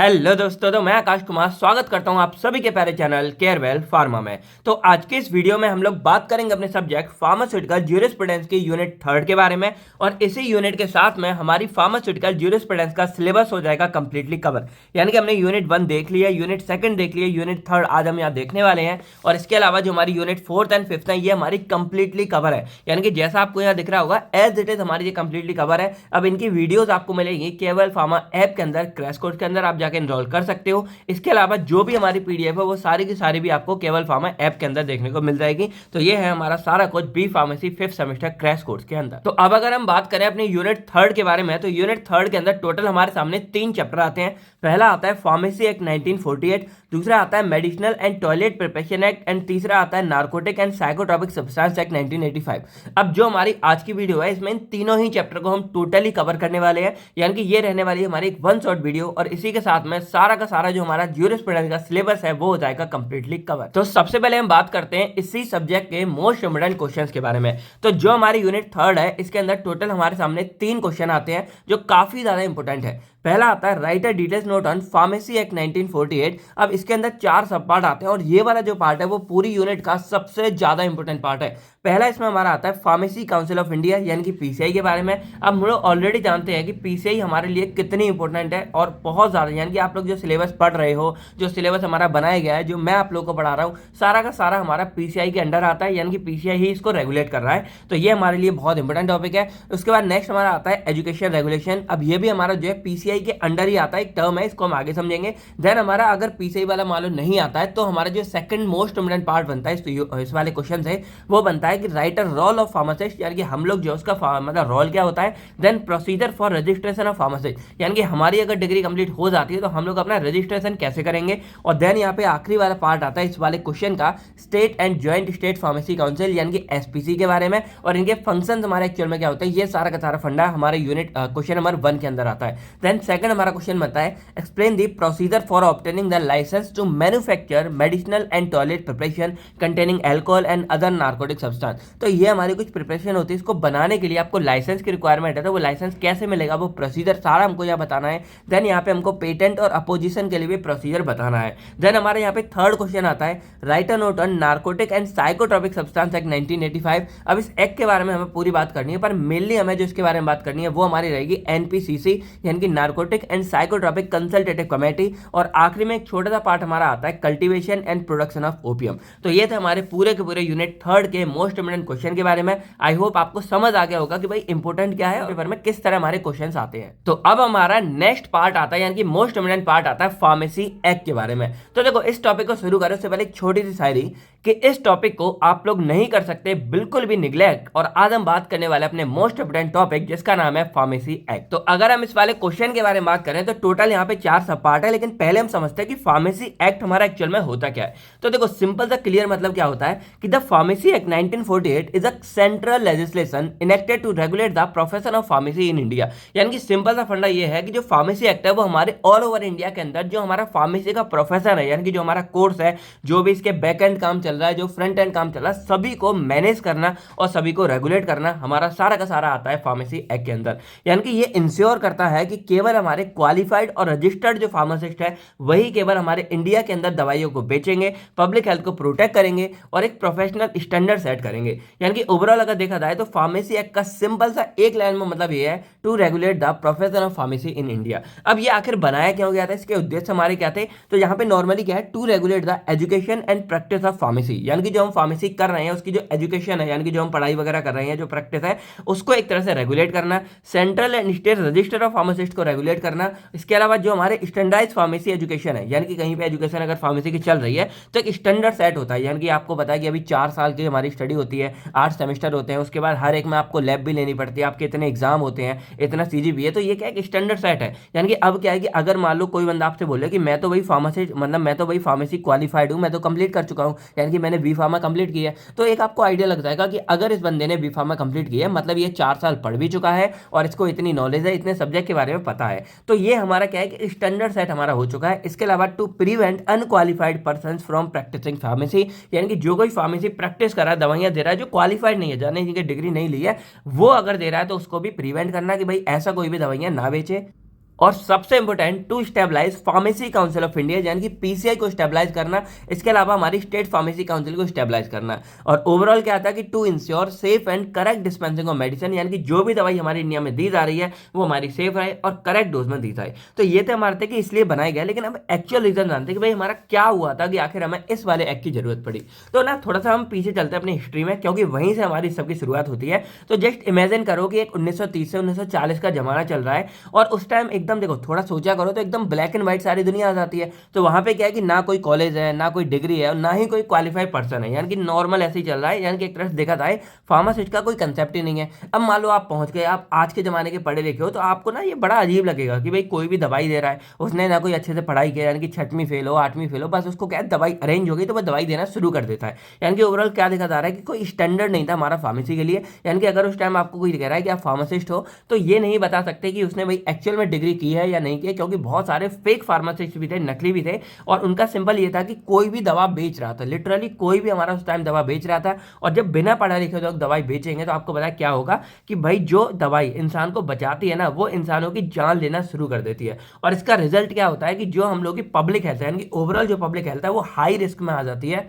Hello दोस्तों, तो मैं आकाश कुमार स्वागत करता हूं आप सभी के प्यारे चैनल केयरवेल फार्मा में। तो आज के इस वीडियो में हम लोग बात करेंगे अपने सब्जेक्ट फार्मास्यूटिकल ज्यूरिस्प्रूडेंस की यूनिट 3 के बारे में। और इसी यूनिट के साथ में हमारी फार्मास्यूटिकल ज्यूरिस्प्रूडेंस का सिलेबस हो जाएगा कंप्लीटली कवर। यानी कि हमने यूनिट 1 देख लिया, यूनिट 2 देख लिया, यूनिट 3 आज हम यहाँ देखने वाले हैं। और इसके अलावा जो हमारी यूनिट 4 एंड 5 है ये हमारी कंप्लीटली कवर है। यानी कि जैसा आपको यहाँ दिख रहा होगा एज इट इज हमारी ये कंप्लीटली कवर है। अब इनकी वीडियोज आपको मिलेगी केवल फार्मा ऐप के अंदर, क्रैश कोर्स के अंदर आप जाके इनरोल कर सकते हो। इसके अलावा जो भी हमारी पीडीएफ है वो सारी की सारी भी आपको केवल फार्मा ऐप के अंदर देखने को मिल जाएगी। तो ये है हमारा सारा कुछ B pharmacy 5th semester crash course के अंदर। तो अब अगर हम बात करें अपनी यूनिट 3 के बारे में, तो यूनिट 3 के अंदर टोटल हमारे सामने 3 चैप्टर आते हैं। पहला आता है फार्मेसी एक्ट 1948, दूसरा आता है medicinal and toilet preparation act, and तीसरा आता है narcotic and psychotropic substance act 1985। अब जो हमारी आज की वीडियो है इसमें इन तीनों ही चैप्टर को हम टोटली कवर करने वाले हैं। यानी कि ये रहने वाली है हमारी एक वन शॉट वीडियो, और इसी के साथ में सारा का सारा जो हमारा ज्यूरिस्प्रूडेंस का सिलेबस है वो हो जाएगा कंप्लीटली कवर। तो सबसे पहले हम बात करते हैं इसी सब्जेक्ट के मोस्ट इंपोर्टेंट क्वेश्चंस के बारे में। तो जो हमारी यूनिट 3 है इसके अंदर टोटल हमारे सामने 3 क्वेश्चन आते हैं जो काफी ज्यादा इंपॉर्टेंट है। पहला आता है right a details note on pharmacy act 1948। अब इसके अंदर 4 सब पार्ट आते हैं और ये वाला जो पार्ट है वो पूरी यूनिट का सबसे ज्यादा इंपॉर्टेंट पार्ट है। पहला इसमें हमारा आता है फार्मेसी काउंसिल ऑफ इंडिया यानी कि पीसीआई के बारे में। अब हम लोग ऑलरेडी जानते हैं कि पीसीआई हमारे लिए कितनी इंपॉर्टेंट है और बहुत ज्यादा। यानी कि आप लोग जो सिलेबस पढ़ रहे हो, जो सिलेबस हमारा बनाया गया है, जो मैं आप लोग को पढ़ा रहा हूँ, सारा का सारा हमारा पीसीआई के अंडर आता है। यानी कि पीसीआई ही इसको रेगुलेट कर रहा है। तो ये हमारे लिए बहुत इंपॉर्टेंट टॉपिक है। उसके बाद नेक्स्ट हमारा आता है एजुकेशन रेगुलेशन। अब ये भी हमारा जो है पीसीआई के अंडर ही आता है, एक टर्म है, इसको हम आगे समझेंगे। देन हमारा अगर पीसीआई वाला मालूम नहीं आता है तो हमारा जो सेकंड मोस्ट इंपोर्टेंट पार्ट बनता है इस वाले क्वेश्चन से, वो बनता है कि राइटर रोल ऑफ फार्मासिस्ट। यानी कि हम लोग जो उसका मतलब रोल क्या होता है। Then procedure for registration of pharmacist, यानी कि हमारी अगर डिग्री कंप्लीट हो जाती है तो हम लोग अपना रजिस्ट्रेशन कैसे करेंगे। और देन यहाँ पे आखिरी वाला पार्ट आता है इस वाले क्वेश्चन का, state and joint state pharmacy council यानी कि एसपीसी के बारे में, और इनके फंक्शन हमारे एक्चुअल में क्या होते हैं। ये सारा का सारा फंडा हमारे यूनिट क्वेश्चन नंबर 1 के अंदर आता है। देन सेकंड हमारा क्वेश्चन बनता है explain the procedure for obtaining the licence to manufacture medicinal and toilet preparation containing alcohol and other narcotic substance. तो ये हमारी कुछ प्रिपरेशन होती है, इसको बनाने के लिए आपको लाइसेंस की रिक्वायरमेंट है। तो वो लाइसेंस कैसे मिलेगा, वो प्रोसीजर सारा हमको यहाँ बताना है। देन यहाँ पे हमको पेटेंट और अपोजिशन के लिए भी प्रोसीजर बताना है। देन हमारे यहाँ पे थर्ड क्वेश्चन आता है right a note on narcotic and psychotropic substance act 1985। अब इस एक्ट के बारे में हमें पूरी बात करनी है, पर मेनली हमें जो इसके बारे में बात करनी है वो हमारी रहेगी एनपीसीसी यानी कि narcotic and psychotropic consultative committee. और आखिरी में एक छोटा सा पार्ट हमारा आता है cultivation and production of opium. तो ये थे हमारे पूरे के पूरे यूनिट 3 के मोस्ट इंपोर्टेंट क्वेश्चन के बारे में। आई होप आपको समझ आ गया होगा कि भाई इंपोर्टेंट क्या है और पेपर में किस तरह हमारे क्वेश्चंस आते हैं। तो अब हमारा नेक्स्ट पार्ट आता है यानी कि मोस्ट इंपोर्टेंट पार्ट आता है फार्मेसी एक्ट के बारे में। तो देखो इस टॉपिक को शुरू करें उससे पहले एक छोटी सी शायरी कि इस टॉपिक को आप लोग नहीं कर सकते बिल्कुल भी निग्लेक्ट। और आज हम बात करने वाले अपने मोस्ट इंपोर्टेंट टॉपिक जिसका नाम है फार्मेसी एक्ट। तो अगर हम इस वाले क्वेश्चन के बारे में बात करें तो टोटल यहाँ पे 4 सब पार्ट है, लेकिन पहले हम समझते हैं कि फार्मेसी एक्ट हमारा एक्चुअल में होता क्या है। तो देखो सिंपल सा क्लियर मतलब क्या होता है कि the pharmacy act 1948 is a central legislation enacted to regulate the profession of pharmacy in India. यानी कि सिंपल सा फंडा ये है कि जो फार्मेसी एक्ट है वो हमारे ऑल ओवर इंडिया के अंदर जो हमारा फार्मेसी का प्रोफेशन है, यानी कि जो हमारा कोर्स है, जो भी इसके बैक एंड काम चल रहा है, जो फ्रंट एंड काम चल रहा है, सभी को मैनेज करना और सभी को रेगुलेट करना हमारा सारा का सारा आता है फार्मेसी एक्ट के अंदर। यानी कि ये इंश्योर करता है कि केवल हमारे क्वालिफाइड और रजिस्टर्ड जो फार्मासिस्ट है वही केवल हमारे इंडिया के अंदर दवाइयों को बेचेंगे, पब्लिक हेल्थ को प्रोटेक्ट करेंगे और एक प्रोफेशनल स्टैंडर्ड सेट करेंगे। यानी कि ओवरऑल अगर देखा जाए तो फार्मेसी एक्ट का सिंपल सा एक लाइन में मतलब ये है to regulate the profession of pharmacy in India. अब ये आखिर बनाया क्यों गया था, इसके उद्देश्य हमारे क्या थे। तो यहाँ पे नॉर्मली क्या है, to regulate the education and practice of pharmacy. यानी कि जो हम फार्मेसी कर रहे हैं उसकी जो एजुकेशन है, यानी कि जो हम पढ़ाई वगैरह कर रहे हैं, जो प्रैक्टिस है उसको एक तरह से रेगुलेट करना। Central and state register of pharmacist को रेगुलेट करना। इसके अलावा जो हमारे स्टैंडर्डाइज फार्मेसी एजुकेशन है, यानी कि कहीं पे एजुकेशन अगर फार्मेसी की चल रही है तो एक स्टैंडर्ड सेट होता है। यानी कि आपको पता है कि अभी 4 साल की हमारी स्टडी होती है, 8 सेमेस्टर होते हैं, उसके बाद हर एक में आपको लैब भी लेनी पड़ती है, आपके इतने एग्जाम होते हैं, इतना सीजीपी है। तो ये क्या है, एक स्टैंडर्ड सेट है। यानी कि अब क्या है कि अगर मान लो कोई बंदा आपसे बोले कि मैं तो भाई फार्मेसी मतलब मैं तो भाई फार्मेसी क्वालिफाइड हूँ, मैं तो कंप्लीट कर चुका हूँ, यानी कि मैंने बी फार्मा कंप्लीट किया है, तो एक आपको आइडिया लग जाएगा कि अगर इस बंदे ने बी फार्मा कंप्लीट किया है मतलब ये 4 साल पढ़ भी चुका है और इसको इतनी नॉलेज है, इतने सब्जेक्ट के बारे में पता है। तो ये हमारा क्या है कि स्टैंडर्ड सेट हमारा हो चुका है। इसके अलावा to prevent unqualified person from practising pharmacy, यानी कि जो कोई फार्मेसी प्रैक्टिस कर रहा है, दवाइयां दे रहा है, जो क्वालिफाइड नहीं है, जाने की डिग्री नहीं ली है, वो अगर दे रहा है तो उसको भी प्रिवेंट करना कि भाई ऐसा कोई भी दवाइयां ना बेचे। और सबसे important to stabilise pharmacy council of India यानी कि पीसीआई को स्टेबलाइज करना, इसके अलावा हमारी स्टेट फार्मेसी काउंसिल को स्टेबलाइज करना। और ओवरऑल क्या आता है कि to ensure safe and correct dispensing of medicine, यानी कि जो भी दवाई हमारी इंडिया में दी जा रही है वो हमारी सेफ रहे और करेक्ट डोज में दी जाए। तो ये थे हमारे थे कि इसलिए बनाया गया, लेकिन अब एक्चुअल रीजन जानते हैं कि भाई हमारा क्या हुआ था कि आखिर हमें इस वाले एक्ट की जरूरत पड़ी। तो ना थोड़ा सा हम पीछे चलते हैं अपनी हिस्ट्री में, क्योंकि वहीं से हमारी सबकी शुरुआत होती है। तो जस्ट इमेजिन करो कि एक 1930 से 1940 का जमाना चल रहा है और उस टाइम एकदम देखो थोड़ा सोचा करो तो एकदम ब्लैक एंड व्हाइट सारी दुनिया आ जाती है। तो वहां पे क्या है कि ना कोई कॉलेज है, ना कोई डिग्री है और ना ही कोई क्वालिफाइड पर्सन है, यानी कि नॉर्मल ऐसे ही चल रहा है। यानी कि एक तरह से देखा जाए फार्मासिस्ट का कोई कंसेप्ट ही नहीं है। अब मान लो आप पहुंच गए, आप आज के जमाने के पढ़े लिखे हो, तो आपको ना ये बड़ा अजीब लगेगा कि भाई कोई भी दवाई दे रहा है, उसने ना कोई अच्छे से पढ़ाई किया, यानी कि 6वीं फेल हो 8वीं फेल हो, बस उसको क्या दवाई अरेंज हो गई तो वह दवाई देना शुरू कर देता है। यानी कि ओवरऑल क्या देखा जा रहा है कि कोई स्टैंडर्ड नहीं था हमारा फार्मेसी के लिए। यानी कि अगर उस टाइम आपको कोई कह रहा है कि आप फार्मासिस्ट हो तो ये नहीं बता सकते कि उसने भाई एक्चुअल में डिग्री की है या नहीं की है, क्योंकि बहुत सारे फेक फार्मासिस्ट भी थे, नकली भी थे। और उनका सिंपल ये था कि कोई भी दवा बेच रहा था, लिटरली कोई भी हमारा उस टाइम दवा बेच रहा था। और जब बिना पढ़ा लिखे लोग दवाई बेचेंगे तो आपको पता क्या होगा कि भाई जो दवाई इंसान को बचाती है ना, वो इंसानों की जान लेना शुरू कर देती है। और इसका रिजल्ट क्या होता है कि जो हम लोग की पब्लिक हेल्थ है, यानी कि ओवरऑल जो पब्लिक हेल्थ है वो हाई रिस्क में आ जाती है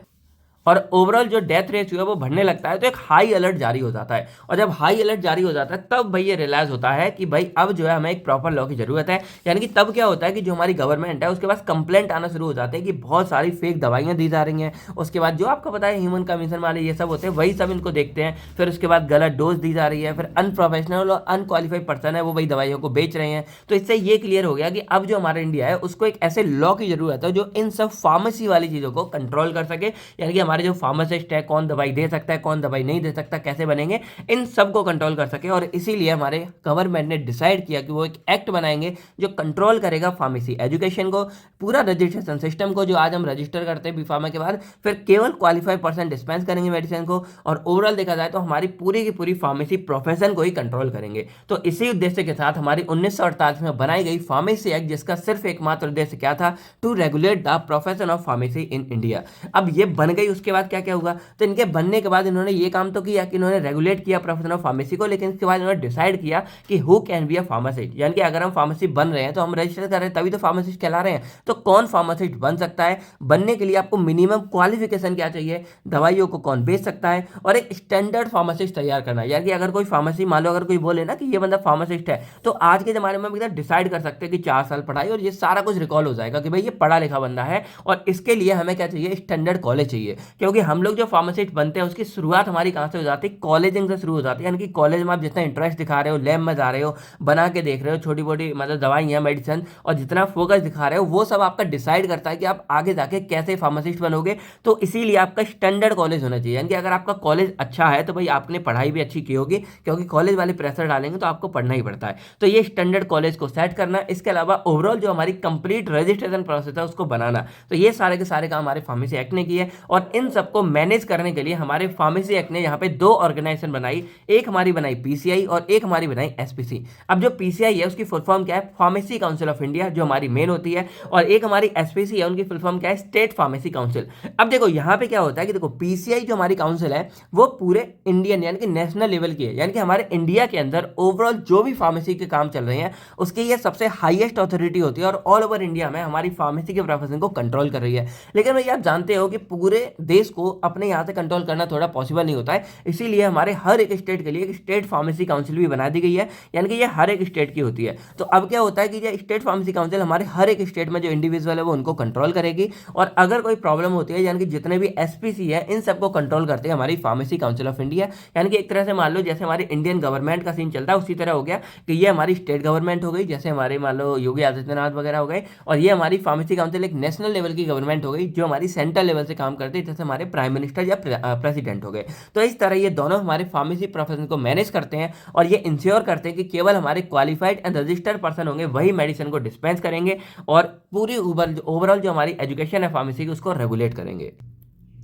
और ओवरऑल जो डेथ रेट है वो बढ़ने लगता है। तो एक हाई अलर्ट जारी हो जाता है और जब हाई अलर्ट जारी हो जाता है तब भाई ये रियलाइज होता है कि भाई अब जो है हमें एक प्रॉपर लॉ की जरूरत है। यानी कि तब क्या होता है कि जो हमारी गवर्नमेंट है उसके पास कंप्लेंट आना शुरू हो जाते हैं कि बहुत सारी फेक दवाइयां दी जा रही हैं। उसके बाद जो आपको पता है ह्यूमन कमीशन वाले ये सब होते हैं, वही सब इनको देखते हैं। फिर उसके बाद गलत डोज दी जा रही है, फिर अनप्रोफेशनल और अनक्वालिफाइड पर्सन है वो वही दवाइयों को बेच रहे हैं। तो इससे ये क्लियर हो गया कि अब जो हमारा इंडिया है उसको एक ऐसे लॉ की जरूरत है जो इन सब फार्मेसी वाली चीजों को कंट्रोल कर सके। यानी कि हमारे जो फार्मासिस्ट है, कौन दवाई दे सकता है, कौन दवाई नहीं दे सकता, कैसे बनेंगे, इन सब को कंट्रोल कर सके। और इसीलिए हमारे गवर्नमेंट ने डिसाइड किया कि वो एक एक्ट बनाएंगे जो कंट्रोल करेगा फार्मेसी एजुकेशन को, पूरा रजिस्ट्रेशन सिस्टम को। जो आज हम रजिस्टर करते हैं बीफार्मा के बाद, फिर केवल क्वालिफाइड पर्सन डिस्पेंस करेंगे मेडिसिन को। और ओवरऑल देखा जाए तो हमारी पूरी की पूरी फार्मेसी प्रोफेशन को ही कंट्रोल करेंगे। तो इसी उद्देश्य के साथ हमारी 1948 में बनाई गई फार्मेसी एक्ट, जिसका सिर्फ एकमात्र उद्देश्य क्या था, to regulate the profession of pharmacy in India. अब ये बन गई, उसके बाद क्या क्या हुआ, तो इनके बनने के बाद इन्होंने ये काम तो किया कि इन्होंने रेगुलेट किया प्रोफेशन ऑफ फार्मेसी को, लेकिन इसके बाद इन्होंने डिसाइड किया कि who can be a pharmacist. यानी कि अगर हम फार्मेसी बन रहे हैं तो हम रजिस्टर कर रहे हैं तभी तो फार्मासिस्ट कहला रहे हैं। तो कौन फार्मासिस्ट बन सकता है, बनने के लिए आपको मिनिमम क्वालिफिकेशन क्या चाहिए, दवाइयों को कौन बेच सकता है, और एक स्टैंडर्ड फार्मासिस्ट तैयार करना। यानी कि अगर कोई फार्मेसी, मान लो अगर कोई बोले ना कि ये बंदा फार्मासिस्ट है, तो आज के जमाने में हम इधर डिसाइड कर सकते हैं कि 4 साल पढ़ाई और ये सारा कुछ रिकॉल हो जाएगा कि भाई ये पढ़ा लिखा बंदा है। और इसके लिए हमें क्या चाहिए, स्टैंडर्ड कॉलेज चाहिए। क्योंकि हम लोग जो फार्मासिस्ट बनते हैं उसकी शुरुआत हमारी कहां से हो जाती है, कॉलेजिंग से शुरू हो जाती है। यानी कि कॉलेज में आप जितना इंटरेस्ट दिखा रहे हो, लैब में जा रहे हो, बना के देख रहे हो छोटी मोटी मतलब दवाइयां मेडिसिन, और जितना फोकस दिखा रहे हो वो सब आपका डिसाइड करता है कि आप आगे जाके कैसे फार्मासिस्ट बनोगे। तो इसीलिए आपका स्टैंडर्ड कॉलेज होना चाहिए। यानी कि अगर आपका कॉलेज अच्छा है तो भाई आपने पढ़ाई भी अच्छी की होगी, क्योंकि कॉलेज वाले प्रेशर डालेंगे तो आपको पढ़ना ही पड़ता है। तो ये स्टैंडर्ड कॉलेज को सेट करना, इसके अलावा ओवरऑल जो हमारी कंप्लीट रजिस्ट्रेशन प्रोसेस है उसको बनाना, तो ये सारे के सारे काम हमारे फार्मेसी एक्ट ने किए। और इन सबको मैनेज करने के लिए हमारे फार्मेसी एक्ट ने यहाँ पे 2 ऑर्गेनाइजेशन बनाई, एक हमारी बनाई पीसीआई और एक हमारी बनाई एसपीसी। अब जो पीसीआई है उसकी फुल फॉर्म क्या है, फार्मेसी काउंसिल ऑफ इंडिया, जो हमारी मेन होती है, और एक हमारी एसपीसी है, उनकी फुल फॉर्म क्या है, स्टेट फार्मेसी काउंसिल। अब देखो यहाँ पे क्या होता है कि देखो पीसीआई जो हमारी काउंसिल है वो पूरे इंडियन यानी कि नेशनल लेवल की है। यानी कि हमारे इंडिया के अंदर ओवरऑल जो भी फार्मेसी के काम चल रहे हैं उसकी ये सबसे हाईएस्ट अथॉरिटी होती है और ऑल ओवर इंडिया में हमारी फार्मेसी के प्रोफेशन को कंट्रोल कर रही है। लेकिन भैया आप जानते हो कि पूरे देश को अपने यहाँ से कंट्रोल करना थोड़ा पॉसिबल नहीं होता है, इसीलिए हमारे हर एक स्टेट के लिए एक स्टेट फार्मेसी काउंसिल भी बना दी गई है। यानी कि ये हर एक स्टेट की होती है। तो अब क्या होता है कि ये स्टेट फार्मेसी काउंसिल हमारे हर एक स्टेट में जो इंडिविजुअल है वो उनको कंट्रोल करेगी, और अगर कोई प्रॉब्लम होती है, यानी कि जितने भी एसपीसी है इन सबको कंट्रोल करते हैं हमारी फार्मेसी काउंसिल ऑफ इंडिया। यानी कि एक तरह से मान लो जैसे हमारी इंडियन गवर्नमेंट का सीन चलता है उसी तरह हो गया कि ये हमारी स्टेट गवर्नमेंट हो गई, जैसे हमारे मान लो योगी आदित्यनाथ वगैरह हो गए, और ये हमारी फार्मेसी काउंसिल एक नेशनल लेवल की गवर्नमेंट हो गई जो हमारी सेंट्रल लेवल से काम करती है, जैसे हमारे प्राइम मिनिस्टर या प्रेसिडेंट हो गए। तो इस तरह ये दोनों हमारे फार्मेसी प्रोफेशन को मैनेज करते हैं और ये इंश्योर करते हैं कि केवल हमारे क्वालिफाइड एंड रजिस्टर्ड पर्सन होंगे वही मेडिसिन को डिस्पेंस करेंगे और पूरी ओवरऑल जो हमारी एजुकेशन है फार्मेसी की उसको रेगुलेट करेंगे।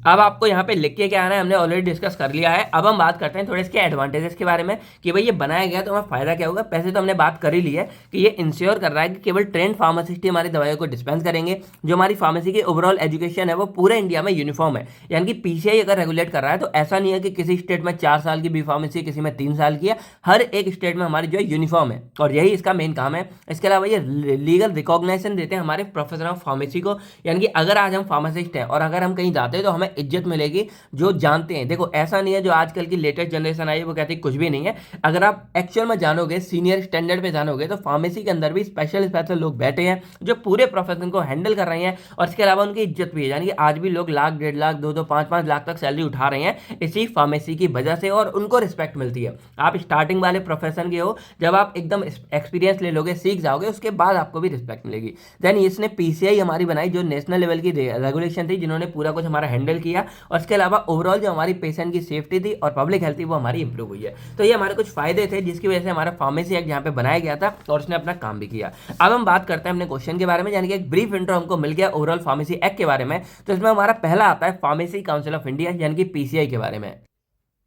अब आपको यहाँ पे लिख के क्या आना है, हमने ऑलरेडी डिस्कस कर लिया है। अब हम बात करते हैं थोड़े इसके एडवांटेजेस के बारे में कि भाई ये बनाया गया तो हमें फायदा क्या होगा। पैसे तो हमने बात कर ही ली है कि ये इंश्योर कर रहा है कि केवल ट्रेंड फार्मासिस्ट ही हमारी दवाइयों को डिस्पेंस करेंगे। जो हमारी फार्मेसी की ओवरऑल एजुकेशन है वो पूरे इंडिया में यूनिफॉर्म है, यानी कि पीसीआई अगर रेगुलेट कर रहा है तो ऐसा नहीं है कि किसी स्टेट में 4 साल की बी फार्मेसी, किसी में 3 साल की है। हर एक स्टेट में हमारी जो है यूनिफॉर्म है और यही इसका मेन काम है। इसके अलावा ये लीगल रिकॉग्निशन देते हैं हमारे प्रोफेसर ऑफ फार्मेसी को, यानी कि अगर आज हम फार्मासिस्ट हैं और अगर हम कहीं जाते हैं तो हमें इज्जत मिलेगी जो जानते हैं। देखो ऐसा नहीं है जो आजकल की लेटेस्ट जनरेशन आई है वो कहती है कुछ भी नहीं है। अगर आप एक्चुअल में जानोगे, सीनियर स्टैंडर्ड पे जानोगे, तो फार्मेसी के अंदर भी स्पेशल लोग बैठे हैं जो पूरे प्रोफेशन को हैंडल कर रहे हैं और इसके अलावा उनकी इज्जत भी है। यानी कि आज भी लोग लाख, 1.5 लाख, 2-2, 5-5 लाख तक सैलरी उठा रहे हैं इसी फार्मेसी की वजह से और उनको रिस्पेक्ट मिलती है। आप स्टार्टिंग वाले प्रोफेशन के हो, जब आप एकदम एक्सपीरियंस ले लोगे, सीख जाओगे, उसके बाद आपको भी रिस्पेक्ट मिलेगी। देन इसने पीसीआई हमारी बनाई जो नेशनल लेवल की रेगुलेशन थी, जिन्होंने पूरा कुछ हमारा हैंडल किया और इसके अलावा ओवरऑल जो हमारी पेशेंट की सेफ्टी थी और पब्लिक हेल्थ थी वो हमारी इंप्रूव हुई है। तो ये हमारे कुछ फायदे थे जिसकी वजह से हमारा फार्मेसी एक्ट यहाँ पे बनाया गया था और उसने अपना काम भी किया। अब हम बात करते हैं अपने क्वेश्चन के बारे में, यानी कि एक ब्रीफ इंट्रो हमको मिल गया ओवरऑल फार्मेसी एक्ट के बारे में। तो इसमें हमारा पहला आता है फार्मेसी काउंसिल ऑफ इंडिया, यानी कि पीसीआई के बारे में।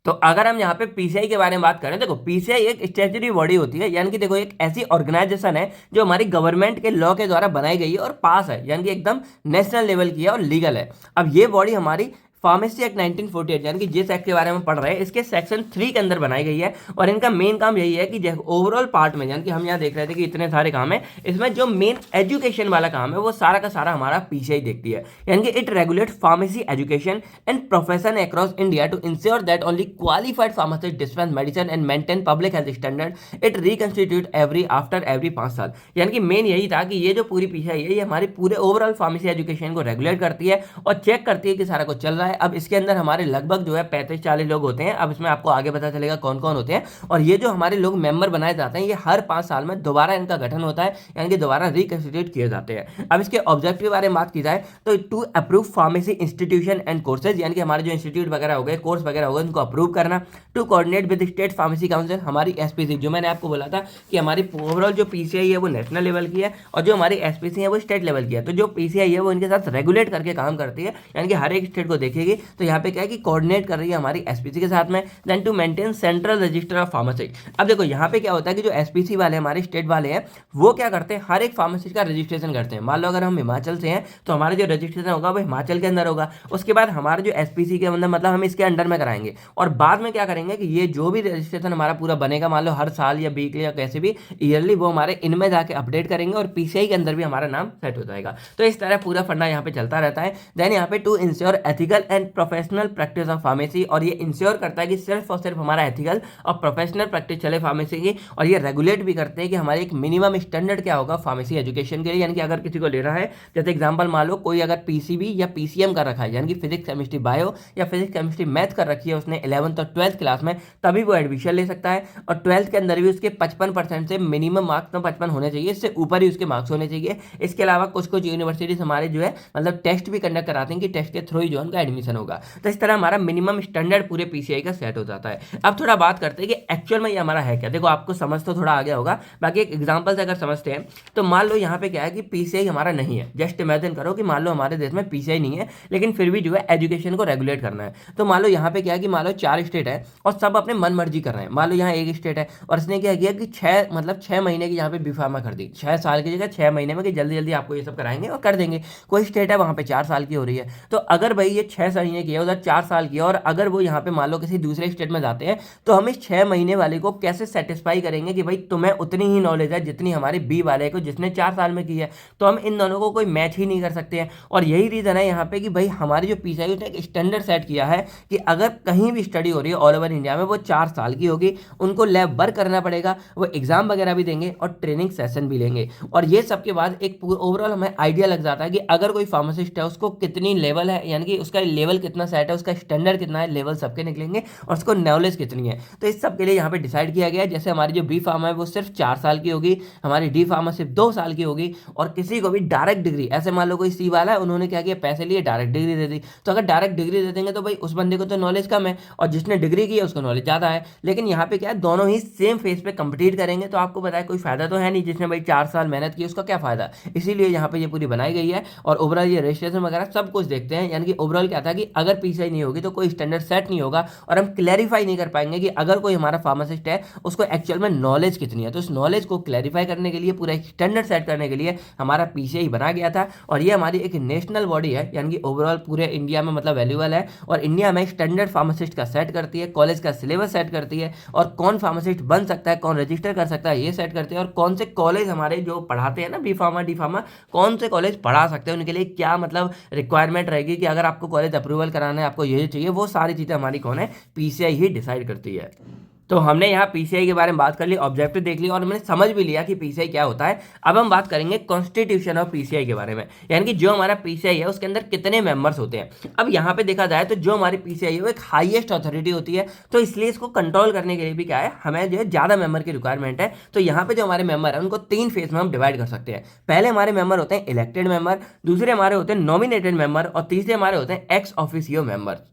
तो अगर हम यहाँ पे पीसीआई के बारे में बात करें, देखो पीसीआई एक स्टैट्यूटरी बॉडी होती है, यानी कि देखो एक ऐसी ऑर्गेनाइजेशन है जो हमारी गवर्नमेंट के लॉ के द्वारा बनाई गई है और पास है, यानी कि एकदम नेशनल लेवल की है और लीगल है। अब ये बॉडी हमारी फार्मेसी एक्ट 1948, यानी कि जिस एक्ट के बारे में पढ़ रहे हैं, इसके सेक्शन 3 के अंदर बनाई गई है और इनका मेन काम यही है कि ओवरऑल पार्ट में, यानी कि हम यहाँ देख रहे थे कि इतने सारे काम है, इसमें जो मेन एजुकेशन वाला काम है वो सारा का सारा हमारा पीसीआई देखती है। यानी कि it regulate pharmacy education and profession across India to ensure that only qualified pharmacist dispense medicine and maintain public health standard. It reconstitute after every 5 साल। यानी कि मेन यही था कि ये जो पूरी पीसीआई है ये हमारी पूरे ओवरऑल फार्मेसी एजुकेशन को रेगुलेट करती है और चेक करती है कि सारा कुछ चल रहा है। अब इसके अंदर हमारे लगभग जो है 35-40 लोग होते हैं। अब इसमें आपको आगे पता चलेगा कौन कौन होते हैं। और ये जो हमारे लोग मेंबर बनाए जाते हैं ये हर 5 साल में दोबारा इनका गठन होता है, यानी कि दोबारा रिकंस्टिट्यूट किए जाते हैं। अब इसके ऑब्जेक्टिव के बारे में बात की जाए तो to approve pharmacy institution and courses, यानी कि हमारे जो इंस्टीट्यूट वगैरह हो गए, कोर्स वगैरह हो गए, उनको अप्रूव करना। To coordinate with state pharmacy council, हमारी एसपीसी, जो मैंने आपको बोला था कि हमारी ओवरऑल जो पीसीआई है वो नेशनल लेवल की है और जो हमारी एसपीसी है वो स्टेट लेवल की है। तो जो पीसीआई है वो इनके साथ रेगुलेट करके काम करती है, यानी कि हर एक स्टेट को देखेगी। तो यहाँ पे क्या है कि कोऑर्डिनेट कर रही है हमारी एसपीसी के साथ में। Then to maintain central register of pharmacy. अब देखो यहाँ पे क्या होता है कि जो एसपीसी वाले हमारे स्टेट वाले हैं वो क्या करते हैं, हर एक फार्मेसी का रजिस्ट्रेशन करते हैं। मान लो अगर हम हिमाचल से हैं तो हमारा जो रजिस्ट्रेशन होगा वो हिमाचल के अंदर होगा। उसके बाद हमारा जो एसपीसी के अंदर मतलब हम इसके अंडर में कराएंगे और बाद में क्या करेंगे कि ये जो भी रजिस्ट्रेशन हमारा पूरा बनेगा, मान लो हर साल या वीकली या कैसे भी ईयरली, वो हमारे इनमें जाके अपडेट करेंगे और पीसीआई के अंदर भी हमारा नाम सेट हो जाएगा। तो इस तरह पूरा फंडा यहाँ पे चलता रहता है। देन यहाँ पे to ensure ethical and professional practice of pharmacy, और ये इंश्योर करता है कि सिर्फ और सिर्फ हमारा एथिकल और प्रोफेशनल प्रैक्टिस चले फार्मेसी की। और ये रेगुलेट भी करते हैं कि हमारे एक मिनिमम स्टैंडर्ड क्या होगा फार्मेसी एजुकेशन के लिए। यानी कि अगर किसी को ले रहा है, जैसे एग्जांपल मान लो कोई अगर पीसीबी या पीसीएम कर रखा है, यानी कि फिजिक्स केमिस्ट्री बायो या फिजिक्स केमिस्ट्री मैथ कर रखी है उसने 11th और 12th क्लास में, तभी वो एडमिशन ले सकता है। और 12th के अंदर भी उसके 55% से मिनिमम मार्क्स तो 55 होने चाहिए, इससे ऊपर ही उसके मार्क्स होने चाहिए। इसके अलावा कुछ कुछ यूनिवर्सिटीज हमारे जो है मतलब टेस्ट भी कंडक्ट कराते हैं कि टेस्ट के थ्रू ही जो उनका एडमिशन होगा। तो इस तरह हमारा मिनिमम स्टैंडर्ड पूरे पीसीआई का सेट हो जाता है। अब थोड़ा बात करते हैं कि एक्चुअल में ये हमारा है क्या। देखो आपको समझ तो थोड़ा आ गया होगा, बाकी एक एग्जांपल से अगर समझते हैं तो मान लो यहाँ पे क्या है कि पीसीआई हमारा नहीं है। जस्ट इमेजिन करो कि मान लो हमारे देश में पीसीआई नहीं है लेकिन फिर भी जो है एजुकेशन को रेगुलेट करना है। तो मान लो यहाँ पे क्या है कि मान लो 4 स्टेट है और सब अपने मन मर्जी कर रहे हैं। मान लो यहाँ एक स्टेट है और इसने क्या किया कि 6 महीने की यहाँ पे बीफार्मा कर दी, 6 साल की जगह 6 महीने में कि जल्दी जल्दी आपको ये सब कराएंगे और कर देंगे। कोई स्टेट है वहाँ पे 4 साल की हो रही है। तो अगर भाई ये 6 महीने की है, उधर 4 साल की है, और अगर वो यहाँ पे मान लो किसी दूसरे स्टेट में जाते हैं तो हम इस 6 महीने वाले को कैसे सेटिस्फाई करेंगे कि भाई तुम्हें उतनी ही नॉलेज है जितनी हमारे बी वाले को जिसने 4 साल में की है। तो हम इन दोनों को कोई मैच ही नहीं कर सकते हैं। और यही रीजन है यहाँ पे कि भाई हमारी जो पीसीआई ने एक स्टैंडर्ड सेट किया है कि अगर कहीं भी स्टडी हो रही है ऑल ओवर इंडिया में वो 4 साल की होगी, उनको लैब वर्क करना पड़ेगा, वो एग्जाम वगैरह भी देंगे और ट्रेनिंग सेशन भी लेंगे। और ये सब के बाद एक ओवरऑल हमें आइडिया लग जाता है कि अगर कोई फार्मासिस्ट है उसको कितनी लेवल है, यानी कि उसका लेवल कितना सेट है, उसका स्टैंडर्ड कितना है, लेवल सबके निकलेंगे और उसको नॉलेज कितनी है। तो इस सब के लिए यहाँ पे डिसाइड किया गया है। जैसे हमारी जो बी फार्मा है वो सिर्फ 4 साल की होगी, हमारी डी फार्मा सिर्फ 2 साल की होगी। और किसी को भी डायरेक्ट डिग्री, ऐसे मान लो कोई सी वाला है, उन्होंने क्या किया, पैसे लिए डायरेक्ट डिग्री दे दी। तो अगर डायरेक्ट डिग्री दे देंगे तो भाई उस बंदे को तो नॉलेज कम है और जिसने डिग्री की है उसको नॉलेज ज़्यादा है। लेकिन यहाँ पे क्या है, दोनों ही सेम फेस पे कंपीट करेंगे। तो आपको पता है कोई फायदा तो है नहीं, जिसने भाई 4 साल मेहनत की उसका क्या फायदा। इसीलिए यहाँ पे ये पूरी बनाई गई है और ओवरऑल ये रजिस्ट्रेशन वगैरह सब कुछ देखते हैं। यानी कि ओवरऑल क्या क्या था कि अगर पीसीआई नहीं होगी तो कोई स्टैंडर्ड सेट नहीं होगा और हम क्लैरिफाई नहीं कर पाएंगे कि अगर कोई हमारा फार्मासिस्ट है उसको एक्चुअल में नॉलेज कितनी है। तो उस नॉलेज को क्लैरिफाई करने के लिए, पूरा एक स्टैंडर्ड सेट करने के लिए हमारा पीसीआई बना गया था और ये हमारी एक नेशनल बॉडी है, यानी कि ओवरऑल पूरे इंडिया में मतलब वैल्यूबल है और इंडिया में स्टैंडर्ड फार्मासिस्ट का सेट करती है, कॉलेज का सिलेबस सेट करती है और कौन फार्मासिस्ट बन सकता है, कौन रजिस्टर कर सकता है ये सेट करते हैं और कौन से कॉलेज हमारे जो पढ़ाते हैं ना बी फार्मा डी फार्मा, कौन से कॉलेज पढ़ा सकते हैं, उनके लिए क्या मतलब रिक्वायरमेंट रहेगी कि अगर आपको कॉलेज अप्रूवल कराना है, आपको ये चाहिए, वो सारी चीज़ें हमारी कौन है, पीसीआई ही डिसाइड करती है। तो हमने यहाँ पीसीआई के बारे में बात कर ली, ऑब्जेक्टिव देख लिया और हमने समझ भी लिया कि पीसीआई क्या होता है। अब हम बात करेंगे कॉन्स्टिट्यूशन ऑफ पीसीआई के बारे में, यानी कि जो हमारा पीसीआई है उसके अंदर कितने मेंबर्स होते हैं। अब यहाँ पे देखा जाए तो जो हमारी पीसीआई है वो एक हाईएस्ट अथॉरिटी होती है, तो इसलिए इसको कंट्रोल करने के लिए भी क्या है, हमें जो है ज़्यादा मेंबर की रिक्वायरमेंट है। तो यहाँ पे जो हमारे मेंबर है उनको 3 फेज में हम डिवाइड कर सकते हैं। पहले हमारे मेंबर होते हैं इलेक्टेड मेंबर, दूसरे हमारे होते हैं नॉमिनेटेड मेंबर और तीसरे हमारे होते हैं एक्स ऑफिशियो मेंबर।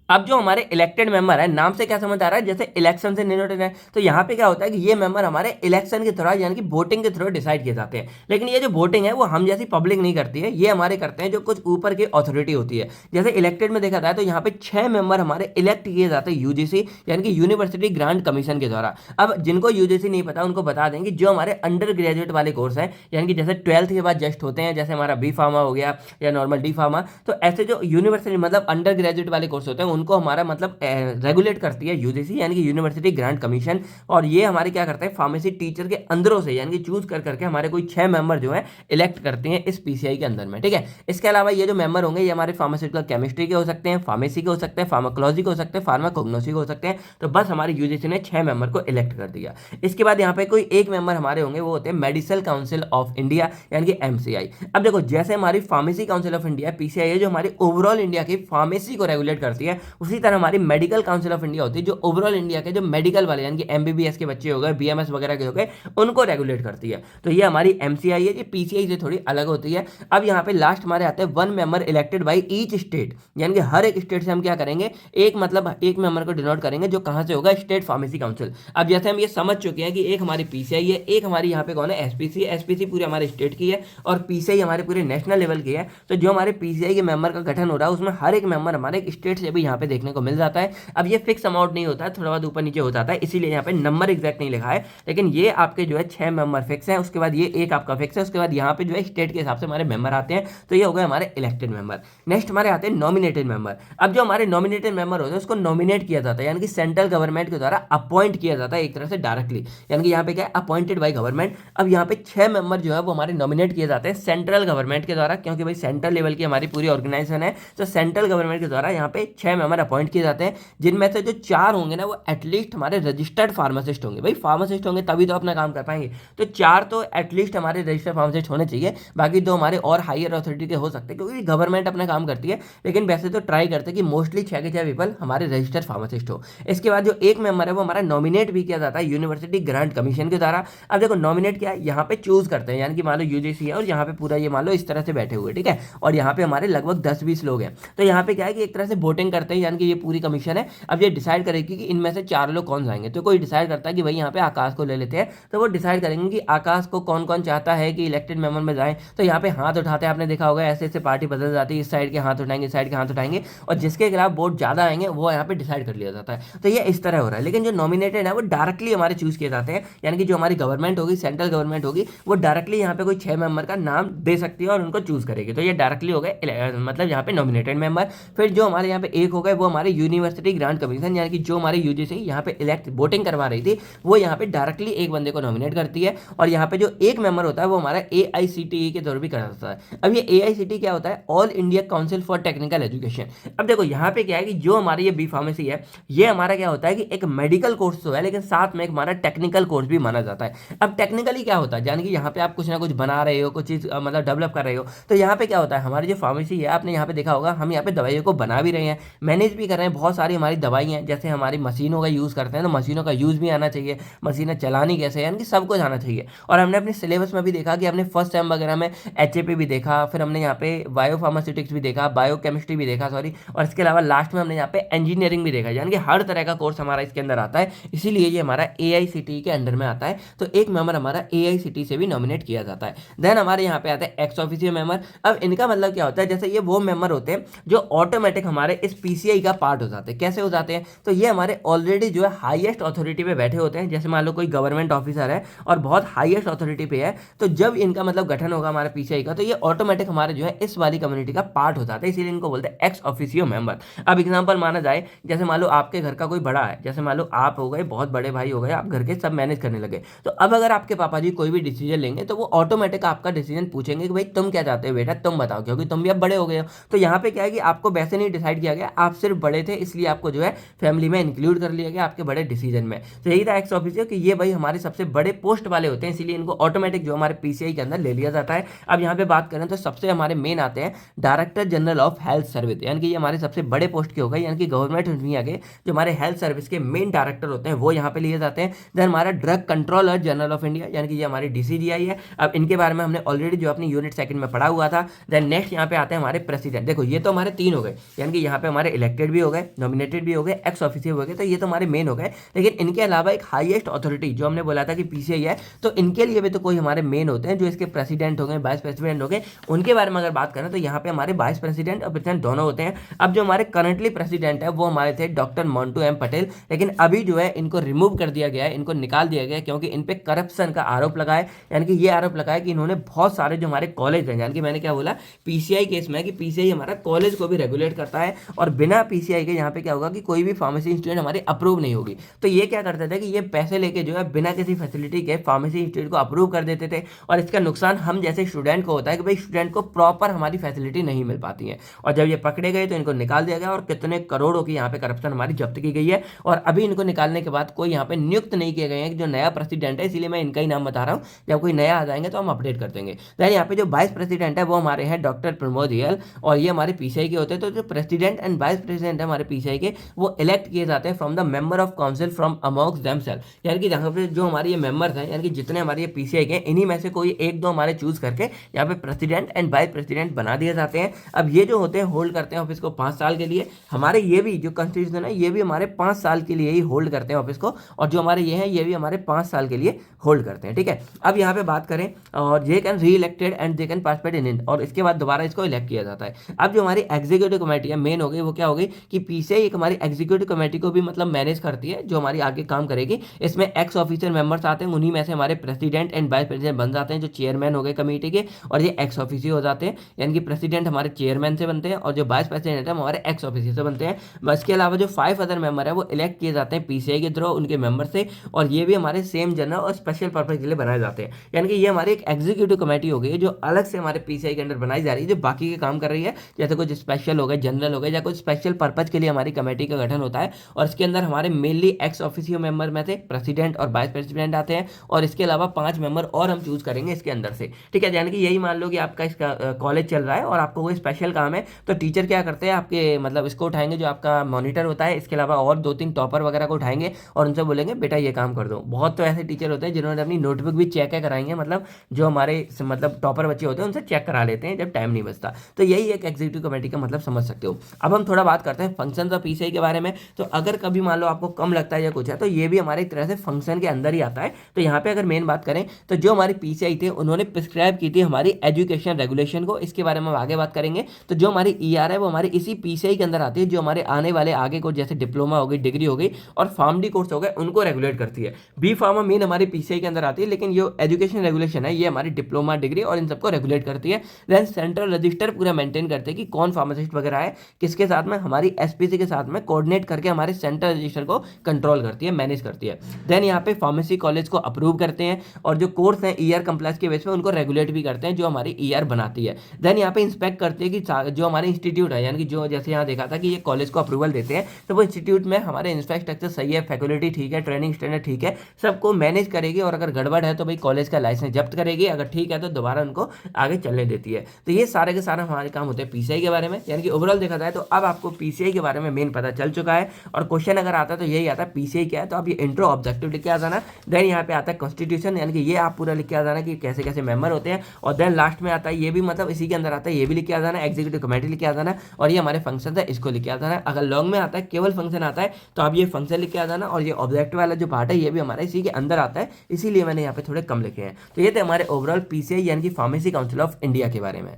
अब जो हमारे इलेक्टेड मेंबर है, नाम से क्या समझ आ रहा है, जैसे इलेक्शन से रिलेटेड है, तो यहाँ पे क्या होता है कि ये मेंबर हमारे इलेक्शन के थ्रू यानी कि वोटिंग के थ्रू डिसाइड किए जाते हैं। लेकिन ये जो वोटिंग है वो हम जैसी पब्लिक नहीं करती है, ये हमारे करते हैं जो कुछ ऊपर की अथॉरिटी होती है। जैसे इलेक्टेड में देखा जाए तो यहाँ पे 6 मेंबर हमारे इलेक्ट किए जाते हैं यूजीसी यानी कि यूनिवर्सिटी ग्रांट कमीशन के द्वारा। अब जिनको यूजीसी नहीं पता उनको बता देंगे, जो हमारे अंडर ग्रेजुएट वाले कोर्स हैं यानी कि जैसे 12th के बाद जस्ट होते हैं, जैसे हमारा बी फार्मा हो गया या नॉर्मल डी फार्मा, तो ऐसे जो यूनिवर्सिटी मतलब अंडर ग्रेजुएट वाले कोर्स होते हैं उनको हमारा मतलब रेगुलेट करती है यूजीसी यानी कि यूनिवर्सिटी ग्रांट कमीशन। और ये हमारे क्या करते हैं, फार्मेसी टीचर के अंदरों से यानी कि चूज कर करके हमारे कोई 6 मेंबर जो है इलेक्ट करते हैं इस पीसीआई के अंदर में, ठीक है। इसके अलावा ये जो मेंबर होंगे ये हमारे फार्मास्यूटिकल केमिस्ट्री के हो सकते हैं, फार्मेसी के हो सकते हैं, फार्माकोलॉजी के हो सकते हैं, फार्माकोग्नोसी के हो सकते हैं। तो बस हमारी यूजीसी ने 6 मेंबर को इलेक्ट कर दिया। इसके बाद यहाँ पे कोई एक मेंबर हमारे होंगे, वो होते हैं मेडिकल काउंसिल ऑफ इंडिया यानी कि एमसीआई। अब देखो जैसे हमारी pharmacy council of India PCI है जो हमारी ओवरऑल इंडिया की फार्मेसी को रेगुलेट करती है, उसी तरह हमारी मेडिकल काउंसिल ऑफ इंडिया होती है जो ओवरऑल इंडिया के जो मेडिकल वाले यानी कि एमबीबीएस के बच्चे हो गए, बीएमएस वगैरह के हो गए, उनको रेगुलेट करती है। तो ये हमारी एमसीआई है, ये पीसीआई से थोड़ी अलग होती है। अब यहाँ पे लास्ट हमारे आते हैं 1 member elected by each state, यानी कि हर एक स्टेट से हम क्या करेंगे, एक मतलब एक मेंबर को डिनोट करेंगे जो कहाँ से होगा, स्टेट फार्मेसी काउंसिल। अब जैसे हम ये समझ चुके हैं कि एक हमारी पीसीआई है, एक हमारी यहाँ पे कौन है, एसपीसी। एसपीसी पूरे हमारे स्टेट की है और पीसीआई हमारे पूरे नेशनल लेवल की है। तो जो हमारे पीसीआई के मेंबर का गठन हो रहा है उसमें हर एक मेंबर हमारे एक स्टेट से भी यहाँ पे देखने को मिल जाता है। अब ये फिक्स अमाउंट नहीं होता है, थोड़ा बहुत ऊपर नीचे हो जाता है, इसीलिए यहाँ पे नंबर एग्जैक्ट नहीं लिखा है। लेकिन ये आपके जो है 6 मेंबर फिक्स है, उसके बाद ये एक आपका फिक्स है, उसके बाद यहाँ पे जो है स्टेट के हिसाब से हमारे मेंबर आते हैं। तो ये हो गए हमारे इलेक्टेड मेंबर। नेक्स्ट हमारे आते हैं नॉमिनेटेड मेंबर। अब जो हमारे नॉमिनेटेड मेंबर होते हैं उसको नॉमिनेट किया जाता है यानी कि सेंट्रल गवर्नमेंट के द्वारा अपॉइंट किया जाता है एक तरह से डायरेक्टली, यानी कि यहाँ पे क्या है, अपॉइंटेड बाई गवर्नमेंट। अब यहाँ पे 6 मेंबर जो है वो हमारे नॉमिनेट किए जाते हैं सेंट्रल गवर्नमेंट के द्वारा, क्योंकि भाई सेंट्रल लेवल की हमारी पूरी ऑर्गेनाइजेशन है। तो सेंट्रल गवर्नमेंट के द्वारा यहाँ पे 6 मेंबर अपॉइंट किए जाते हैं, जिनमें से जो 4 होंगे ना वो एटलीस्ट हमारे रजिस्टर्ड फार्मासिस्ट होंगे। भाई फार्मासिस्ट होंगे तभी तो अपना काम कर पाएंगे, तो 4 तो एटलीस्ट हमारे रजिस्टर्ड फार्मासिस्ट होने चाहिए। बाकी 2 हमारे और हायर अथॉरिटी के हो सकते हैं क्योंकि गवर्नमेंट अपना काम करती है, लेकिन वैसे तो ट्राई करते हैं कि मोस्टली 6 के 6 पीपल हमारे रजिस्टर्ड फार्मासिस्ट हो। इसके बाद जो एक मेंबर है वो हमारा नॉमिनेट भी किया जाता है यूनिवर्सिटी ग्रांट कमीशन के द्वारा। अब देखो नॉमिनेट क्या है, यहाँ पे चूज करते हैं, यानी कि मान लो यूजीसी है और यहाँ पे पूरा ये मान लो इस तरह से बैठे हुए, ठीक है, और यहाँ पे हमारे लगभग 10-20 लोग हैं। तो यहाँ पे क्या है कि एक तरह से वोटिंग करते हैं, यानी कि ये पूरी कमीशन है। अब ये डिसाइड करेगी कि इनमें से 4 लोग कौन जाएंगे। तो कोई डिसाइड करता है कि भाई यहाँ पे आकाश को ले लेते हैं, तो वो डिसाइड करेंगे कि आकाश को कौन कौन चाहता है कि इलेक्टेड मेंबर में जाए। तो यहाँ पे हाथ उठाते हैं, आपने देखा होगा ऐसे ऐसे पार्टी बदल जाती है, इस साइड के हाथ उठाएंगे, इस साइड के हाथ उठाएंगे, और जिसके खिलाफ वोट ज्यादा आएंगे वो यहाँ पे डिसाइड कर लिया जाता है। तो ये इस तरह हो रहा है। लेकिन जो नॉमिनेटेड है वो डायरेक्टली हमारे चूज किए जाते हैं, यानी कि जो हमारी गवर्नमेंट होगी, सेंट्रल गवर्नमेंट होगी, वो डायरेक्टली यहाँ पे कोई 6 मेंबर का नाम दे सकती है और उनको चूज करेगी। तो ये डायरेक्टली हो गए मतलब यहाँ पे नॉमिनेटेड मेंबर। फिर जो हमारे यहाँ पे एक हो गए वो हमारे यूनिवर्सिटी ग्रांट कमीशन, यानी कि जो हमारी यूजीसी यहाँ पे इलेक्ट वोटिंग करवा रही थी वो यहाँ पे डायरेक्टली एक बंदे को नॉमिनेट करती है। और यहाँ पे जो एक मेंबर होता है वो हमारा AICTE के द्वारा भी करा जाता है। अब ये AICTE क्या होता है, all India council for technical education. अब देखो यहाँ पे क्या है कि जो हमारी ये बी फार्मेसी है ये हमारा क्या होता है कि एक मेडिकल कोर्स तो है, लेकिन साथ में एक हमारा टेक्निकल कोर्स भी माना जाता है। अब टेक्निकली क्या होता है, यानी कि यहाँ पे आप कुछ ना कुछ बना रहे हो, कुछ चीज मतलब डेवलप कर रहे हो। तो यहाँ पे क्या होता है, हमारी जो फार्मेसी है आपने यहाँ पे देखा होगा, हम यहाँ पे दवाइयों को बना भी रहे हैं, मैनेज भी कर रहे हैं। बहुत सारी हमारी दवाइयाँ जैसे हमारी मशीनों का यूज़ करते हैं, तो मशीनों का यूज़ भी आना चाहिए, मशीनें चलानी कैसे है, यानी कि सब कुछ आना चाहिए। और हमने अपने सिलेबस में भी देखा कि हमने फर्स्ट सेम वगैरह में एचएपी भी देखा, फिर हमने यहाँ पे बायो फार्मास्यूटिक्स भी देखा, बायो केमिस्ट्री भी देखा, सॉरी, और इसके अलावा लास्ट में हमने यहाँ पे इंजीनियरिंग भी देखा, यानी कि हर तरह का कोर्स हमारा इसके अंदर आता है, इसीलिए ये हमारा एआईसीटीई के अंडर में आता है। तो एक मेंबर हमारा एआईसीटीई से भी नॉमिनेट किया जाता है। देन हमारे यहाँ पे आता है एक्स ऑफिशियो मेंबर। अब इनका मतलब क्या होता है, जैसे ये वो मेंबर होते हैं जो ऑटोमेटिक हमारे इस पीसीआई का पार्ट हो जाते हैं। कैसे हो जाते हैं, तो ये हमारे ऑलरेडी जो है हाईएस्ट अथॉरिटी पे बैठे होते हैं। जैसे मान लो कोई गवर्नमेंट ऑफिसर है और बहुत हाईएस्ट अथॉरिटी पे है, तो जब इनका मतलब गठन होगा हमारे पीसीआई का, तो ये ऑटोमेटिक हमारे जो है इस वाली कम्युनिटी का पार्ट हो जाता है, इसीलिए इनको बोलते हैं एक्स ऑफिशियो मेंबर। अब एग्जांपल माना जाए, जैसे मान लो आपके घर का कोई बड़ा है, जैसे मान लो आप हो गए, बहुत बड़े भाई हो गए, आप घर के सब मैनेज करने लगे, तो अब अगर आपके पापा जी कोई भी डिसीजन लेंगे तो वो ऑटोमेटिक आपका डिसीजन पूछेंगे कि भाई तुम क्या चाहते हो बेटा, तुम बताओ, क्योंकि तुम भी अब बड़े हो गए हो। तो यहाँ पे क्या है कि आपको वैसे नहीं डिसाइड किया गया, आप सिर्फ बड़े थे इसलिए आपको जो है फैमिली में इंक्लूड कर लिया गया आपके बड़े डिसीजन में। तो यही था एक्स ऑफिशियो कि ये भाई हमारे सबसे बड़े पोस्ट वाले होते हैं, इसीलिए इनको ऑटोमेटिक जो हमारे पीसीआई के अंदर ले लिया जाता है। अब यहाँ पे बात करें तो सबसे हमारे मेन आते हैं director general of health service, यानी कि ये हमारे सबसे बड़े पोस्ट के हो गए, यानी कि गवर्नमेंट इंडिया के जो हमारे हेल्थ सर्विस के मेन डायरेक्टर होते हैं वो यहाँ पे लिए जाते हैं। देन हमारा drug controller general of India, यानी कि ये हमारी डीसीजीआई है। अब इनके बारे में हमने ऑलरेडी जो अपनी यूनिट सेकंड में पढ़ा हुआ था। देन नेक्स्ट यहाँ पे आते हैं हमारे प्रेसिडेंट। देखो ये तो हमारे तीन हो गए, यानी कि यहाँ पे हमारे इलेक्टेड भी हो गए, नॉमिनेटेड भी हो गए, एक्स ऑफिशियो हो गए, तो ये तो हमारे मेन हो गए। लेकिन इनके अलावा एक हाईएस्ट अथॉरिटी जो हमने बोला था कि पीसीआई है, तो इनके लिए भी तो कोई हमारे मेन होते हैं जो इसके प्रेसिडेंट हो गए, वाइस प्रेसिडेंट हो गए। उनके बारे में अगर बात करें तो यहाँ पे हमारे वाइस प्रेसिडेंट और प्रेसिडेंट दोनों होते हैं। अब जो हमारे करंटली प्रेसिडेंट है वो हमारे थे डॉक्टर मोंटू एम पटेल, लेकिन अभी जो है इनको रिमूव कर दिया गया है, इनको निकाल दिया गया है, क्योंकि इन पे करप्शन का आरोप लगा है। यानी कि ये आरोप लगा है कि इन्होंने बहुत सारे जो हमारे कॉलेज हैं, यानी कि मैंने क्या बोला पीसीआई केस में कि पीसीआई हमारा कॉलेज को भी रेगुलेट करता है, और बिना पीसीआई के यहाँ पे क्या होगा कि कोई भी फार्मेसी इंस्टीट्यूट हमारी अप्रूव नहीं होगी। तो ये क्या करते थे कि ये पैसे लेके जो है बिना किसी फैसिलिटी के फार्मेसी इंस्टीट्यूट को अप्रूव कर देते थे, और इसका नुकसान हम जैसे स्टूडेंट को होता है कि भाई स्टूडेंट को प्रॉपर हमारी फैसिलिटी नहीं मिल पाती है। और जब ये पकड़े गए तो इनको निकाल दिया गया, और कितने करोड़ों की यहाँ पे करप्शन हमारी जब्त की गई है। और अभी इनको निकालने के बाद कोई यहाँ पे नियुक्त नहीं किए गए हैं कि जो नया प्रेसिडेंट है, इसीलिए मैं इनका ही नाम बता रहा हूँ, जब कोई नया आ जाएंगे तो हम अपडेट कर देंगे। देन यहाँ पे जो वाइस प्रेसिडेंट है वो हमारे हैं डॉक्टर प्रमोद यल, और ये हमारे पीसीआई के होते हैं। तो जो प्रेसिडेंट एंड वाइस प्रेसिडेंट है हमारे पीसीआई के, वो इलेक्ट किए जाते हैं from the member of council from amongst themselves, यानी कि जहाँ पे जो हमारे ये मेंबर्स हैं, यानी कि जितने हमारे ये पीसीआई के, इन्हीं में से कोई एक दो हमारे चूज करके यहाँ पे प्रेसिडेंट एंड वाइस प्रेसिडेंट बना दिए जाते हैं। अब ये जो होते हैं होल्ड करते हैं ऑफिस को 5 साल के लिए। हमारे ये भी जो कॉन्स्टिट्यूशन है ये भी हमारे 5 साल के लिए ही होल्ड करते हैं ऑफिस को, और जो हमारे ये हैं ये भी हमारे 5 साल के लिए होल्ड करते हैं, ठीक है। अब यहाँ पे बात करें, और ये कैन री elected and they can participate in, और इसके बाद दोबारा इसको इलेक्ट किया जाता है। अब जो हमारी एग्जीक्यूटिव कमेटी है मेन हो गई, वो क्या हो गई कि पीसीआई एक हमारी एग्जीक्यूटिव कमेटी को भी मतलब मैनेज करती है, जो हमारी आगे काम करेगी। इसमें एक्स ऑफिसर मेंबर्स आते हैं, उन्हीं में से हमारे प्रेसिडेंट एंड वाइस प्रेसिडेंट बन जाते हैं, जो चेयरमैन हो गए कमेटी के, और ये एक्स ऑफिसर हो जाते हैं, यानी कि प्रेसिडेंट हमारे चेयरमैन से बनते हैं, और जो वाइस प्रेसिडेंट है हमारे एक्स ऑफिसर से बनते हैं। बस के अलावा जो 5 अदर मेंबर है वो इलेक्ट किए जाते हैं पीसीआई के थ्रू उनके मेंबर से, और ये भी हमारे सेम जनरल और स्पेशल पर्पज के लिए बनाए जाते हैं। यानी कि ये हमारी एक एग्जीक्यूटिव कमेटी हो गई जो अलग से हमारे पीसीआई के अंदर बनाई जा रही है, जो बाकी के काम कर रही है, जैसे कुछ स्पेशल हो गए, जनरल हो गए, या कुछ स्पेशल पर्पज के लिए हमारी कमेटी का गठन होता है। और इसके अंदर हमारे मेनली एक्स ऑफिशियो मेंबर में से प्रेसिडेंट और वाइस प्रेसिडेंट आते हैं, और इसके अलावा 5 मेंबर और हम चूज करेंगे इसके अंदर से, ठीक है। यानी कि यही मान लो कि आपका इसका कॉलेज चल रहा है और आपको कोई स्पेशल काम है, तो टीचर क्या करते हैं आपके मतलब इसको उठाएंगे, जो आपका मॉनिटर होता है, इसके अलावा और 2-3 टॉपर वगैरह को उठाएंगे और उनसे बोलेंगे बेटा ये काम कर दो। बहुत तो ऐसे टीचर होते हैं जिन्होंने अपनी नोटबुक भी चेक कराएंगे, मतलब जो हमारे मतलब टॉपर बच्चे होते हैं उनसे चेक करा लेते हैं जब टाइम नहीं बचता। तो यही एक एग्जीक्यूटिव कमेटी का मतलब समझ सकते हो। अब हम थोड़ा बात करते हैं फंक्शन ऑफ पीसीआई के बारे में। तो अगर कभी मान लो आपको कम लगता है या कुछ है, तो ये भी हमारे एक तरह से फंक्शन के अंदर ही आता है। तो यहाँ पे अगर मेन बात करें तो जो हमारी पीसीआई थे उन्होंने प्रिस्क्राइब की थी हमारी एजुकेशन रेगुलेशन को, इसके बारे में हम आगे बात करेंगे। तो जो हमारी ईआर है वो हमारी इसी पीसीआई के अंदर आती है, जो हमारे आने वाले आगे को जैसे डिप्लोमा हो गई, डिग्री हो गई और फार्मडी कोर्स हो गए, उनको रेगुलेट करती है। बी फार्मा मेन हमारी पीसीआई के अंदर आती है, लेकिन जो एजुकेशन रेगुलेशन है ये हमारी डिप्लोमा, डिग्री और इन सबको रेगुलेट करती है। देन सेंट्रल रजिस्टर पूरा मेंटेन करते हैं कि कौन फार्मासिस्ट वगैरह है, किसके साथ में, हमारी एसपीसी के साथ में कोऑर्डिनेट करके हमारे सेंट्रल रजिस्टर को कंट्रोल करती है, मैनेज करती है। देन यहाँ पे फार्मेसी कॉलेज को अप्रूव करते हैं, और जो कोर्स है ईआर कंप्लायंस के बेस पे उनको रेगुलेट भी करते हैं, जो हमारी ईआर बनाती है। देन यहाँ पे इंस्पेक्ट करते हैं कि जो हमारे इंस्टीट्यूट है, यानी कि जो जैसे यहाँ देखा था कि ये कॉलेज को अप्रूवल देते हैं, तो वो इंस्टीट्यूट में हमारे इंफ्रास्ट्रक्चर सही है, फैकल्टी ठीक है, ट्रेनिंग स्टैंडर्ड ठीक है, सबको मैनेज करेगी, और अगर गड़बड़ है तो भाई कॉलेज का लाइसेंस जब्त करेगी, अगर ठीक है तो दोबारा उनको आगे चलने देती है। तो ये सारे के सारे हमारे काम होते हैं पीसीआई के बारे में। यानी कि ओवरऑल देखा जाए तो अब आप आपको पीसीआई के बारे में मेन पता चल चुका है। और क्वेश्चन अगर आता है तो यही आता है पीसीआई क्या है, तो आप ये इंट्रो ऑब्जेक्टिव लिख के आ जाना। देन यहाँ पे आता है कॉन्स्टिट्यूशन, यानी कि ये आप पूरा लिख के आ जाना कि कैसे कैसे मेंबर होते हैं। और देन लास्ट में आता है ये भी, मतलब इसी के अंदर आता है ये भी लिख के आ जाना, एग्जीक्यूटिव कमेटी लिख के आ जाना, और ये हमारे फंक्शन है इसको लिख के आ जाना। अगर लॉन्ग में आता है केवल फंक्शन आता है तो आप ये फंक्शन लिख के आ जाना। और ये ऑब्जेक्टिव वाला जो पार्ट है ये भी हमारा इसी के अंदर आता है, इसीलिए मैंने यहाँ पे थोड़े कम लिखे हैं। तो ये थे हमारे ओवरऑल पीसीआई यानी कि फार्मेसी काउंसिल ऑफ इंडिया के बारे में।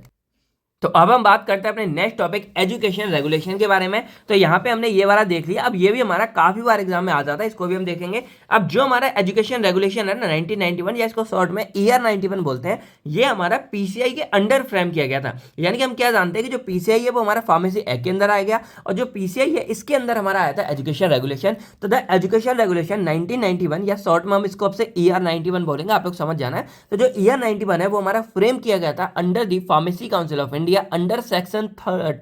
तो अब हम बात करते हैं अपने नेक्स्ट टॉपिक एजुकेशन रेगुलेशन के बारे में। तो यहाँ पे हमने ये वाला देख लिया, अब ये भी हमारा काफी बार एग्जाम में आ जाता है, इसको भी हम देखेंगे। अब जो हमारा एजुकेशन रेगुलेशन है ना 1991, या इसको शॉर्ट में ER 91 बोलते हैं, ये हमारा पीसीआई के अंडर फ्रेम किया गया था। यानी कि हम क्या जानते हैं कि जो पीसीआई है वो हमारा फार्मेसी एक्ट के अंदर आ गया, और जो पीसीआई है इसके अंदर हमारा आया था एजुकेशन रेगुलेशन। तो द एजुकेशन रेगुलेशन 1991, या शॉर्ट में हम इसको अब से ER 91 बोलेंगे, आप लोग समझ जाना है। तो जो ER 91 है वो हमारा फ्रेम किया गया था under the pharmacy council of India under section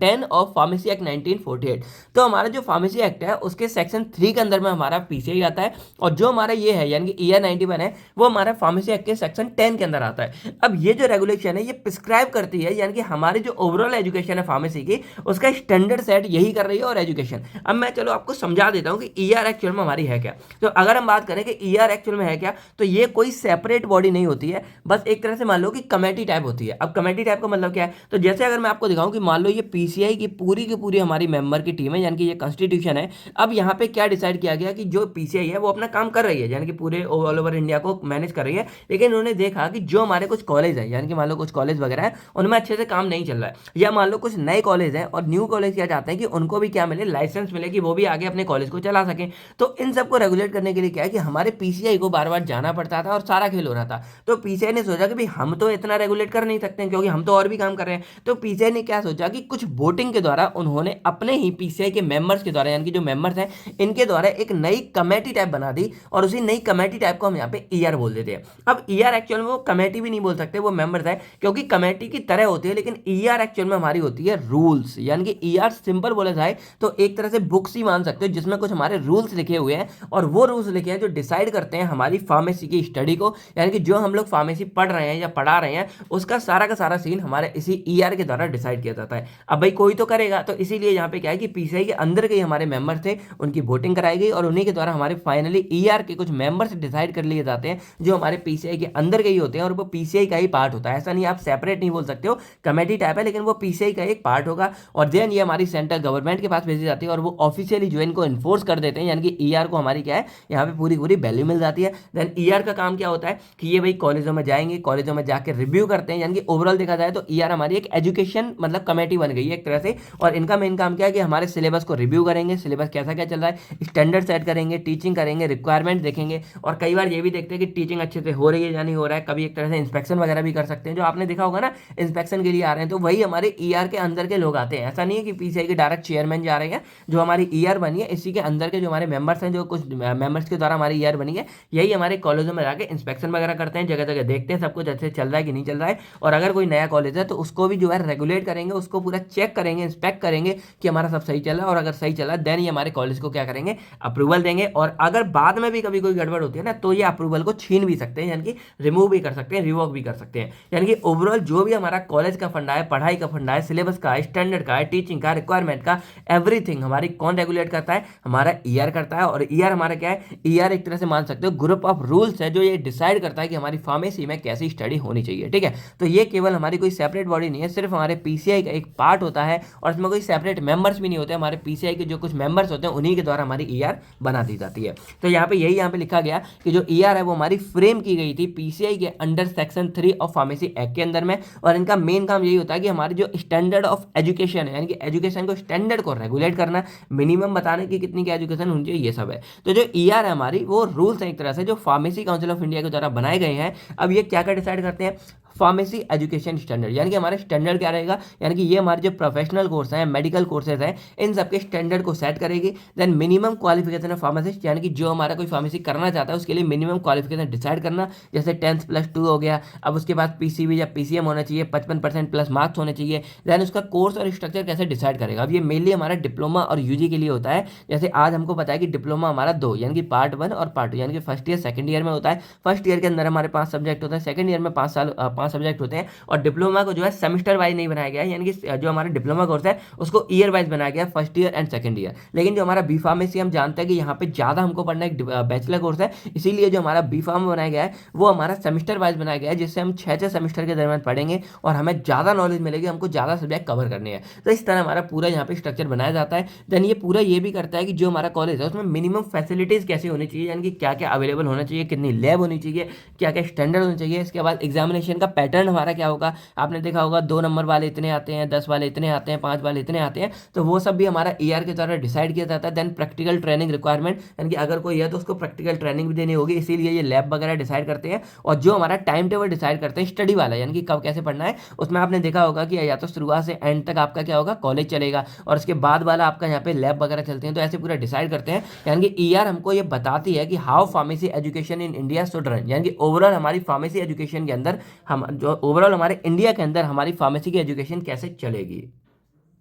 10 of pharmacy act 1948। तो हमारा जो फार्मेसी एक्ट है उसके सेक्शन 3 के अंदर में हमारा पीसीआई आता है, और जो हमारा ये है यानी कि ER 91 है वो हमारा फार्मेसी एक्ट के सेक्शन 10 के अंदर आता है। अब ये जो रेगुलेशन है ये प्रिस्क्राइब करती है, यानी कि हमारी जो ओवरऑल एजुकेशन है फार्मेसी की उसका स्टैंडर्ड सेट यही कर रही है। और एजुकेशन, अब मैं चलो आपको समझा देता हूँ कि ER एक्चुअल में हमारी है क्या। तो अगर हम बात करें कि ER एक्चुअल में है क्या, तो ये कोई सेपरेट बॉडी नहीं होती है, बस एक तरह से मान लो कि कमेटी टाइप होती है। अब कमेटी टाइप का मतलब क्या है, तो जैसे अगर मैं आपको दिखाऊं कि मान लो ये पीसीआई की पूरी हमारी मेंबर की टीम है, यानी कि ये कॉन्स्टिट्यूशन है। अब यहाँ पे क्या डिसाइड किया गया कि जो पीसीआई है वो अपना काम कर रही है, यानी कि पूरे ऑल ओवर इंडिया को मैनेज कर रही है, लेकिन उन्होंने देखा कि जो हमारे कुछ कॉलेज है, यानी कि मान लो कुछ कॉलेज वगैरह है उनमें अच्छे से काम नहीं चल रहा है, या मान लो कुछ नए कॉलेज है और न्यू कॉलेज क्या चाहते हैं कि उनको भी क्या मिले, लाइसेंस मिले कि वो भी आगे अपने कॉलेज को चला सकें। तो इन सबको रेगुलेट करने के लिए क्या है कि हमारे पीसीआई को बार बार जाना पड़ता था और सारा खेल हो रहा था। तो पीसीआई ने सोचा कि भाई हम तो इतना रेगुलेट कर नहीं सकते क्योंकि हम तो और भी काम कर रहे हैं। तो पीसीआई ने क्या सोचा कि कुछ वोटिंग के द्वारा उन्होंने अपने ही पीसीआई के मेंबर्स के द्वारा, यानी कि जो मेंबर्स हैं इनके द्वारा एक नई कमेटी टाइप बना दी, और उसी नई कमेटी टाइप को हम यहाँ पे ER बोल देते हैं। अब ER एक्चुअल में वो कमेटी भी नहीं बोल सकते, वो मेंबर्स है, क्योंकि कमेटी की तरह होती है, लेकिन ER एक्चुअल में हमारी होती है रूल्स। यानी कि ER सिंपल बोला जाए तो एक तरह से बुक्स ही मान सकते हो, जिसमें कुछ हमारे रूल्स लिखे हुए हैं, और वो रूल्स लिखे हैं जो डिसाइड करते हैं हमारी फार्मेसी की स्टडी को, यानी कि जो हम लोग फार्मेसी पढ़ रहे हैं या पढ़ा रहे हैं उसका सारा का सारा सीन हमारे इसी ER के द्वारा डिसाइड किया जाता है। अब भाई कोई तो करेगा, तो इसीलिए यहाँ पे क्या है कि पीसीआई के अंदर के हमारे मेंबर थे उनकी वोटिंग कराई गई, और उन्हीं के द्वारा हमारे फाइनली ER के कुछ मेंबर्स डिसाइड कर लिए जाते हैं जो हमारे पीसीआई के अंदर के ही होते हैं, और वो पीसीआई का ही पार्ट होता है। ऐसा नहीं, आप सेपरेट नहीं बोल सकते हो, कमेटी टाइप है लेकिन वो पीसीआई का एक पार्ट होगा। और देन ये हमारी सेंट्रल गवर्नमेंट के पास भेजी जाती है, और वो ऑफिशियली जो इनको इन्फोर्स कर देते हैं, यानी कि ER को हमारी क्या है यहाँ पे पूरी वैल्यू मिल जाती है। देन ER का काम क्या होता है कि ये भाई कॉलेजों में जाएंगे, कॉलेजों में जाकर रिव्यू करते हैं, यानी कि ओवरऑल देखा जाए तो ER हमारी एक एजुकेशन मतलब कमेटी बन गई है एक तरह से। और इनका मेन काम क्या है कि हमारे सिलेबस को रिव्यू करेंगे, सिलेबस कैसा क्या चल रहा है, स्टैंडर्ड सेट करेंगे, टीचिंग करेंगे, रिक्वायरमेंट देखेंगे, और कई बार ये भी देखते हैं कि टीचिंग अच्छे से हो रही है या नहीं हो रहा है। कभी एक तरह से इंस्पेक्शन वगैरह भी कर सकते हैं, जो आपने देखा होगा ना इंस्पेक्शन के लिए आ रहे हैं तो वही हमारे ER के अंदर के लोग आते हैं। ऐसा नहीं है कि पीसीआई के डायरेक्ट चेयरमैन जा रहे हैं, जो हमारी ER बनी है इसी के अंदर के जो हमारे मेंबर्स हैं, जो कुछ मेंबर्स के द्वारा हमारी ER बनी है, यही हमारे कॉलेजों में जाकर इंस्पेक्शन वगैरह करते हैं, जगह जगह देखते हैं सब कुछ अच्छे चल रहा है कि नहीं चल रहा है। और अगर कोई नया कॉलेज है तो उसको भी जो है रेगुलेट करेंगे, उसको पूरा चेक करेंगे, इंस्पेक्ट करेंगे कि हमारा सब सही चल रहा है, और अगर सही चला देन ये हमारे कॉलेज को क्या करेंगे, अप्रूवल देंगे। और अगर बाद में भी कभी कोई गड़बड़ होती है ना तो ये अप्रूवल को छीन भी सकते हैं, यानी कि रिमूव भी कर सकते हैं, रिवोक भी कर सकते हैं। यानी कि ओवरऑल जो भी हमारा कॉलेज का फंडा है, पढ़ाई का फंडा है, सिलेबस का, स्टैंडर्ड का, टीचिंग का, रिक्वायरमेंट का, एवरीथिंग हमारी कौन रेगुलेट करता है, हमारा ER करता है। और ER हमारा क्या है, ER एक तरह से मान सकते हो ग्रुप ऑफ रूल्स है जो ये डिसाइड करता है कि हमारी फार्मेसी में कैसी स्टडी होनी चाहिए। ठीक है, तो ये केवल हमारी कोई सेपरेट बॉडी नहीं है, सिर्फ हमारे पीसीआई का एक पार्ट होता है, और इसमें कोई सेपरेट मेंबर्स भी नहीं होते। हमारे पीसीआई के जो कुछ मेंबर्स होते हैं उन्हीं के द्वारा हमारी ER बना दी जाती है। तो यहाँ पे लिखा गया कि जो ER है वो हमारी फ्रेम की गई थी पीसीआई के under section 3 of pharmacy act के अंदर में, और इनका मेन काम यही होता है कि हमारी जो स्टैंडर्ड ऑफ एजुकेशन है, यानी कि एजुकेशन को स्टैंडर्ड को रेगुलेट करना, मिनिमम बताने की कितनी की एजुकेशन होनी चाहिए, ये सब है। तो जो ER है हमारी वो रूल्स है एक तरह से जो फार्मेसी काउंसिल ऑफ इंडिया के द्वारा बनाए गए हैं। अब ये क्या क्या डिसाइड करते हैं, फार्मेसी एजुकेशन स्टैंडर्ड, यानी कि हमारा स्टैंडर्ड क्या रहेगा, यानी कि ये हमारे जो प्रोफेशनल कोर्स हैं, मेडिकल कोर्सेज हैं, इन सबके स्टैंडर्ड को सेट करेगी। Then minimum qualification of pharmacist, यानी कि जो हमारा कोई फार्मेसी करना चाहता है उसके लिए मिनिमम क्वालिफिकेशन डिसाइड करना, जैसे 10th+2 हो गया। अब उसके बाद PCB या PCM होना चाहिए, 55% प्लस मार्क्स होने चाहिए। देन उसका कोर्स और स्ट्रक्चर कैसे डिसाइड करेगा, अब ये मेनली हमारा डिप्लोमा और UG के लिए होता है। जैसे आज हमको पता है कि डिप्लोमा हमारा 2, यानी कि पार्ट 1 और पार्ट 2, यानी कि फर्स्ट ईयर सेकंड ईयर में होता है। फर्स्ट ईयर के अंदर हमारे 5 सब्जेक्ट होता है, सेकंड ईयर में 5 सब्जेक्ट होते हैं, और डिप्लोमा को जो है सेमेस्टर वाइज नहीं बनाया गया है, यानी कि जो हमारा डिप्लोमा कोर्स है उसको ईयर वाइज बनाया गया है, first year and second year. लेकिन जो हमारा बी फार्मेसी हम जानते हैं कि यहाँ पे ज़्यादा हमको पढ़ना एक बैचलर कोर्स है, इसीलिए जो हमारा बी फार्म बनाया गया है वो हमारा सेमेस्टर वाइज बनाया गया है, जिससे हम 6 सेमेस्टर के दरमियान पढ़ेंगे और हमें ज़्यादा नॉलेज मिलेगी, हमको ज़्यादा सब्जेक्ट कवर करने हैं। तो इस तरह हमारा पूरा यहाँ पे स्ट्रक्चर बनाया जाता है। देन ये पूरा ये भी करता है कि जो हमारा कॉलेज है उसमें मिनिमम फैसिलिटीज़ कैसी होनी चाहिए, यानी कि क्या क्या अवेलेबल होना चाहिए, कितनी लैब होनी चाहिए, क्या क्या स्टैंडर्ड होना चाहिए। इसके बाद एग्जामिनेशन का पैटर्न हमारा क्या होगा, आपने देखा होगा 2 नंबर वाले इतने आते हैं, 10 वाले इतने आते हैं, 5 वाले इतने आते हैं, तो वो सब भी हमारा ईआर के द्वारा डिसाइड किया जाता है। देन प्रैक्टिकल ट्रेनिंग रिक्वायरमेंट, यानी कि अगर कोई है तो उसको प्रैक्टिकल ट्रेनिंग भी देनी होगी, इसीलिए ये लैब वगैरह डिसाइड करते हैं। और जो हमारा टाइम टेबल डिसाइड करते हैं स्टडी वाला, यानी कि कब कैसे पढ़ना है, उसमें आपने देखा होगा कि या तो शुरुआत से एंड तक आपका क्या होगा, कॉलेज चलेगा, और उसके बाद वाला आपका यहाँ पे लैब वगैरह चलते हैं, तो ऐसे पूरा डिसाइड करते हैं। यानी कि ईआर हमको ये बताती है कि how pharmacy education in India should run, यानी कि ओवरऑल हमारी फार्मेसी एजुकेशन के अंदर हम जो ओवरऑल हमारे इंडिया के अंदर हमारी फार्मेसी की एजुकेशन कैसे चलेगी।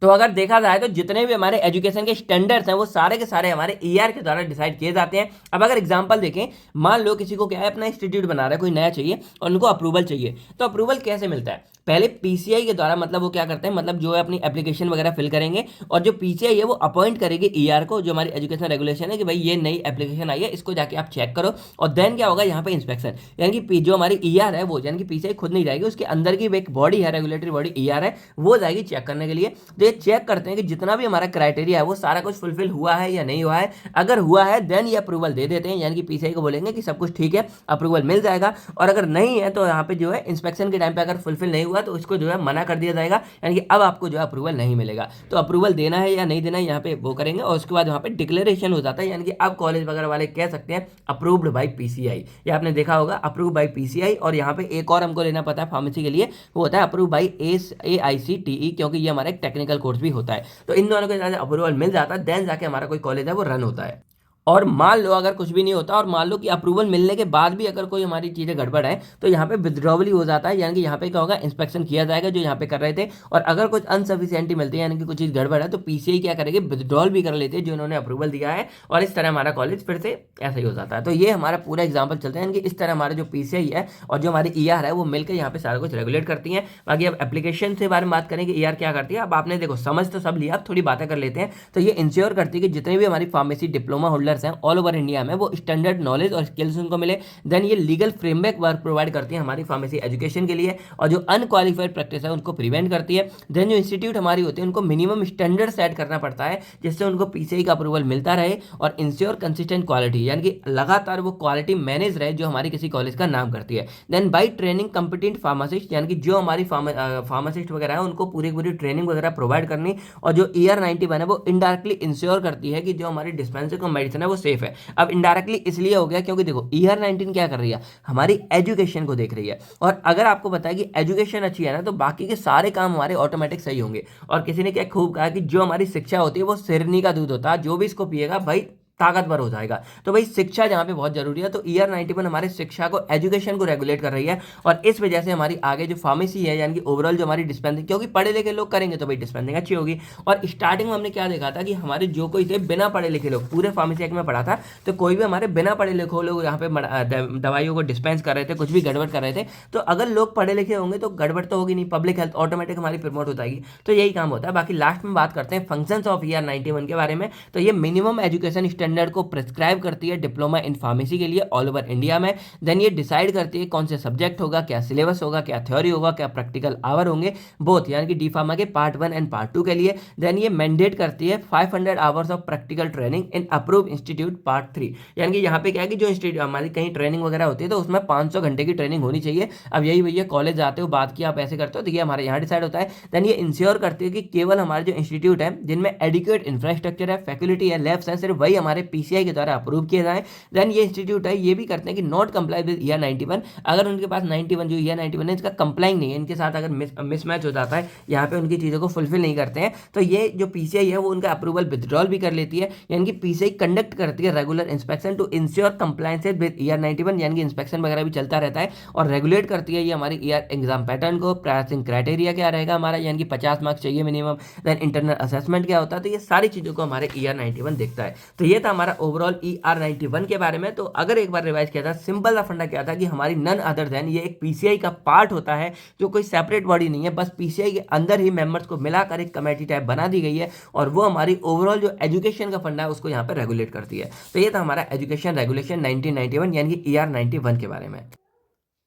तो अगर देखा जाए तो जितने भी हमारे एजुकेशन के स्टैंडर्ड्स हैं वो सारे के सारे हमारे ईआर के द्वारा डिसाइड किए जाते हैं। अब अगर एग्जांपल देखें, मान लो किसी को क्या है, अपना इंस्टीट्यूट बना रहा है, कोई नया चाहिए और उनको अप्रूवल चाहिए, तो अप्रूवल कैसे मिलता है, पहले पीसीआई के द्वारा, मतलब वो क्या करते हैं, मतलब जो है अपनी एप्लीकेशन वगैरह फिल करेंगे और जो पीसीआई है वो अपॉइंट करेगी ईआर को, जो हमारी एजुकेशन रेगुलेशन है कि भाई ये नई एप्लीकेशन आई है, इसको जाके आप चेक करो। और देन क्या होगा, यहाँ पे इंस्पेक्शन, यानी कि जो हमारी ईआर है वो, यानी कि पीसीआई खुद नहीं जाएगी, उसके अंदर की एक बॉडी है, रेगुलेटरी बॉडी ईआर है, वो जाएगी चेक करने के लिए। तो ये चेक करते हैं कि जितना भी हमारा क्राइटेरिया है वो सारा कुछ फुलफिल हुआ है या नहीं हुआ है। अगर हुआ है देन ये अप्रूवल दे देते हैं, यानी कि पीसीआई को बोलेंगे कि सब कुछ ठीक है, अप्रूवल मिल जाएगा। और अगर नहीं है तो यहाँ पे जो है इंस्पेक्शन के टाइम पे अगर फुलफिल नहीं हुआ तो उसको जो है मना कर दिया जाएगा, यानी कि अब आपको जो है अप्रूवल नहीं मिलेगा। तो अप्रूवल देना है या नहीं देना है यहाँ पे वो करेंगे, और उसके बाद वहाँ पे डिक्लेरेशन हो जाता है, यानी कि अब कॉलेज वगैरह वाले कह सकते हैं अप्रूव्ड बाई पीसीआई। ये आपने देखा होगा अप्रूव बाई पीसीआई। और यहाँ पे एक और हमको लेना पता है फार्मेसी के लिए, वो होता है अप्रूव बाई AICTE, क्योंकि ये हमारा एक टेक्निकल कोर्स भी होता है। तो इन दोनों के अप्रूवल मिल जाता है, देन जाके हमारा कोई कॉलेज है वो रन होता है। और मान लो अगर कुछ भी नहीं होता और मान लो कि अप्रूवल मिलने के बाद भी अगर कोई हमारी चीज़ें गड़बड़ है तो यहाँ पे विथड्रॉवल हो जाता है, यानी कि यहाँ पे क्या होगा, इंस्पेक्शन किया जाएगा जो यहाँ पे कर रहे थे, और अगर कुछ अनसफिशियंटी मिलती है, यानी कि कुछ चीज़ गड़बड़ है, तो पीसीआई क्या करेगी, विथड्रॉल भी कर लेते हैं जो उन्होंने अप्रूवल दिया है, और इस तरह हमारा कॉलेज फिर से ऐसा ही हो जाता है। तो ये हमारा पूरा एग्जाम्पल चलता है, यानी कि इस तरह हमारे जो पीसीआई है और जो हमारी ईआर है वो मिलकर यहाँ पे सारा कुछ रेगुलेट करती है। बाकी अब एप्लीकेशन से बारे में बात करें कि ईआर क्या करती है, अब आपने देखो समझ तो सब लिया, अब थोड़ी बातें कर लेते हैं। तो ये इंश्योर करती है कि जितने भी हमारी फार्मेसी डिप्लोमा होल्डर्स हैं ऑल ओवर इंडिया में वो स्टैंडर्ड नॉलेज और स्किल्स उनको मिले। देन ये लीगल फ्रेमवर्क वर्क प्रोवाइड करती है हमारी फार्मेसी एजुकेशन के लिए, और जो अनक्वालिफाइड प्रैक्टिस है उनको प्रिवेंट करती है। देन जो इंस्टीट्यूट हमारी होती है उनको मिनिमम स्टैंडर्ड सेट करना पड़ता है, जिससे उनको पीसीआई का अप्रूवल मिलता रहे, और इंश्योर कंसिस्टेंट क्वालिटी, यानी कि लगातार वो क्वालिटी मैनेज रहे जो हमारी किसी कॉलेज का नाम करती है। Then by training competent pharmacist, यानी कि जो हमारी फार्मासिस्ट वगैरह है उनको पूरी पूरी ट्रेनिंग वगैरह प्रोवाइड करनी, और जो ईआर 91 है वो इनडायरेक्टली इंश्योर करती है कि जो हमारी डिस्पेंसरी को मेडिसिन है वो सेफ है। अब इनडायरेक्टली इसलिए हो गया क्योंकि देखो ईआर 19 क्या कर रही है, हमारी एजुकेशन को देख रही है, और अगर आपको पता है कि एजुकेशन अच्छी है ना तो बाकी के सारे काम हमारे ऑटोमेटिक सही होंगे। और किसी ने क्या खूब कहा कि जो हमारी शिक्षा होती है वो सिरनी का दूध होता है, जो भी इसको पिएगा भाई ताकतवर हो जाएगा। तो भाई शिक्षा जहाँ पे बहुत जरूरी है, तो ईआर 91 हमारे शिक्षा को, एजुकेशन को रेगुलेट कर रही है, और इस वजह से हमारी आगे जो फार्मेसी है, यानी कि ओवरऑल जो हमारी डिस्पेंसिंग, क्योंकि पढ़े लिखे लोग करेंगे तो भाई डिस्पेंसिंग अच्छी होगी। और स्टार्टिंग में हमने क्या देखा था कि हमारे जो कोई थे बिना पढ़े लिखे लोग, पूरे फार्मेसी एक्ट में पढ़ा था, तो कोई भी हमारे बिना पढ़े लिखे लोग यहाँ पे दवाइयों को डिस्पेंस कर रहे थे, कुछ भी गड़बड़ कर रहे थे। तो अगर लोग पढ़े लिखे होंगे तो गड़बड़ तो होगी नहीं, पब्लिक हेल्थ ऑटोमेटिक हमारी प्रमोट हो जाएगी। तो यही काम होता है। बाकी लास्ट में बात करते हैं फंक्शंस ऑफ ईआर 91 के बारे में। तो ये मिनिमम एजुकेशन स्टैंडर्ड को प्रिस्क्राइब करती है डिप्लोमा इन फार्मेसी के लिए ऑल ओवर इंडिया में। देन ये डिसाइड करती है कौन से सब्जेक्ट होगा, क्या सिलेबस होगा, क्या थ्योरी होगा, क्या प्रैक्टिकल आवर होंगे, बोथ, यानी कि डी फार्मा के पार्ट 1 एंड पार्ट 2 के लिए। देन ये मैंडेट करती है 500 hours of practical training in approve institute part 3, यानी कि यहाँ पे क्या है कि जो इंस्टीट्यूट हमारी कहीं ट्रेनिंग वगैरह होती है तो उसमें 500 घंटे की ट्रेनिंग होनी चाहिए। अब यही भैया कॉलेज जाते हो, बात की आप ऐसे करते हो, तो ये हमारे यहाँ डिसाइड होता है। देन ये इंश्योर करती है कि केवल हमारे जो इंस्टीट्यूट है जिनमें एडिक्वेट इंफ्रास्ट्रक्चर है, फैकल्टी है, लैब्स है, सिर्फ वही हमारे पीसीआई के द्वारा अप्रूव किए जाए। देन ये इंस्टीट्यूट है ये भी करते हैं कि नॉट कंप्लाई विद ईआर 91, अगर उनके पास 91 जो ईआर 91 है इसका कंप्लाइंग नहीं है, इनके साथ अगर मिसमैच हो जाता है, यहाँ पे उनकी चीज़ों को फुलफिल नहीं करते हैं, तो ये जो पीसीआई है वो उनका अप्रूवल विथड्रॉल भी कर लेती है। यानी कि पीसीआई कंडक्ट करती है regular inspection to ensure compliance with ER 91, यानी कि इंस्पेक्शन वगैरह भी चलता रहता है, और रेगुलेट करती है ये हमारी ईआर एग्जाम पैटर्न को। पासिंग क्राइटेरिया क्या रहेगा हमारा, यानी कि 50 मार्क्स चाहिए मिनिमम। देन इंटरनल असेसमेंट क्या होता है, तो ये सारी चीज़ों को हमारे ईआर 91 देखता है। तो ये था था हमारा ओवरऑल ER91 के बारे में। तो अगर एक बार रिवाइज किया था, सिंपल सा फंडा क्या था कि हमारी नन अदर देन ये एक पीसीआई का पार्ट होता है, जो कोई सेपरेट बॉडी नहीं है, बस पीसीआई के अंदर ही मेंबर्स को मिलाकर एक कमेटी टाइप बना दी गई है और वो हमारी ओवरऑल जो एजुकेशन का फंडा है उसको यहाँ पे रेगुलेट करती है। तो ये था हमारा एजुकेशन रेगुलेशन 1991 यानी कि ER91 के बारे में।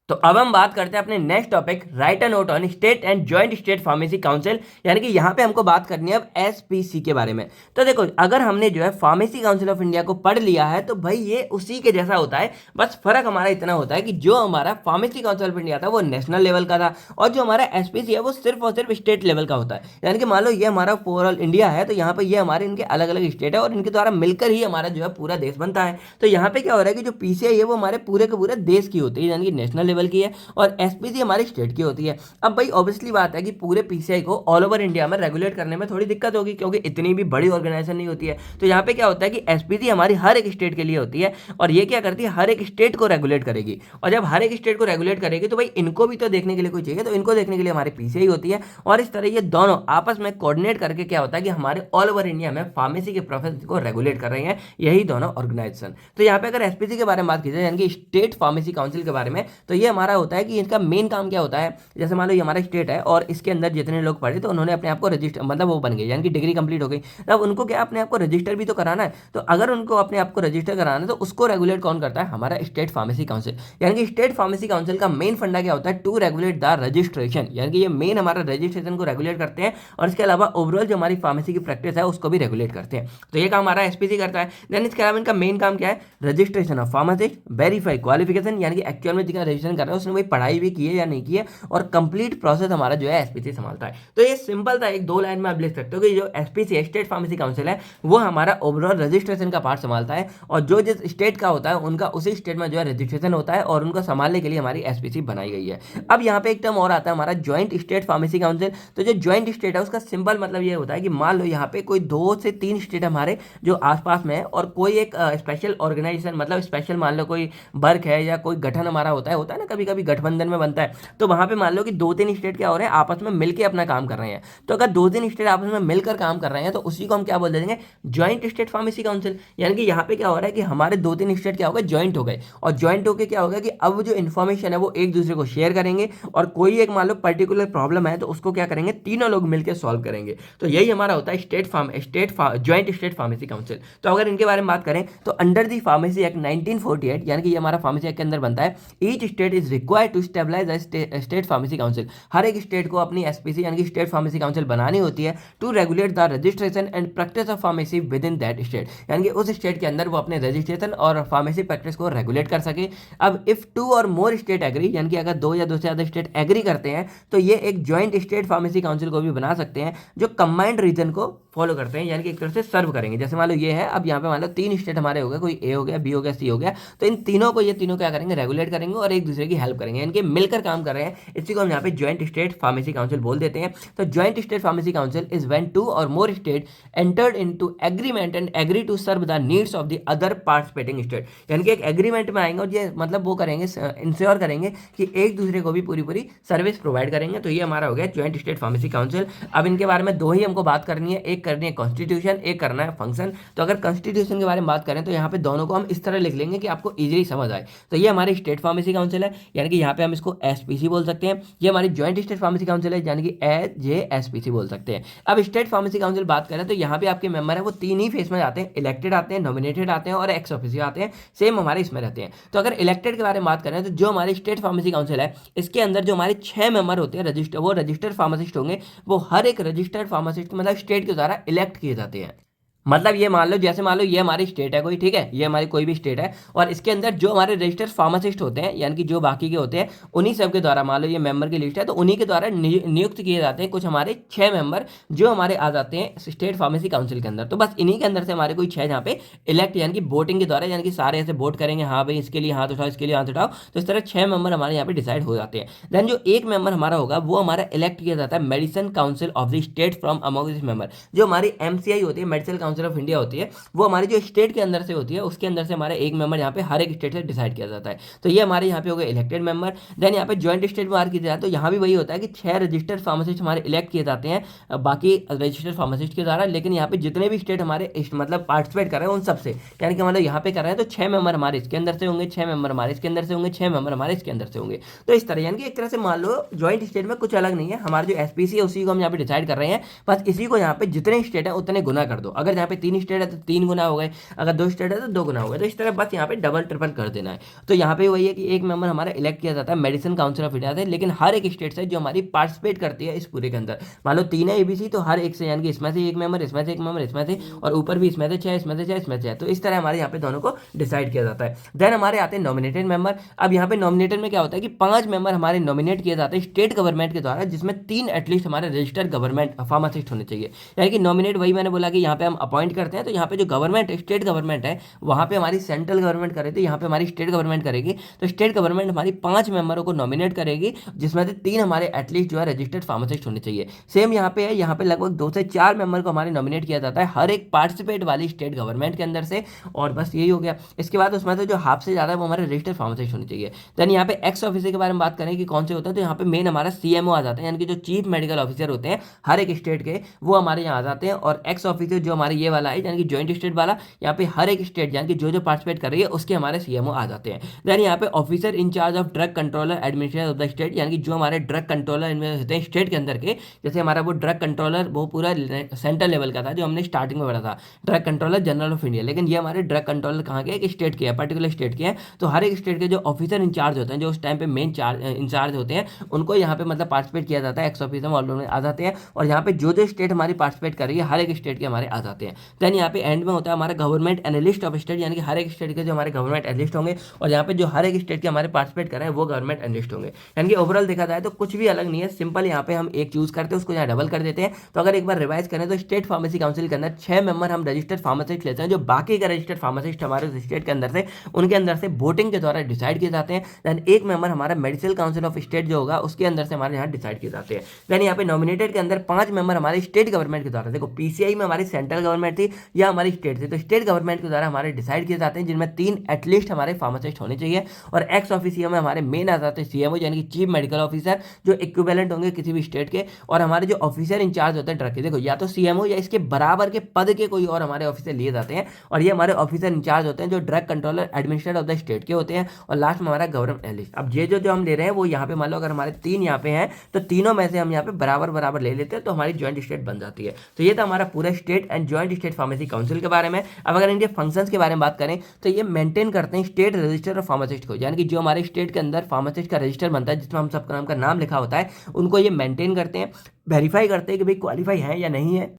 तो अब हम बात करते हैं अपने next topic, right a note on state and joint state pharmacy council, यानी कि यहाँ पे हमको बात करनी है अब एसपीसी के बारे में। तो देखो, अगर हमने जो है फार्मेसी काउंसिल ऑफ इंडिया को पढ़ लिया है तो भाई ये उसी के जैसा होता है, बस फर्क हमारा इतना होता है कि जो हमारा फार्मेसी काउंसिल ऑफ इंडिया था वो नेशनल लेवल का था और जो हमारा एसपीसी है वो सिर्फ और सिर्फ स्टेट लेवल का होता है। यानी कि मान लो ये हमारा ओवरऑल इंडिया है, तो यहाँ पे ये हमारे इनके अलग अलग स्टेट है और इनके द्वारा मिलकर ही हमारा जो है पूरा देश बनता है। तो यहाँ पे क्या हो रहा है कि जो पीसीआई है वो हमारे पूरे के पूरे देश की होती है, यानी कि नेशनल लेवल की है, और एसपीसी हमारी स्टेट की होती है। अब भाई ऑब्वियसली बात है कि पूरे पीसीआई को ऑल ओवर इंडिया में रेगुलेट करने में थोड़ी दिक्कत होगी, क्योंकि इतनी भी बड़ी ऑर्गेनाइजेशन नहीं होती है। तो यहाँ पे क्या होता है कि एसपीसी हमारी हर एक स्टेट के लिए होती है और ये क्या करती है, हर एक स्टेट को रेगुलेट करेगी। और जब हर एक स्टेट को रेगुलेट करेगी तो भाई इनको भी तो देखने के लिए कोई चाहिए, तो इनको देखने के लिए हमारी पीसीआई होती है। और इस तरह ये दोनों आपस में कोऑर्डिनेट करके क्या होता है कि हमारे ऑल ओवर इंडिया में फार्मेसी के प्रोफेशन को रेगुलेट कर रही है यही दोनों ऑर्गेनाइजेशन। तो यहाँ पे अगर एसपीसी के बारे में बात की जाए, यानी कि स्टेट फार्मेसी काउंसिल के बारे में, तो ये हमारा होता है कि इनका मेन काम क्या होता है। जैसे मान लो ये हमारा स्टेट है और इसके अंदर जितने लोग पढ़े तो उन्होंने अपने आप को रजिस्टर, मतलब वो बन गए, यानी कि डिग्री कंप्लीट हो गई, तब उनको क्या अपने आप को रजिस्टर भी तो कराना है। तो अगर उनको अपने आप को रजिस्टर कराना है तो उसको रेगुलेट कौन करता है, हमारा स्टेट फार्मेसी काउंसिल। यानी कि स्टेट फार्मेसी काउंसिल का मेन फंडा क्या होता है, टू रेगुलेट द रजिस्ट्रेशन, यानी कि ये मेन हमारा रजिस्ट्रेशन को रेगुलेट करते हैं और इसके अलावा ओवरऑल जो हमारी फार्मेसी की प्रैक्टिस है उसको भी रेगुलेट करते हैं। तो ये काम हमारा एसपीसी करता है। देन इसके अलावा इनका मेन काम क्या है, registration of pharmacist, verify qualification, यानी कि एक्चुअल में जिसका रजिस्ट्रेशन कर रहा है उसने वही पढ़ाई भी की है या नहीं की है, और कंप्लीट प्रोसेस हमारा जो है एसपीसी संभालता है। तो ये सिंपल था, एक दो लाइन में आप लिख सकते हो कि जो एसपीसी स्टेट फार्मेसी काउंसिल है वो हमारा ओवरऑल रजिस्ट्रेशन का पार्ट संभालता है, और जो जिस स्टेट का होता है उनका उसी स्टेट में जो है रजिस्ट्रेशन होता है और उनको संभालने के लिए हमारी एसपीसी बनाई गई है। अब यहाँ पे एक टर्म और आता है हमारा ज्वाइंट स्टेट फार्मेसी काउंसिल। तो जो ज्वाइंट स्टेट है उसका सिंपल मतलब ये होता है कि मान लो यहाँ पे कोई 2 से 3 स्टेट हमारे जो आसपास में है और कोई एक स्पेशल ऑर्गेनाइजेशन, मतलब स्पेशल मान लो कोई वर्क है या कोई गठन हमारा होता है ना, कभी कभी गठबंधन में बनता है, तो वहां पे मान लो कि 2-3 स्टेट क्या हो रहे हैं, आपस में मिलकर अपना काम कर रहे हैं। तो अगर 2-3 स्टेट आपस में मिलकर काम कर रहे हैं तो उसी को हम क्या बोल देंगे, ज्वाइंट स्टेट फार्मेसी काउंसिल। यानी कि यहाँ पे क्या हो रहा है कि हमारे 2-3 स्टेट क्या हो गए, ज्वाइंट हो गए, और ज्वाइंट होकर क्या होगा कि अब जो इन्फॉर्मेशन है वो एक दूसरे को शेयर करेंगे, और कोई एक मान लो पर्टिकुलर प्रॉब्लम है तो उसको क्या करेंगे, तीनों लोग मिलकर सॉल्व करेंगे। तो यही हमारा होता है ज्वाइंट स्टेट फार्मेसी काउंसिल। तो अगर इनके बारे में बात करें तो अंडर दी फार्मेसी एक्ट 1948, यानी कि ये हमारा फार्मेसी एक्ट के अंदर बनता है, each state is required to stabilize state pharmacy council. हर एक स्टेट को अपनी एसपीसी यानी कि स्टेट फार्मेसी काउंसिल बनानी होती है to regulate the registration and practice of pharmacy within that state, यानी कि उस स्टेट के अंदर वो अपने रजिस्ट्रेशन और फार्मेसी प्रैक्टिस को रेगुलेट कर सके। अब इफ 2 और मोर स्टेट एग्री, यानी कि अगर 2 या 2 से ज्यादा स्टेट एग्री करते हैं तो ये एक ज्वाइंट स्टेट फार्मेसी काउंसिल को भी बना सकते हैं, जो कंबाइंड रीजन को फॉलो करते हैं, यानी कि एक तरह से सर्व करेंगे। जैसे मान लो ये है, अब यहाँ पे मान लो 3 स्टेट हमारे हो गए, कोई ए हो गया, बी हो गया, सी हो गया, तो इन तीनों को ये तीनों क्या करेंगे, रेगुलेट करेंगे और एक दूसरे की हेल्प करेंगे, यानी कि मिलकर काम कर रहे हैं। इसी को हम यहाँ पे ज्वाइंट स्टेट फार्मेसी काउंसिल बोल देते हैं। तो joint state pharmacy council is when 2 और more state entered into agreement and agree to serve the needs of the other participating state, यानी कि एक एग्रीमेंट में आएंगे और ये मतलब वो करेंगे, इंश्योर करेंगे कि एक दूसरे को भी पूरी सर्विस प्रोवाइड करेंगे। तो ये हमारा हो गया ज्वाइंट स्टेट फार्मेसी काउंसिल। अब इनके बारे में 2 ही हमको बात करनी है, एक करनी है कॉन्स्टिट्यूशन, एक करना है फंक्शन। तो अगर कॉन्स्टिट्यूशन के बारे में बात करें तो यहाँ पे दोनों को हम इस तरह लिख लेंगे कि आपको इजीली समझ आए। तो ये हमारी स्टेट फार्मेसी काउंसिल है, यानी कि यहाँ पे हम इसको एसपीसी बोल सकते हैं। ये हमारी ज्वाइंट स्टेट फार्मेसी काउंसिल है, यानी कि एजेएसपीसी बोल सकते हैं। अब स्टेट फार्मेसी काउंसिल बात करें तो यहाँ पे आपके मेंबर है वो 3 ही फेस में आते हैं, इलेक्टेड आते हैं, नॉमिनेटेड आते हैं और एक्स ऑफिशियो आते हैं, सेम हमारे इसमें रहते हैं। तो अगर इलेक्टेड के बारे में बात करें तो जो हमारी स्टेट फार्मेसी काउंसिल है इसके अंदर जो हमारे 6 मेंबर होते हैं वो रजिस्टर्ड फार्मासिस्ट होंगे, वो हर एक रजिस्टर्ड फार्मासिस्ट मतलब स्टेट के द्वारा इलेक्ट किए जाते हैं। मतलब ये मान लो, जैसे मान लो ये हमारी स्टेट है कोई, ठीक है, ये हमारी कोई भी स्टेट है और इसके अंदर जो हमारे रजिस्टर्ड फार्मासिस्ट होते हैं, यानी कि जो बाकी के होते हैं, उन्हीं सब के द्वारा, मान लो ये मेंबर की लिस्ट है तो उन्हीं के द्वारा नियुक्त किए जाते हैं कुछ हमारे 6 मेंबर जो हमारे आ जाते हैं स्टेट फार्मेसी काउंसिल के अंदर। तो बस इन्हीं के अंदर से हमारे कोई 6 यहाँ पे इलेक्ट, यानी कि वोटिंग के द्वारा, यानी कि सारे ऐसे वोट करेंगे, हाँ भाई इसके लिए हाथ उठाओ, इसके लिए हाथ उठाओ, तो इस तरह 6 मेंबर हमारे यहाँ पे डिसाइड हो जाते हैं। देन जो एक मेंबर हमारा होगा वो हमारा इलेक्ट किया जाता है medicine council of the state from among this member. जो हमारी एमसीआई होती है, मेडिकल काउंसिल ऑफ इंडिया होती है वो हमारी जो स्टेट के अंदर से होती है, उसके अंदर से हमारे एक मेंबर यहाँ पे हर एक स्टेट से डिसाइड किया जाता है। तो ये हमारे यहाँ पे हो गए इलेक्टेड मेंबर। देन यहाँ पे ज्वाइंट स्टेट में बात की जाए तो यहाँ भी वही होता है कि 6 रजिस्टर्ड फार्मासिस्ट हमारे इलेक्ट किए जाते हैं बाकी रजिस्टर्ड फार्मासिस्ट के द्वारा। लेकिन यहाँ पे जितने भी स्टेट हमारे मतलब पार्टिसिपेट कर रहे हैं उन सबसे, यानी कि मतलब यहाँ पे कर रहे हैं तो 6 मेंबर हमारे इसके अंदर से होंगे, 6 मेंबर हमारे इसके अंदर से होंगे, 6 मेंबर हमारे इसके अंदर से होंगे। तो इस तरह यानी कि एक तरह से मान लो ज्वाइंट स्टेट में कुछ अलग नहीं है, हमारा जो एसपीसी है उसी को हम यहाँ पे डिसाइड कर रहे हैं, बस इसी को यहाँ पे जितने स्टेट है उतने गुना कर दो। अगर यहाँ पे 3 स्टेट है तो 3 गुना हो गए, अगर 2 स्टेट है तो 2 गुना हो गए। तो इस तरह बस यहाँ पे डबल ट्रिपल कर देना है। तो यहाँ पे वही है कि एक मेंबर हमारा इलेक्ट किया जाता है मेडिसिन काउंसिल ऑफ इंडिया से, लेकिन हर एक स्टेट से जो हमारी पार्टिसिपेट करती है इस पूरे के अंदर, मान लो 3 है एबीसी तो हर एक से, यानी कि इसमें से एक मेंबर, इसमें से एक मेंबर, इसमें से, और ऊपर भी इसमें से 6, इसमें से 6, इसमें से 6। तो इस तरह हमारे यहाँ पे दोनों को डिसाइड किया जाता है। देन हमारे आते हैं नॉमिनेटेड मेंबर। अब यहाँ पे नॉमिनेटेड में क्या होता है कि 5 मेंबर हमारे नॉमिनेट किए जाते हैं स्टेट गवर्नमेंट के द्वारा, जिसमें 3 एटलीस्ट हमारे रजिस्टर्ड गवर्नमेंट फार्मासिस्ट होने चाहिए। यानी कि नॉमिनेट वही मैंने बोला कि यहाँ पे हम अपॉइंट करते हैं, तो यहाँ पे जो गवर्नमेंट स्टेट गवर्नमेंट है वहाँ पे हमारी सेंट्रल गवर्नमेंट करे थी, यहाँ पे हमारी स्टेट गवर्नमेंट करेगी। तो स्टेट गवर्नमेंट हमारी 5 मेंबरों को नॉमिनेट करेगी, जिसमें से 3 हमारे एटलीस्ट जो है रजिस्टर्ड फार्मासिस्ट होने चाहिए। सेम यहाँ पे है, यहाँ पे लगभग 2 से 4 मेंबर को हमारे नॉमिनेट किया जाता है हर एक पार्टिसिपेट वाली स्टेट गवर्नमेंट के अंदर से, और बस यही हो गया। इसके बाद उसमें से जो हाफ से ज़्यादा है वो हमारे रजिस्टर्ड फार्मासिस्ट होने चाहिए। देन यहाँ पे एक्स ऑफिसर के बारे में बात करें कि कौन से होते हैं, तो यहाँ पे मेन हमारा सीएमओ आ जाते हैं, यानी कि जो चीफ मेडिकल ऑफिसर होते हैं हर एक स्टेट के, वो हमारे यहाँ आ जाते हैं। और एक्स ऑफिसर जो हमारे ये वाला है, यानी कि ज्वाइंट स्टेट वाला, यहाँ पे हर एक स्टेट यानी कि जो पार्टिसिपेट कर रही है उसके हमारे सीएमओ आ जाते हैं। देन यहाँ पे officer in charge of drug controller administration of the state, यानी कि जो हमारे ड्रग कंट्रोलर इनमें होते हैं स्टेट के अंदर के, जैसे हमारा वो ड्रग कंट्रोलर वो पूरा सेंट्रल लेवल का था जो हमने स्टार्टिंग में पढ़ा था, drug controller general of India, लेकिन ये हमारे ड्रग कंट्रोलर कहाँ के, एक स्टेट के है, पर्टिकुलर स्टेट के हैं। तो हर एक स्टेट के जो ऑफिसर इंचार्ज होते हैं, जो उस टाइम पे मेन इंचार्ज होते हैं, उनको यहाँ पे मतलब पार्टिसिपेट किया जाता है, एक्स ऑफिसर ऑलरेडी आ जाते हैं। और यहाँ पे जो स्टेट हमारी पार्टिसिपेट कर रही है हर एक स्टेट के हमारे आ जाते हैं। देन यहाँ पे एंड में होता है हमारा गवर्नमेंट एनालिस्ट ऑफ स्टेट, यानी कि हर एक स्टेट के जो हमारे गवर्नमेंट एनालिस्ट होंगे, और यहाँ पे जो हर एक स्टेट के हमारे पार्टिसिपेट कर रहे हैं वो गवर्नमेंट एनालिस्ट होंगे। यानी कि ओवरऑल देखा जाए तो कुछ भी अलग नहीं है, सिंपल यहाँ पे हम एक चूज करते हैं उसको यहाँ डबल कर देते हैं। तो अगर एक बार रिवाइज करें तो स्टेट फार्मेसी काउंसिल के अंदर 6 मेंबर हम रजिस्टर्ड फार्मासिस्ट लेते हैं, जो बाकी का रजिस्टर्ड फार्मासिस्ट हमारे स्टेट के अंदर से उनके अंदर से वोटिंग के द्वारा डिसाइड किए जाते हैं। देन एक मेंबर हमारा मेडिकल काउंसिल ऑफ स्टेट जो होगा उसके अंदर से हमारे यहाँ डिसाइड किए जाते हैं। देन यहाँ पे नॉमिनेटेड के अंदर 5 मेंबर हमारे स्टेट गवर्नमेंट के द्वारा, देखो पीसीआई में हमारी सेंट्रल गवर्नमेंट थी या हमारी स्टेट थी, तो स्टेट गवर्नमेंट के द्वारा हमारे डिसाइड किए जाते हैं, जिनमें 3 एटलीस्ट हमारे फार्मासिस्ट होने चाहिए। और एक्स ऑफिसियो में हमारे मेन आ जाते हैं सीएमओ, यानी कि चीफ मेडिकल ऑफिसर, जो इक्विवेलेंट होंगे किसी भी स्टेट के। और हमारे जो ऑफिसर इंचार्ज होते हैं ड्रग के, देखो या तो सीएमओ या इसके बराबर के पद के कोई और हमारे ऑफिसर लिए जाते हैं, और ये हमारे ऑफिसर इंचार्ज होते हैं जो drug controller administrator of the state के होते हैं। और लास्ट में हमारा गवर्नमेंट एनालिस्ट। अब ये जो हम ले रहे हैं वो यहाँ पे मान लो अगर हमारे 3 यहाँ पे हैं तो तीनों में से हम यहाँ पे बराबर बराबर ले लेते हैं, तो हमारी ज्वाइंट स्टेट बन जाती है। तो ये था हमारा पूरा state and joint state pharmacy council के बारे में। अब अगर इनके फंक्शंस के बारे में बात करें तो ये मेंटेन करते हैं स्टेट रजिस्टर ऑफ फार्मासिस्ट को, यानी कि जो हमारे स्टेट के अंदर फार्मासिस्ट का रजिस्टर बनता है जिसमें हम सबका नाम का नाम लिखा होता है, उनको ये मेंटेन करते हैं, वेरीफाई करते हैं कि भाई क्वालिफाई है या नहीं है,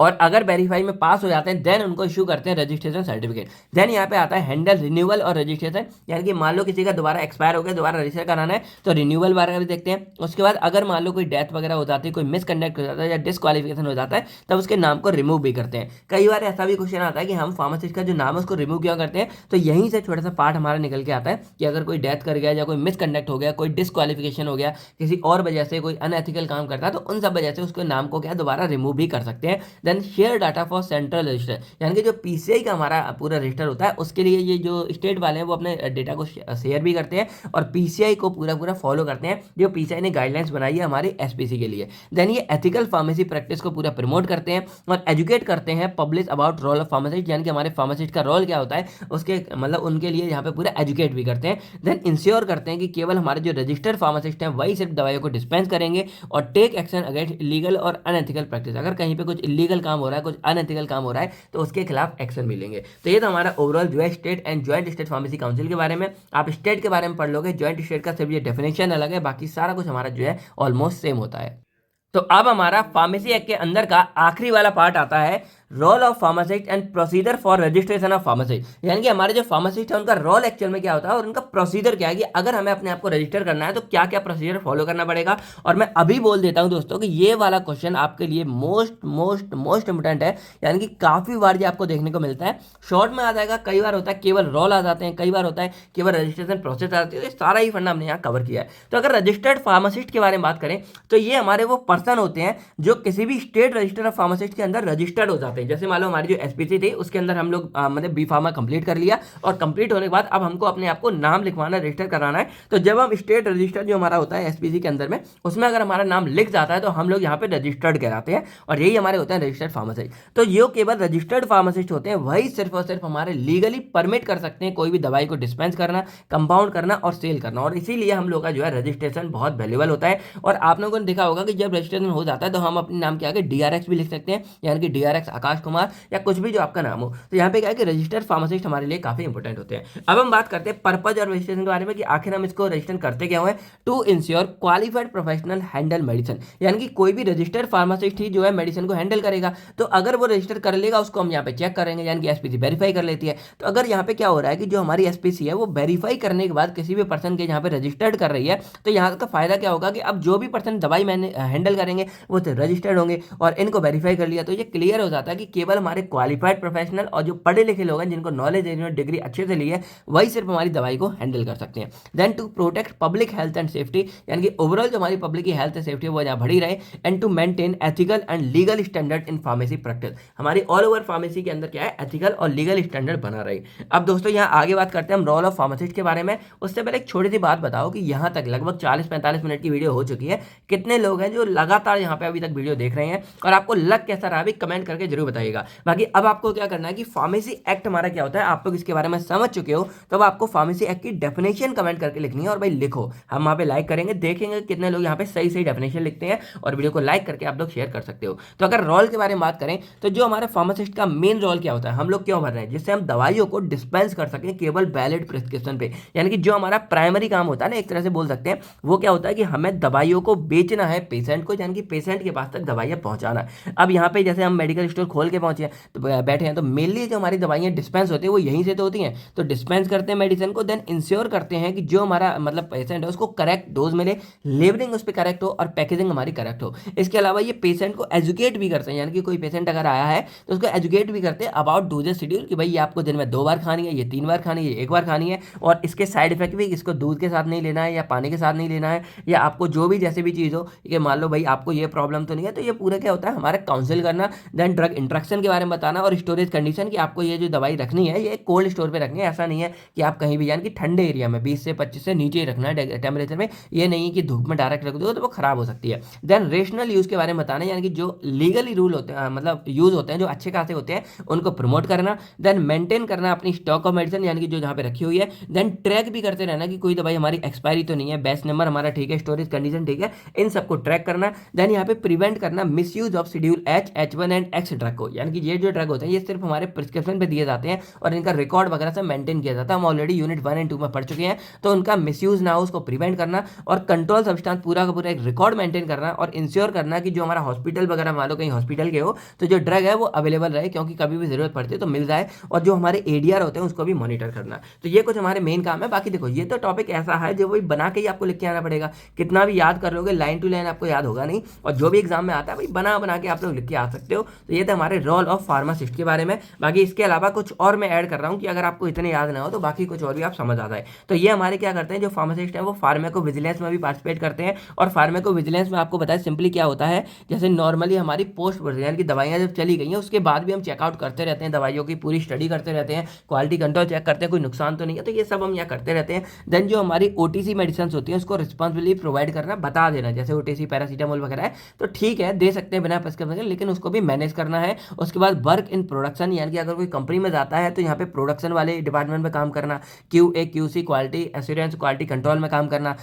और अगर वेरीफाई में पास हो जाते हैं देन उनको इशू करते हैं रजिस्ट्रेशन सर्टिफिकेट। देन यहाँ पे आता है हैंडल रिन्यूअल और रजिस्ट्रेशन, यानी कि मान लो किसी का दोबारा एक्सपायर हो गया, दोबारा रजिस्टर कराना है तो रिन्यूअल वगैरह भी देखते हैं। उसके बाद अगर मान लो कोई डेथ वगैरह हो जाती है, कोई मिसकंडक्ट हो जाता है या डिसक्वालिफिकेशन हो जाता है, तब उसके नाम को रिमूव भी करते हैं। कई बार ऐसा भी क्वेश्चन आता है कि हम फार्मासिस्ट का जो नाम है उसको रिमूव क्यों करते हैं, तो यहीं से छोटा सा पार्ट हमारा निकल के आता है कि अगर कोई डेथ कर गया या कोई मिसकंडक्ट हो गया, कोई डिसक्वालिफिकेशन हो गया, किसी और वजह से कोई अनएथिकल काम करता है, तो उन सब वजह से उसके नाम को क्या दोबारा रिमूव भी कर सकते हैं। Then share data for central register, यानी कि जो पीसीआई का हमारा पूरा रजिस्टर होता है उसके लिए ये जो स्टेट वाले हैं वो अपने डेटा को शेयर भी करते हैं और पीसीआई को पूरा पूरा फॉलो करते हैं, जो पीसीआई ने गाइडलाइंस बनाई है हमारे एसपीसी के लिए। देन ये एथिकल फार्मेसी प्रैक्टिस को पूरा प्रमोट करते हैं और एजुकेट करते हैं publish about role of pharmacist, यानी कि हमारे फार्मासिस्ट का रोल क्या होता है उसके मतलब उनके लिए यहाँ पे पूरा एजुकेट भी करते हैं। देन इंश्योर करते हैं कि केवल हमारे जो रजिस्टर्ड फार्मासिस्ट हैं वही सिर्फ दवाइयों को डिस्पेंस करेंगे और टेक एक्शन अगेंस्ट इलीगल और अनएथिकल प्रैक्टिस, अगर कहीं पे कुछ इलीगल काम हो रहा है, कुछ अनएथिकल काम हो रहा है तो उसके खिलाफ एक्शन मिलेंगे। तो ये तो हमारा ओवरऑल जो है state and joint state pharmacy council के बारे में। आप स्टेट के बारे में पढ़ लोगे, ज्वाइंट स्टेट का सिर्फ ये डेफिनेशन अलग है, बाकी सारा कुछ हमारा जो है ऑलमोस्ट सेम होता है। तो अब हमारा फार्मेसी एक्ट के अंदर का आखिरी वाला पार्ट आता है role of pharmacist and procedure for registration of pharmacist, यानी कि हमारे जो फार्मासिस्ट है उनका रोल एक्चुअल में क्या होता है और उनका प्रोसीजर क्या है कि अगर हमें अपने आप को रजिस्टर करना है तो क्या क्या प्रोसीजर फॉलो करना पड़ेगा। और मैं अभी बोल देता हूं दोस्तों कि ये वाला क्वेश्चन आपके लिए मोस्ट मोस्ट मोस्ट इंपोर्टेंट है, यानी कि काफी बार ये आपको देखने को मिलता है। शॉर्ट में आ जाएगा, कई बार होता है केवल रोल आ जाते हैं, कई बार होता है केवल रजिस्ट्रेशन प्रोसेस आ जाती है। तो सारा ही फंडा हमने यहाँ कवर किया है। तो अगर रजिस्टर्ड फार्मासिस्ट के बारे में बात करें तो ये हमारे वो पर्सन होते हैं जो किसी भी स्टेट रजिस्टर ऑफ फार्मासिस्ट के अंदर रजिस्टर्ड हो जाते हैं। जैसे मान लो हमारी जो एसपीसी थी उसके अंदर हम लोग मतलब बी फार्मा कंप्लीट कर लिया, और कंप्लीट होने के बाद अब हमको अपने आप को नाम लिखवाना, रजिस्टर कराना है। तो जब हम स्टेट रजिस्टर जो हमारा होता है एसपीसी के अंदर में, उसमें अगर हमारा नाम लिख जाता है तो हम लोग यहाँ पे रजिस्टर्ड कहलाते हैं, और यही हमारे होते हैं रजिस्टर्ड फार्मासिस्ट। तो ये केवल रजिस्टर्ड फार्मासिस्ट होते हैं, वही सिर्फ और सिर्फ हमारे लीगली परमिट कर सकते हैं कोई भी दवाई को डिस्पेंस करना, कंपाउंड करना और सेल करना। और इसीलिए हम लोग का जो है रजिस्ट्रेशन बहुत वैल्यूबल होता है। और आप लोगों ने देखा होगा कि जब रजिस्ट्रेशन हो जाता है तो हम अपने नाम के आगे डीआरएक्स भी लिख सकते हैं, यानी कि डीआरएक्स आकाश कुमार या कुछ भी जो आपका नाम हो। तो यहाँ पे क्या है कि रजिस्टर्ड फार्मासिस्ट हमारे लिए काफी इंपॉर्टेंट होते हैं। अब हम बात करते हैं पर्पज और रजिस्ट्रेशन के बारे में कि आखिर हम इसको रजिस्टर करते क्या हुए। To ensure qualified professional handle medicine, यानी कि कोई भी रजिस्टर्ड फार्मासिस्ट ही जो है मेडिसिन को हैंडल करेगा। तो अगर वो रजिस्टर कर लेगा उसको हम यहाँ पे चेक करेंगे, यानी कि एसपीसी वेरीफाई कर लेती है। तो अगर यहाँ पे क्या हो रहा है कि जो हमारी एसपीसी है वो वेरीफाई करने के बाद किसी भी पर्सन के यहाँ पे रजिस्टर्ड कर रही है, तो यहाँ का फायदा क्या होगा कि अब जो भी पर्सन दवाई मैंने हैंडल करेंगे वो तो रजिस्टर्ड होंगे, और इनको वेरीफाई कर लिया तो ये क्लियर हो जाता है कि केवल हमारे क्वालिफाइड प्रोफेशनल और जो पढ़े लिखे लोग हैं जिनको नॉलेज है, जिन्होंने डिग्री अच्छे से ली है, वही सिर्फ हमारी दवाई को हैंडल कर सकते हैं। Then to protect public health and safety, यानी कि ओवरऑल जो हमारी पब्लिक की हेल्थ एंड सेफ्टी है वो यहाँ बढ़ी रहे। And to maintain ethical and legal standard in pharmacy practice, हमारी ऑल ओवर फार्मेसी के अंदर क्या है, एथिकल और लीगल स्टैंडर्ड बना रहे। अब दोस्तों यहाँ आगे बात करते हैं हम रोल ऑफ फार्मासिस्ट के बारे में। उससे पहले एक छोटी सी बात बताओ कि यहाँ तक लगभग 40-45 मिनट की वीडियो हो चुकी है। कितने लोग हैं जो लगातार यहाँ पे अभी तक वीडियो देख रहे हैं, और आपको लग कैसा रहा भी कमेंट करके जरूर बताइएगा। बाकी अब आपको क्या करना है कि फार्मेसी एक्ट हमारा क्या होता है, आप लोग इसके बारे में समझ चुके हो, तो अब आपको फार्मेसी एक्ट की डेफिनेशन कमेंट करके लिखनी है। और भाई लिखो, हम वहाँ पे लाइक करेंगे, देखेंगे कितने लोग यहाँ पे सही सही डेफिनेशन लिखते हैं, और वीडियो को लाइक करके आप लोग शेयर कर सकते हो। तो अगर रोल के बारे में बात करें तो जो हमारे फार्मासिस्ट का मेन रोल क्या होता है, हम लोग क्यों भर रहे हैं, जिससे हम दवाइयों को डिस्पेंस कर सकें केवल वैलिड प्रिस्क्रिप्शन पे। यानी कि जो हमारा प्राइमरी काम होता है ना, एक तरह से बोल सकते हैं, वो क्या होता है कि हमें दवाइयों को बेचना है पेशेंट को, यानी कि पेशेंट के पास तक दवाइयाँ पहुंचाना। अब यहाँ पे जैसे हम मेडिकल स्टोर खोल के पहुंचे हैं तो बैठे हैं, तो मेनली जो हमारी दवाइयाँ डिस्पेंस होती है वो यहीं से तो होती हैं। तो डिस्पेंस करते हैं मेडिसिन को, देन इंश्योर करते हैं कि जो हमारा मतलब पेशेंट है उसको करेक्ट डोज मिले, लेबलिंग उस पर करेक्ट हो और पैकेजिंग हमारी करेक्ट हो। इसके अलावा ये पेशेंट को एजुकेट भी करते हैं, यानी कि कोई पेशेंट अगर आया है तो उसको एजुकेट भी करते हैं अबाउट डोजेस शेड्यूल, कि भाई ये आपको दिन में 2 बार खानी है, ये 3 बार खानी है, ये 1 बार खानी है, और इसके साइड इफेक्ट भी, इसको दूध के साथ नहीं लेना है या पानी के साथ नहीं लेना है, या आपको जो भी जैसे भी चीज़ हो कि मान लो भाई आपको ये प्रॉब्लम तो नहीं है। तो ये पूरा क्या होता है हमारा काउंसिल करना, देन ड्रग इंट्रैक्शन के बारे में बताना, और स्टोरेज कंडीशन कि आपको ये जो दवाई रखनी है ये कोल्ड स्टोर पे रखनी है। ऐसा नहीं है कि आप कहीं भी, यानी कि ठंडे एरिया में 20 से 25 से नीचे ही रखना है टेम्परेचर में। ये नहीं है कि धूप में डायरेक्ट रख दो तो वो खराब हो सकती है। देन रेशनल यूज के बारे में बताना, यानी कि जो लीगली रूल होते हैं, मतलब यूज होते हैं, जो अच्छे खासे होते हैं, उनको प्रमोट करना। देन मेंटेन करना अपनी स्टॉक ऑफ मेडिसिन, यानी कि जो जहाँ पे रखी हुई है। देन ट्रैक भी करते रहना कि कोई दवाई हमारी एक्सपायरी तो नहीं है, बैच नंबर हमारा ठीक है, स्टोरेज कंडीशन ठीक है, इन सबको ट्रैक करना। देन यहाँ पे प्रिवेंट करना miss use of schedule H, H1 and x drug को, यानी कि ये जो ड्रग होते हैं ये सिर्फ हमारे प्रिस्क्रिप्शन पे दिए जाते हैं और इनका रिकॉर्ड वगैरह से मेंटेन किया जाता है। हम ऑलरेडी यूनिट 1 एंड 2 में पढ़ चुके हैं, तो उनका मिसयूज ना हो उसको प्रिवेंट करना, और कंट्रोल सब्सटेंस पूरा का पूरा एक रिकॉर्ड मेंटेन करना, और इंश्योर करना कि जो हमारा हॉस्पिटल वगैरह मान लो कहीं हॉस्पिटल के हो तो जो ड्रग है वो अवेलेबल रहे, क्योंकि कभी भी जरूरत पड़ती है तो मिल जाए, और जो हमारे एडीआर होते हैं उसको भी मॉनिटर करना। तो ये कुछ हमारे मेन काम है। बाकी देखो ये तो टॉपिक ऐसा है जो वही बना के ही आपको लिख के आना पड़ेगा, कितना भी याद कर लोगे लाइन टू लाइन आपको याद होगा नहीं, और जो भी एग्जाम में आता है भाई बना बना के आप लोग लिख के आ सकते हो। तो ये तो हमारे रोल ऑफ फार्मासिस्ट के बारे में। बाकी इसके अलावा कुछ और मैं ऐड कर रहा हूँ कि अगर आपको इतने याद ना हो तो बाकी कुछ और भी आप समझ आ जाए। तो ये हमारे क्या करते हैं जो फार्मासिस्ट है वो फार्मेको विजिलेंस में भी पार्टिसिपेट करते हैं, और फार्मेको विजिलेंस में आपको बताया सिंपली क्या होता है, जैसे नॉर्मली हमारी पोस्ट यानी कि दवाइयाँ जब चली गई हैं उसके बाद भी हम चेकआउट करते रहते हैं, दवाइयों की पूरी स्टडी करते रहते हैं, क्वालिटी कंट्रोल चेक करते हैं कोई नुकसान तो नहीं है, तो ये सब हम यहाँ करते रहते हैं। देन जो हमारी ओटीसी मेडिसिन होती है उसको रिस्पॉन्सिबिलिटी प्रोवाइड करना, बता देना, जैसे ओटीसी पैरासीटामोल वगैरह है तो ठीक है दे सकते हैं बिना प्रिस्क्रिप्शन, लेकिन उसको भी मैनेज करना है। उसके बाद वर्क इन प्रोडक्शन, यानी कि अगर कोई कंपनी में जाता है तो यहाँ पे प्रोडक्शन वाले डिपार्टमेंट में काम करना, QA QC quality assurance quality control में काम करना,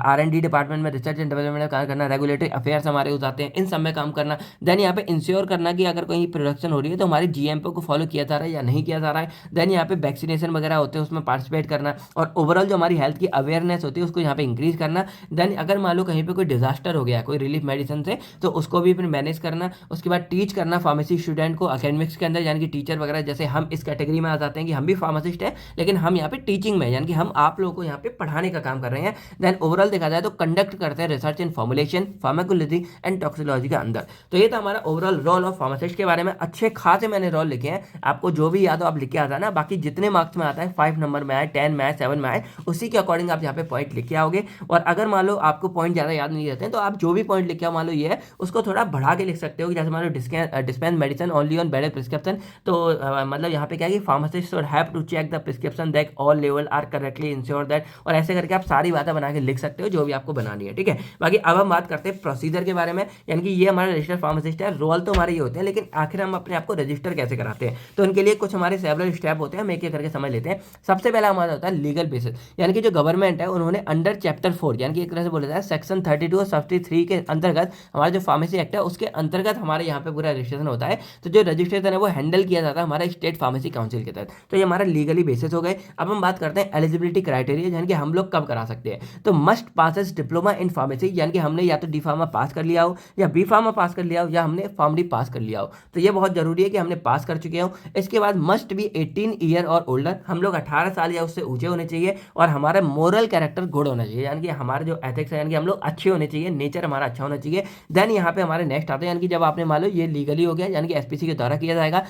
R&D डिपार्टमेंट में रिसर्च एंड डेवलपमेंट में काम करना, रेगुलेटरी अफेयर्स हमारे हो जाते हैं, इन सब में काम करना। देन यहाँ पे इंश्योर करना कि अगर कहीं प्रोडक्शन हो रही है तो हमारी GMP को फॉलो किया जा रहा है या नहीं किया जा रहा है। देन यहाँ पे वैक्सीनेशन वगैरह होते हैं उसमें पार्टिसिपेट करना, और ओवरऑल जो हमारी हेल्थ की अवेयरनेस होती है उसको यहाँ पे इंक्रीज करना। देन अगर मान लो कहीं पे कोई डिजास्टर हो गया कोई रिलीफ मेडिसिन से तो उसको भी फिर मैनेज करना। उसके बाद टीच करना फार्मेसी स्टूडेंट को अकेडमिक्स के अंदर, यानी कि टीचर वगैरह, जैसे हम इस कैटेगरी में आ जाते हैं कि हम भी फार्मासिस्ट हैं लेकिन हम यहाँ पे टीचिंग में, यानी कि हम आप लोगों को यहाँ पे पढ़ाने का काम कर रहे हैं। देन ओवरऑल देखा जाए तो कंडक्ट करते हैं research in formulation pharmacology and toxicology के अंदर। तो ये था हमारा ओवरऑल रोल ऑफ फार्मासिस्ट के बारे में। अच्छे खासे मैंने रोल लिखे हैं, आपको जो भी याद हो आप लिख के आ जाना। बाकी जितने मार्क्स में आता है 5 नंबर में आए, 10 में आए, 7 में आए, उसी के अकॉर्डिंग आप यहाँ पे पॉइंट लिख के आओगे। और अगर मान लो आपको पॉइंट ज़्यादा याद नहीं रहते हैं तो आप जो भी पॉइंट लिखे मान लो ये है उसको थोड़ा बढ़ा के लिख सकते हो, जैसे मान लो dispense medicine only on better prescription. तो मतलब यहाँ पे क्या है कि pharmacist should have to check the prescription that all level are correctly ensure that, और ऐसे करके आप सारी बातें बना के लिख सकते हो जो भी आपको बनानी है, ठीक है। बाकी अब हम बात करते हैं प्रोसीजर के बारे में, यानी कि ये हमारा रजिस्टर्ड फार्मासिस्ट है, रोल तो हमारे ये होते हैं, लेकिन आखिर हम अपने आप को रजिस्टर कैसे कराते हैं, तो उनके लिए कुछ हमारे सेवरल स्टेप होते हैं, हम एक एक करके समझ लेते हैं। सबसे पहला हमारा होता है लीगल बेसिस, यानी कि जो गवर्नमेंट है उन्होंने अंडर चैप्टर 4 यानी कि एक तरह से बोला जाता है सेक्शन 32 और 73 के अंतर्गत हमारा जो फार्मेसी एक्ट है उसके अंतर्गत हमारे यहाँ पे पूरा रजिस्ट्रेशन होता है। तो जो रजिस्ट्रेशन है वो हैंडल किया जाता है हमारा स्टेट फार्मेसी काउंसिल के तहत। तो ये हमारा लीगली बेसिस हो गए। अब हम बात करते हैं एलिजिबिलिटी क्राइटेरिया, यानी कि हम लोग कब करा सकते हैं। तो must pass diploma in pharmacy, यानी कि हमने या तो डी फार्मा पास कर लिया हो या बी फार्मा पास कर लिया हो या हमने फार्मडी पास कर लिया हो। तो ये बहुत जरूरी है कि हमने पास कर चुके हो। इसके बाद मस्ट बी 18 ईयर और ओल्डर, हम लोग 18 साल या उससे ऊंचे होने चाहिए, और हमारा मोरल कैरेक्टर गुड होना चाहिए, यानी कि हमारे जो एथिक्स है यानी कि हम लोग अच्छे होने चाहिए, नेचर हमारा अच्छा होना चाहिए। देन यहाँ पे हमारे नेक्स्ट आते हैं, यानी कि जब आपने मान लो ये लीगली हो गया, यानी कि एसपीसी के द्वारा किया जाएगा।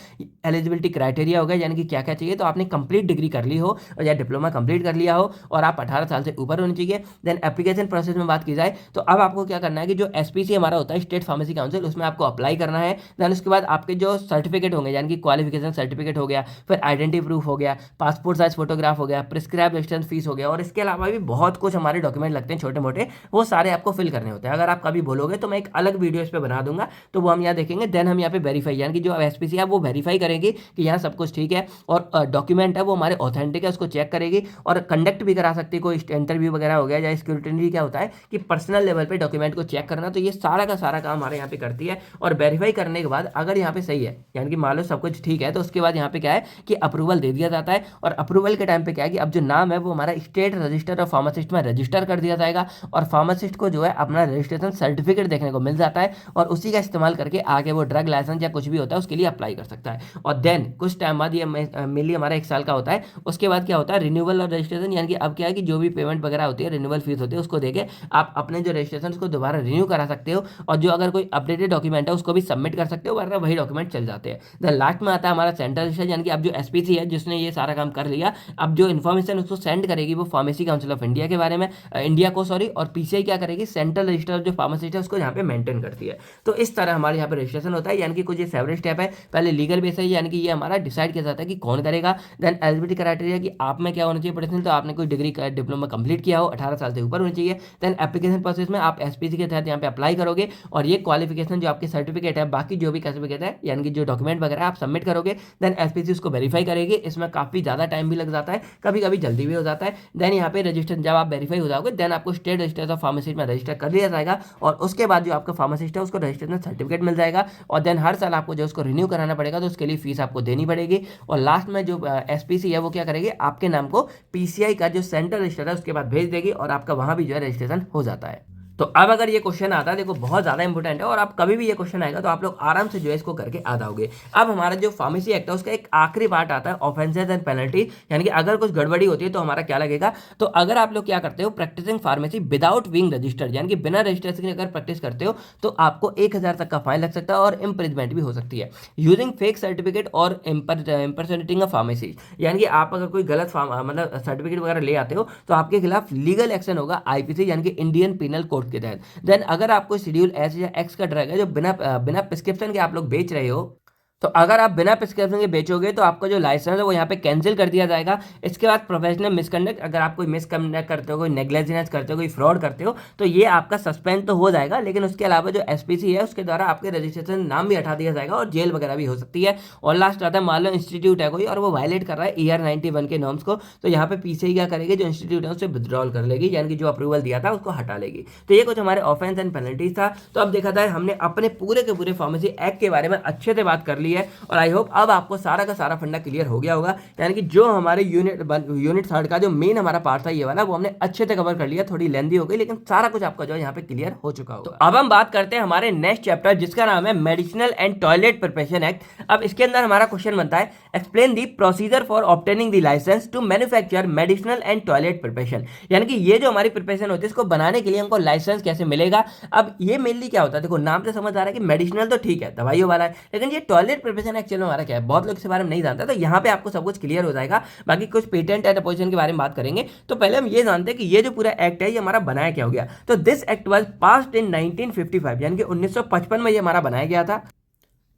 एलिजिबिलिटी क्राइटेरिया हो गया, यानी कि क्या क्या चाहिए, तो आपने कंप्लीट डिग्री कर ली हो या डिप्लोमा कंप्लीट कर लिया हो और आप 18 साल से ऊपर होनी चाहिए। देन एप्लीकेशन प्रोसेस में बात की जाए तो अब आपको क्या करना है कि जो एसपीसी हमारा होता है स्टेट फार्मेसी काउंसिल, उसमें आपको अप्लाई करना है। देन उसके बाद आपके जो सर्टिफिकेट होंगे, यानी कि क्वालिफिकेशन सर्टिफिकेट हो गया, फिर आइडेंटिटी प्रूफ हो गया, पासपोर्ट साइज फोटोग्राफ हो गया, प्रिस्क्राइब रजिस्ट्रेशन फीस हो गया, और इसके अलावा भी बहुत कुछ हमारे डॉक्यूमेंट लगते हैं छोटे मोटे, वो सारे आपको फिल करने होते हैं। अगर आप कभी बोलोगे तो मैं एक अलग वीडियो इस पर बना दूंगा, तो वो हम यहाँ देखेंगे। देन हम यहाँ पे वेरीफाई, यानी कि जो एसपीसी है वो वेरीफाई करेगी कि यहाँ सब कुछ ठीक है, और डॉक्यूमेंट है वो हमारे ऑथेंटिक है, उसको चेक करेगी, और कंडक्ट भी करा सकती है, कोई इंटरव्यू वगैरह हो गया या स्क्रूटिनी क्या होता है कि पर्सनल लेवल पे डॉक्यूमेंट को चेक करना। तो ये सारा का सारा काम हमारे यहाँ पे करती है, और वेरीफाई करने के बाद अगर यहाँ पे सही है, यानी कि मान लो सब कुछ ठीक है, तो उसके बाद यहाँ पे क्या है कि अप्रूवल दे दिया जाता है। और अप्रूवल के टाइम पे क्या है कि अब जो नाम है वो हमारा स्टेट रजिस्टर ऑफ फार्मासिस्ट में रजिस्टर कर दिया जाएगा, और फार्मासिस्ट को जो है अपना रजिस्ट्रेशन सर्टिफिकेट देखने को मिल जाता है, और उसी का इस्तेमाल करके आगे वो ड्रग लाइसेंस या कुछ भी होता है उसके लिए अप्लाई कर सकता है। और देन कुछ टाइम बाद, ये मेनली हमारा 1 साल का होता है, उसके बाद क्या होता है रिन्यूअल और रजिस्ट्रेशन, यानी कि अब क्या है कि जो भी पेमेंट वगैरह होती है, रिन्यूअल फीस होती है, उसको देके आप अपने जो रजिस्ट्रेशन उसको दोबारा रिन्यू करा सकते हो, और जो अगर कोई अपडेटेड डॉक्यूमेंट है उसको भी सबमिट कर सकते हो, वरना वही डॉक्यूमेंट चल जाते हैं। देन लास्ट में आता है हमारा सेंट्रल रजिस्टर, यानी कि अब जो एसपीसी है जिसने ये सारा काम कर लिया, अब जो इन्फॉर्मेशन उसको सेंड करेगी वो फार्मेसी काउंसिल ऑफ इंडिया के बारे में, इंडिया को सॉरी, और पीसीआई क्या करेगी सेंट्रल रजिस्टर जो फार्मासिस्ट है उसको यहाँ पे मेंटेन करती है। तो इस तरह हमारे यहाँ पे रजिस्ट्रेशन होता है, यानी कि कुछ ये सेवरल स्टेप है। पहले लीगल बेस है, यानी कि ये हमारा डिसाइड किया जाता है कि कौन करेगा। देन एलिजिबिलिटी क्राइटेरिया कि आप में क्या होना चाहिए पर्सनल, तो आपने कोई डिग्री डिप्लोमा कंप्लीट किया हो, 18 साल से ऊपर होनी चाहिए। देन एप्लीकेशन प्रोसेस में आप एसपीसी के तहत यहाँ पे अप्लाई करोगे, और ये क्वालिफिकेशन जो आपके सर्टिफिकेट है, बाकी जो भी सर्टिफिकेट है, यानी कि जो डॉक्यूमेंट वगैरह आप सबमिट करोगे। देन एसपीसी उसको वेरीफाई करेगी, इसमें काफी ज्यादा टाइम भी लग जाता है, कभी कभी जल्दी भी हो जाता है। देन यहाँ पे रजिस्टर जब आप वेरीफाई हो जाओगे, देन आपको स्टेट रजिस्टर ऑफ फार्मेसी में रजिस्टर कर लिया जाएगा, और उसके बाद जो आपका फार्मासिस्ट है उसको रजिस्ट्रेशन सर्टिफिकेट मिल जाएगा। और देन हर साल आपको जो उसको रिन्यू कराना पड़ेगा, तो उसके लिए फीस आपको देनी पड़ेगी। और लास्ट में जो एसपीसी है वो क्या करेगी, आपके नाम को पीसीआई का जो सेंट्रल रजिस्टर है उसके बाद भेज देगी, और आपका वहां भी जो है रजिस्ट्रेशन हो जाता है। तो अब अगर ये क्वेश्चन आता है, देखो बहुत ज्यादा इंपॉर्टेंट है, और आप कभी भी ये क्वेश्चन आएगा तो आप लोग आराम से जो है इसको करके आ जाओगे। अब हमारा जो फार्मेसी एक्ट है उसका एक आखिरी पार्ट आता है ऑफेंसेस एंड पेनल्टी, यानी कि अगर कुछ गड़बड़ी होती है तो हमारा क्या लगेगा। तो अगर आप लोग क्या करते हो practicing pharmacy without being registered, यानी कि बिना रजिस्ट्रेशन के अगर प्रैक्टिस करते हो तो आपको 1000 तक का फाइन लग सकता है, और इम्प्रिजमेंट भी हो सकती है। यूजिंग फेक सर्टिफिकेट और इम्पर्सनेटिंग अ फार्मेसी, यानी कि आप अगर कोई गलत मतलब सर्टिफिकेट वगैरह ले आते हो तो आपके खिलाफ लीगल एक्शन होगा आईपीसी, यानी कि इंडियन पीनल कोड के तहत। देन अगर आपको शेड्यूल एस या एक्स का ड्रग है जो बिना प्रिस्क्रिप्शन के आप लोग बेच रहे हो, तो अगर आप बिना प्रिस्क्रिप्शन के बेचोगे तो आपका जो लाइसेंस है वो यहाँ पे कैंसिल कर दिया जाएगा। इसके बाद प्रोफेशनल मिसकंडक्ट, अगर आप कोई मिसकंडक्ट करते हो, कोई नेग्लिजेंस करते हो, कोई फ्रॉड करते हो, तो ये आपका सस्पेंड तो हो जाएगा, लेकिन उसके अलावा जो एसपीसी है उसके द्वारा आपके रजिस्ट्रेशन नाम भी हटा दिया जाएगा, और जेल वगैरह भी हो सकती है। और लास्ट आता है मान लो इंस्टीट्यूट है कोई और वो वायलेट कर रहा है ER 91 के नॉर्म्स को, तो यहाँ पे पीसीआई क्या करेगी, जो इंस्टीट्यूट है उससे विड्रॉल कर लेगी, यानी कि जो अप्रूवल दिया था उसको हटा लेगी। तो ये कुछ हमारे ऑफेंस एंड पेनल्टीज था। तो अब देखा जाए हमने अपने पूरे के पूरे फार्मेसी एक्ट के बारे में अच्छे से बात कर ली है, और आई होप अब आपको सारा का सारा फंडा क्लियर हो गया होगा। यानी कि जो हमारे यूनिट थर्ड का जो मेन हमारा पार्ट था ये वाला, वो हमने अच्छे से कवर कर लिया। थोड़ी लेंदी हो गई, लेकिन सारा कुछ आपका जो है यहाँ पे क्लियर हो चुका होगा। तो अब हम बात करते हैं हमारे नेक्स्ट चैप्टर, जिसका नाम है medicinal and toilet preparation act. अब इसके अंदर हमारा क्वेश्चन बनता है explain the procedure for obtaining the licence to manufacture medicinal and toilet preparation, यानी कि ये जो हमारी प्रिपरेशन होती है इसको बनाने के लिए हमको लाइसेंस कैसे मिलेगा। अब ये मेनली क्या होता है, देखो नाम से समझ आ रहा है कि मेडिसिनल तो ठीक है दवाइयों वाला है, लेकिन ये टॉयलेट प्रिपरेशन एक्चुअली हमारा क्या है, बहुत लोग इसके बारे में नहीं जानते। तो यहाँ पे आपको सब कुछ क्लियर हो जाएगा। बाकी कुछ पेटेंट एंड अपोजिशन के बारे में बात करेंगे। तो पहले हम ये जानते हैं कि ये जो पूरा एक्ट है ये हमारा बनाया क्या हो गया। तो this act was passed in 1955, यानी कि 1955 में ये हमारा बनाया गया था।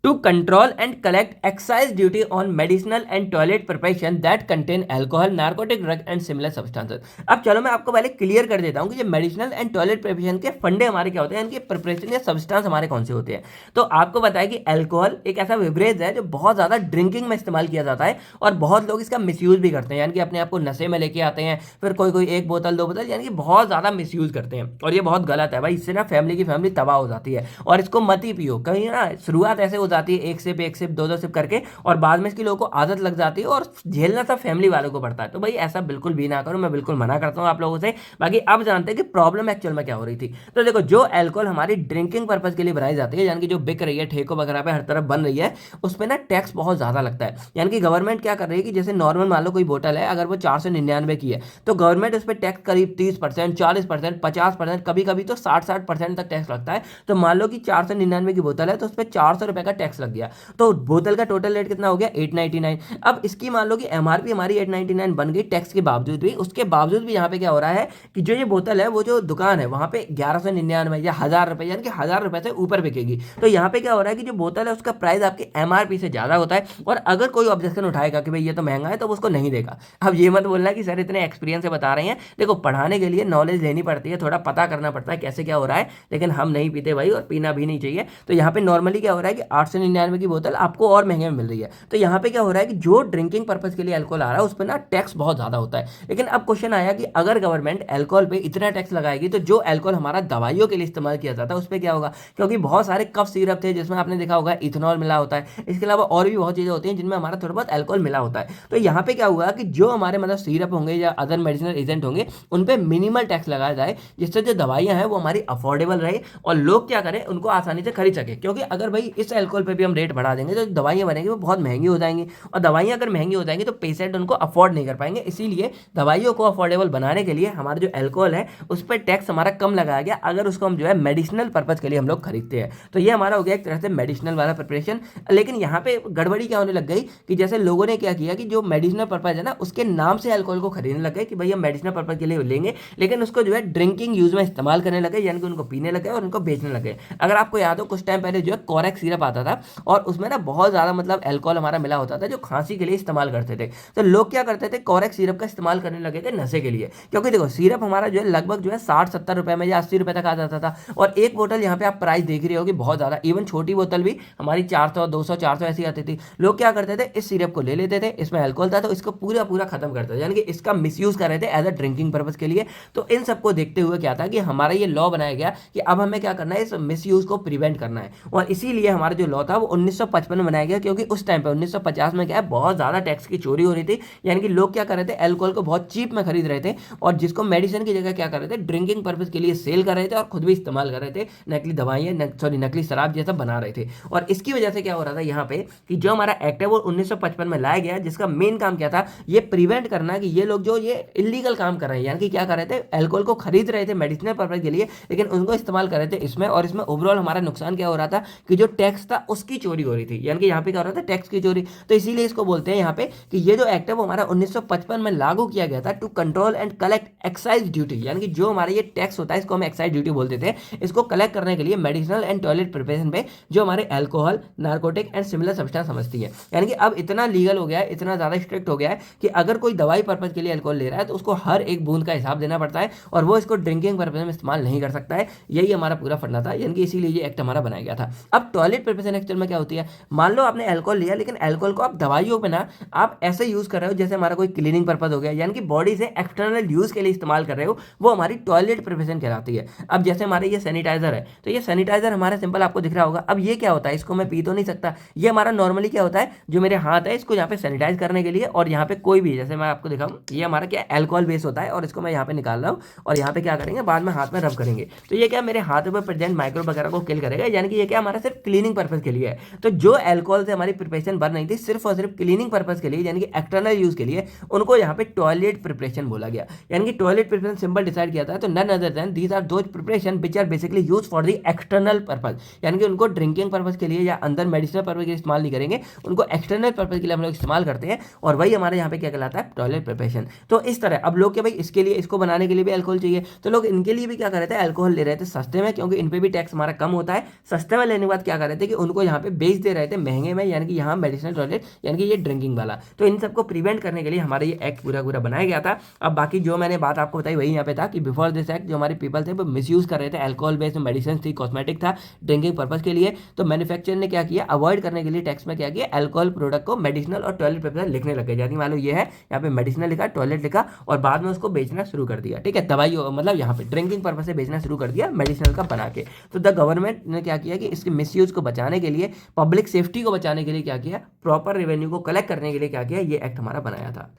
To control and collect excise duty on medicinal and toilet preparation that contain alcohol, narcotic drug and similar substances. अब चलो मैं आपको पहले क्लियर कर देता हूँ कि ये मेडिसिनल एंड टॉयलेट प्रिपरेशन के फंडे हमारे क्या होते हैं, इनके प्रिपरेशन या सब्सटेंस हमारे कौन से होते हैं। तो आपको बताया कि अल्कोहल एक ऐसा बेवरेज है जो बहुत ज्यादा ड्रिंकिंग में इस्तेमाल किया जाता है और बहुत लोग इसका मिसयूज भी करते हैं, यानी कि अपने आप को नशे में लेके आते हैं, फिर कोई कोई एक बोतल दो बोतल, यानी कि बहुत ज्यादा मिसयूज करते हैं और ये बहुत गलत है भाई। इससे ना फैमिली की फैमिली तबाह हो जाती है और इसको मत ही पियो। कहीं ना शुरुआत ऐसे हो जाती है एक सिप दो सिप करके और बाद में इसकी लोगों को आदत लग जाती है और झेलना सब फैमिली वालों को पड़ता है। तो भाई ऐसा बिल्कुल भी ना करो, मैं बिल्कुल मना करता हूं आप लोगों से। बाकी अब जानते हैं कि प्रॉब्लम एक्चुअल में क्या हो रही थी। तो देखो, जो अल्कोहल हमारी ड्रिंकिंग पर्पज के लिए बनाई जाती है, यानी कि जो बिक रही है ठेकों वगैरह पे हर तरफ बन रही है, उस पर ना टैक्स बहुत ज्यादा लगता है। यानी कि गवर्नमेंट क्या कर रही है कि जैसे नॉर्मल मान लो कोई बोतल है, अगर वो 499 की है तो गवर्नमेंट उस पर टैक्स करीब 30%, 40%, 50%, कभी कभी तो 60-60% तक टैक्स लगता है। तो मान लो कि 499 की बोतल है तो उस पर 400 रुपए का टैक्स लग गया, तो बोतल का टोटल रेट कितना हो गया 899। अब इसकी मान लो कि एमआरपी हमारी 899 बन गई टैक्स के बावजूद भी। उसके बावजूद भी यहाँ पे क्या हो रहा है कि जो ये बोतल है, वो जो दुकान है वहां पे 1199 या 1000 रुपए, यानी कि 1000 रुपए से ऊपर बिकेगी। तो यहाँ पे क्या हो रहा है कि जो बोतल है उसका प्राइस आपके एमआरपी से ज्यादा होता है और अगर कोई ऑब्जेक्शन उठाएगा कि भाई ये तो महंगा है तो वो उसको नहीं देगा। अब ये मत बोलना कि सर इतने एक्सपीरियंस से बता रहे हैं, देखो पढ़ाने के लिए नॉलेज लेनी पड़ती है, थोड़ा पता करना पड़ता है कैसे क्या हो रहा है, लेकिन हम नहीं पीते भाई और पीना भी नहीं चाहिए। तो यहाँ पे नॉर्मली क्या हो रहा है कि 899 की बोतल आपको और महंगे में मिल रही है। तो यहाँ पे क्या हो रहा है कि जो ड्रिंकिंग पर्पज के लिए अल्कोहल आ रहा है उस पर ना टैक्स बहुत ज्यादा होता है। लेकिन अब क्वेश्चन आया कि अगर गवर्नमेंट अल्कोहल पे इतना टैक्स लगाएगी तो जो अल्कोहल हमारा दवाइयों के लिए इस्तेमाल किया जाता है उस पर क्या होगा, क्योंकि बहुत सारे कफ सिरप थे जिसमें आपने देखा होगा इथेनॉल मिला होता है, इसके अलावा और भी बहुत चीजें होती हैं जिनमें हमारा थोड़ा बहुत अल्कोहल मिला होता है। तो यहाँ पे क्या हुआ कि जो हमारे मतलब सिरप होंगे या अदर मेडिसिनल एजेंट होंगे उन पे मिनिमल टैक्स लगाया जाए, जिससे जो दवाइयां हैं वो हमारी अफोर्डेबल रहे और लोग क्या करें उनको आसानी से खरीद सके। क्योंकि अगर भाई इस अल्कोहल पे भी हम रेट बढ़ा देंगे तो दवाइयां बनेंगी वो बहुत महंगी हो जाएंगी और दवाइयां अगर महंगी हो जाएंगी तो पेशेंट उनको अफोर्ड नहीं कर पाएंगे। इसीलिए दवाइयों को अफोर्डेबल बनाने के लिए हमारा जो अल्कोहल है उस पर टैक्स हमारा कम लगाया गया, अगर उसको हम जो है मेडिसिनल पर्पज के लिए हम लोग खरीदते हैं। तो ये हमारा हो गया एक तरह से मेडिसिनल वाला प्रिपरेशन। लेकिन यहाँ पे गड़बड़ी क्या होने लग गई कि जैसे लोगों ने क्या किया कि जो मेडिसिनल पर्पज है ना उसके नाम से अल्कोहल को खरीदने लग गए कि भाई हम मेडिसिनल पर्पज के लिए लेंगे, लेकिन उसको जो है ड्रिंकिंग यूज में इस्तेमाल करने लगे, यानी कि उनको पीने लगे और उनको बेचने लगे। अगर आपको याद हो कुछ टाइम पहले जो है कोरेक्स सिरप आता था और उसमें ना बहुत ज्यादा मतलब अल्कोहल हमारा मिला होता था जो खांसी के लिए इस्तेमाल करते थे। तो लोग क्या करते थे, कोरेक्स सिरप का इस्तेमाल करने लगे थे नशे के लिए। क्योंकि देखो सिरप हमारा जो है लगभग जो है 60-70 रुपए में या 80 रुपए तक आ जाता था और एक बोतल यहाँ पे आप प्राइस देख रहे होगी बहुत ज्यादा, इवन छोटी बोतल भी हमारी 400, 200, 400 ऐसी आती थी। लोग क्या करते थे, इस सिरप को ले लेते थे, इसमें अल्कोहल था तो इसको पूरा पूरा खत्म करते थे, यानी कि इसका मिसयूज कर रहे थे एज अ ड्रिंकिंग पर्पज के लिए। तो इन सबको देखते हुए क्या था कि हमारा ये लॉ बनाया गया कि अब हमें क्या करना है, इस मिसयूज को प्रिवेंट करना है। और इसीलिए हमारा जो लॉ था वो 1955 में बनाया गया, क्योंकि उस टाइम पे 1950 में क्या है बहुत ज्यादा टैक्स की चोरी हो रही थी। यानी कि लोग क्या कर रहे थे, अल्कोहल को बहुत चीप में खरीद रहे थे और जिसको मेडिसिन की जगह क्या कर रहे थे, ड्रिंकिंग पर्पज के लिए सेल कर रहे थे और खुद भी इस्तेमाल कर रहे थे, नकली दवाइयां नकली शराब जैसा बना रहे थे। और इसकी वजह से क्या हो रहा था यहाँ पे कि जो हमारा एक्ट है वो 1955 में लाया गया, जिसका मेन काम क्या था, ये प्रिवेंट करना कि ये लोग जो ये इलीगल काम कर रहे हैं, यानी कि क्या कर रहे थे, अल्कोहल को खरीद रहे थे मेडिसिनल पर्पज के लिए लेकिन उनको इस्तेमाल कर रहे थे इसमें, और इसमें ओवरऑल हमारा नुकसान क्या हो रहा था कि जो टैक्स था उसकी चोरी हो रही थी, यानी कि यहाँ पे क्या हो रहा था, टैक्स की चोरी। तो इसीलिए इसको बोलते हैं यहाँ पे कि ये जो एक्ट है वो हमारा 1955 में लागू किया गया था, to control and collect excise duty, यानी कि जो हमारा ये टैक्स होता है इसको हम एक्साइज ड्यूटी बोलते थे, इसको कलेक्ट करने के लिए मेडिसिनल एंड टॉयलेट प्रिपरेशन पे जो हमारे alcohol, narcotic and similar substance समझती है। यानी कि अब इतना लीगल हो गया है, इतना ज्यादा स्ट्रिक्ट हो गया है कि अगर कोई दवाई पर्पज के लिए अल्कोहल ले रहा है तो उसको हर एक बूंद का हिसाब देना पड़ता है और वो इसको ड्रिंकिंग पर्पज में इस्तेमाल नहीं कर सकता है। यही हमारा पूरा फंडा था, यानी कि इसीलिए ये एक्ट हमारा बनाया गया था। अब टॉयलेट प्रिपरेशन एक्चुअल में क्या होती है, मान लो आपने अल्कोहल लिया लेकिन अल्कोहल को आप दवाइयों पे ना आप ऐसे यूज कर रहे हो जैसे हमारा कोई क्लीनिंग पर्पज हो गया, यानी कि बॉडी से एक्सटर्नल यूज के लिए इस्तेमाल कर रहे हो, वो हमारी टॉयलेट प्रिपरेशन कहलाती है। अब जैसे हमारे ये सैनिटाइजर है, तो ये सैनिटाइजर हमारा सिंपल आपको दिख रहा होगा। अब ये क्या होता है, इसको मैं पी तो नहीं सकता, ये हमारा नॉर्मली क्या होता है, जो मेरे हाथ है इसको यहाँ पे सैनिटाइज करने के लिए, और यहाँ पे कोई भी जैसे मैं आपको दिखाऊं, ये हमारा क्या अल्कोहल बेस होता है और इसको मैं यहाँ पे निकाल रहा हूँ और यहाँ पे क्या करेंगे, बाद में हाथ में रब करेंगे, तो ये क्या मेरे हाथ में प्रेजेंट माइक्रो वगैरह को किल करेगा, यानी कि ये क्या हमारा सिर्फ क्लीनिंग पर्पज के लिए है। तो जो अल्कोहल से हमारी प्रिपरेशन बन रही थी सिर्फ और सिर्फ क्लीनिंग पर्पज के लिए, यानी कि एक्सटर्नल यूज के लिए, उनको यहाँ पे टॉयलेट प्रिपरेशन बोला गया। यानी कि टॉयलेट प्रिपरेशन सिंपल डिसाइड किया था, तो none other than these are those preparation which are basically used for the external purpose, यानी कि उनको ड्रिंकिंग पर्पज के लिए या अंदर मेडिसिनल पर्पज के लिए इस्तेमाल नहीं करेंगे, उनको एक्सटर्नल पर्पज के लिए हम लोग इस्तेमाल करते हैं, और वही हमारे यहाँ पे क्या कहलाता है, टॉयलेट प्रिपरेशन। तो इस तरह अब लोग क्या भाई इसके लिए, इसको बनाने के लिए भी अल्कोहल चाहिए, तो लोग इनके लिए भी क्या कर रहे थे, अल्कोहल ले रहे थे सस्ते में, क्योंकि इन पे भी टैक्स हमारा कम होता है। सस्ते में लेने के बाद क्या कर रहे थे कि उनको उनको यहाँ पे बेच दे रहे थे महंगे में, यानी कि यहाँ मेडिसिनल टॉयलेट यानी कि ये ड्रिंकिंग वाला। तो इन सबको प्रिवेंट करने के लिए हमारा ये एक्ट पूरा पूरा बनाया गया था। अब बाकी जो मैंने बात आपको बताई वही यहाँ पे था कि बिफोर दिस एक्ट जो हमारे पीपल थे वो मिसयूज कर रहे थे अल्कोहल बेस्ड मेडिसिन थी, कॉस्मेटिक था ड्रिंकिंग पर्पज के लिए। तो मैन्युफैक्चरर ने क्या किया, अवॉइड करने के लिए टैक्स में क्या किया, अल्कोहल प्रोडक्ट को मेडिसिनल और टॉयलेट पेपर लिखने लगे। यानी मान लो ये है यहाँ पे मेडिसिनल लिखा, टॉयलेट लिखा और बाद में उसको बेचना शुरू कर दिया। ठीक है, दवाई मतलब यहाँ पे ड्रिंकिंग पर्पज से बेचना शुरू कर दिया मेडिसिनल का बना के। तो द गवर्नमेंट ने क्या किया कि इसके मिसयूज को बचाने के लिए, पब्लिक सेफ्टी को बचाने के लिए क्या किया, प्रॉपर रेवेन्यू को कलेक्ट करने के लिए क्या किया, ये एक्ट हमारा बनाया था।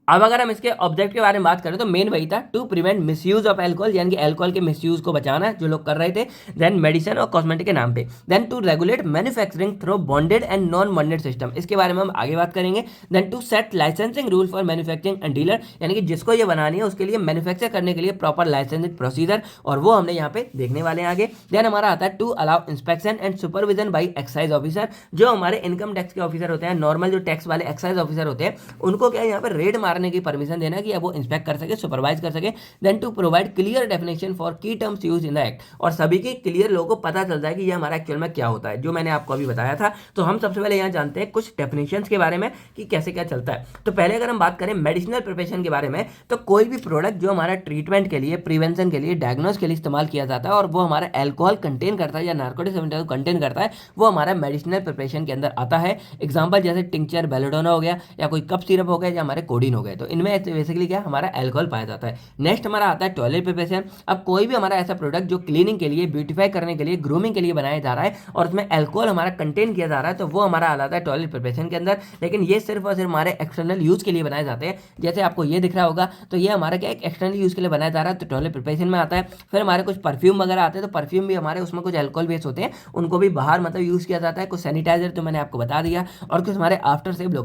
अब अगर हम इसके ऑब्जेक्ट के बारे में बात करें तो मेन वही था, to prevent misuse of alcohol, यानी कि अल्कोहल के मिसयूज को बचाना जो लोग कर रहे थे, देन मेडिसिन और कॉस्मेटिक के नाम पे, then to regulate manufacturing through bonded and non bonded system, इसके बारे में हम आगे बात करेंगे। Then to set licensing rule for manufacturing and dealer, यानी कि जिसको ये बनानी है उसके लिए मैन्युफैक्चर करने के लिए प्रॉपर लाइसेंसिंग प्रोसीजर, और वो हमने यहाँ पे देखने वाले हैं आगे। देन हमारा आता है to allow inspection and supervision by excise officer, जो हमारे इनकम टैक्स के ऑफिसर होते हैं, नॉर्मल जो टैक्स वाले एक्साइज ऑफिसर होते हैं, उनको क्या यहाँ पे रेड मारने की परमिशन देना कि अब वो इंस्पेक्ट कर सके, सुपरवाइज कर सके। Then to provide clear definition for key terms use in the act, और सभी के क्लियर लोगों को पता चल जाए कि ये हमारा एक्चुअल में क्या होता है, जो मैंने आपको अभी बताया था। तो हम सबसे पहले यहाँ जानते हैं कुछ डेफिनेशंस के बारे में कि कैसे क्या चलता है। तो पहले अगर हम बात करें मेडिसिनल प्रिपरेशन के बारे में, तो कोई भी प्रोडक्ट जो हमारा ट्रीटमेंट के लिए, प्रिवेंशन के लिए, डायग्नोस के लिए इस्तेमाल किया जाता है और वो हमारा अल्कोहल कंटेन करता है या नार्कोटिक सब्सटेंस कंटेन करता है, वो हमारा मेडिसिनल प्रिपरेशन के अंदर आता है। एग्जाम्पल जैसे टिंचर, बेलोडोना हो गया, या कोई कप सिरप हो गया, या हमारे कोडीन हो गए, तो इनमें बेसिकली क्या हमारा अल्कोहल पाया जाता है। नेक्स्ट हमारा आता है टॉयलेट प्रिपरेशन। अब कोई भी हमारा ऐसा प्रोडक्ट जो क्लीनिंग के लिए, ब्यूटीफाई करने के लिए, ग्रूमिंग के लिए बनाया जा रहा है और उसमें अल्कोहल हमारा कंटेन किया जा रहा है, तो वो हमारा आ जाता है टॉयलेट प्रिपरेशन के अंदर। लेकिन ये सिर्फ और सिर्फ हमारे एक्सटर्नल यूज के लिए बनाए जाते हैं। जैसे आपको ये दिख रहा होगा, तो ये हमारा क्या एक एक्सटर्नल यूज के लिए बनाया जा रहा है, तो टॉयलेट प्रिपरेशन में आता है। फिर हमारे कुछ परफ्यूम वगैरह आते हैं, तो परफ्यूम भी हमारे उसमें कुछ अल्कोहल बेस होते हैं, उनको भी बाहर मतलब यूज किया जाता है। कुछ सैनिटाइजर तो मैंने आपको बता दिया, और कुछ हमारे आफ्टर सेव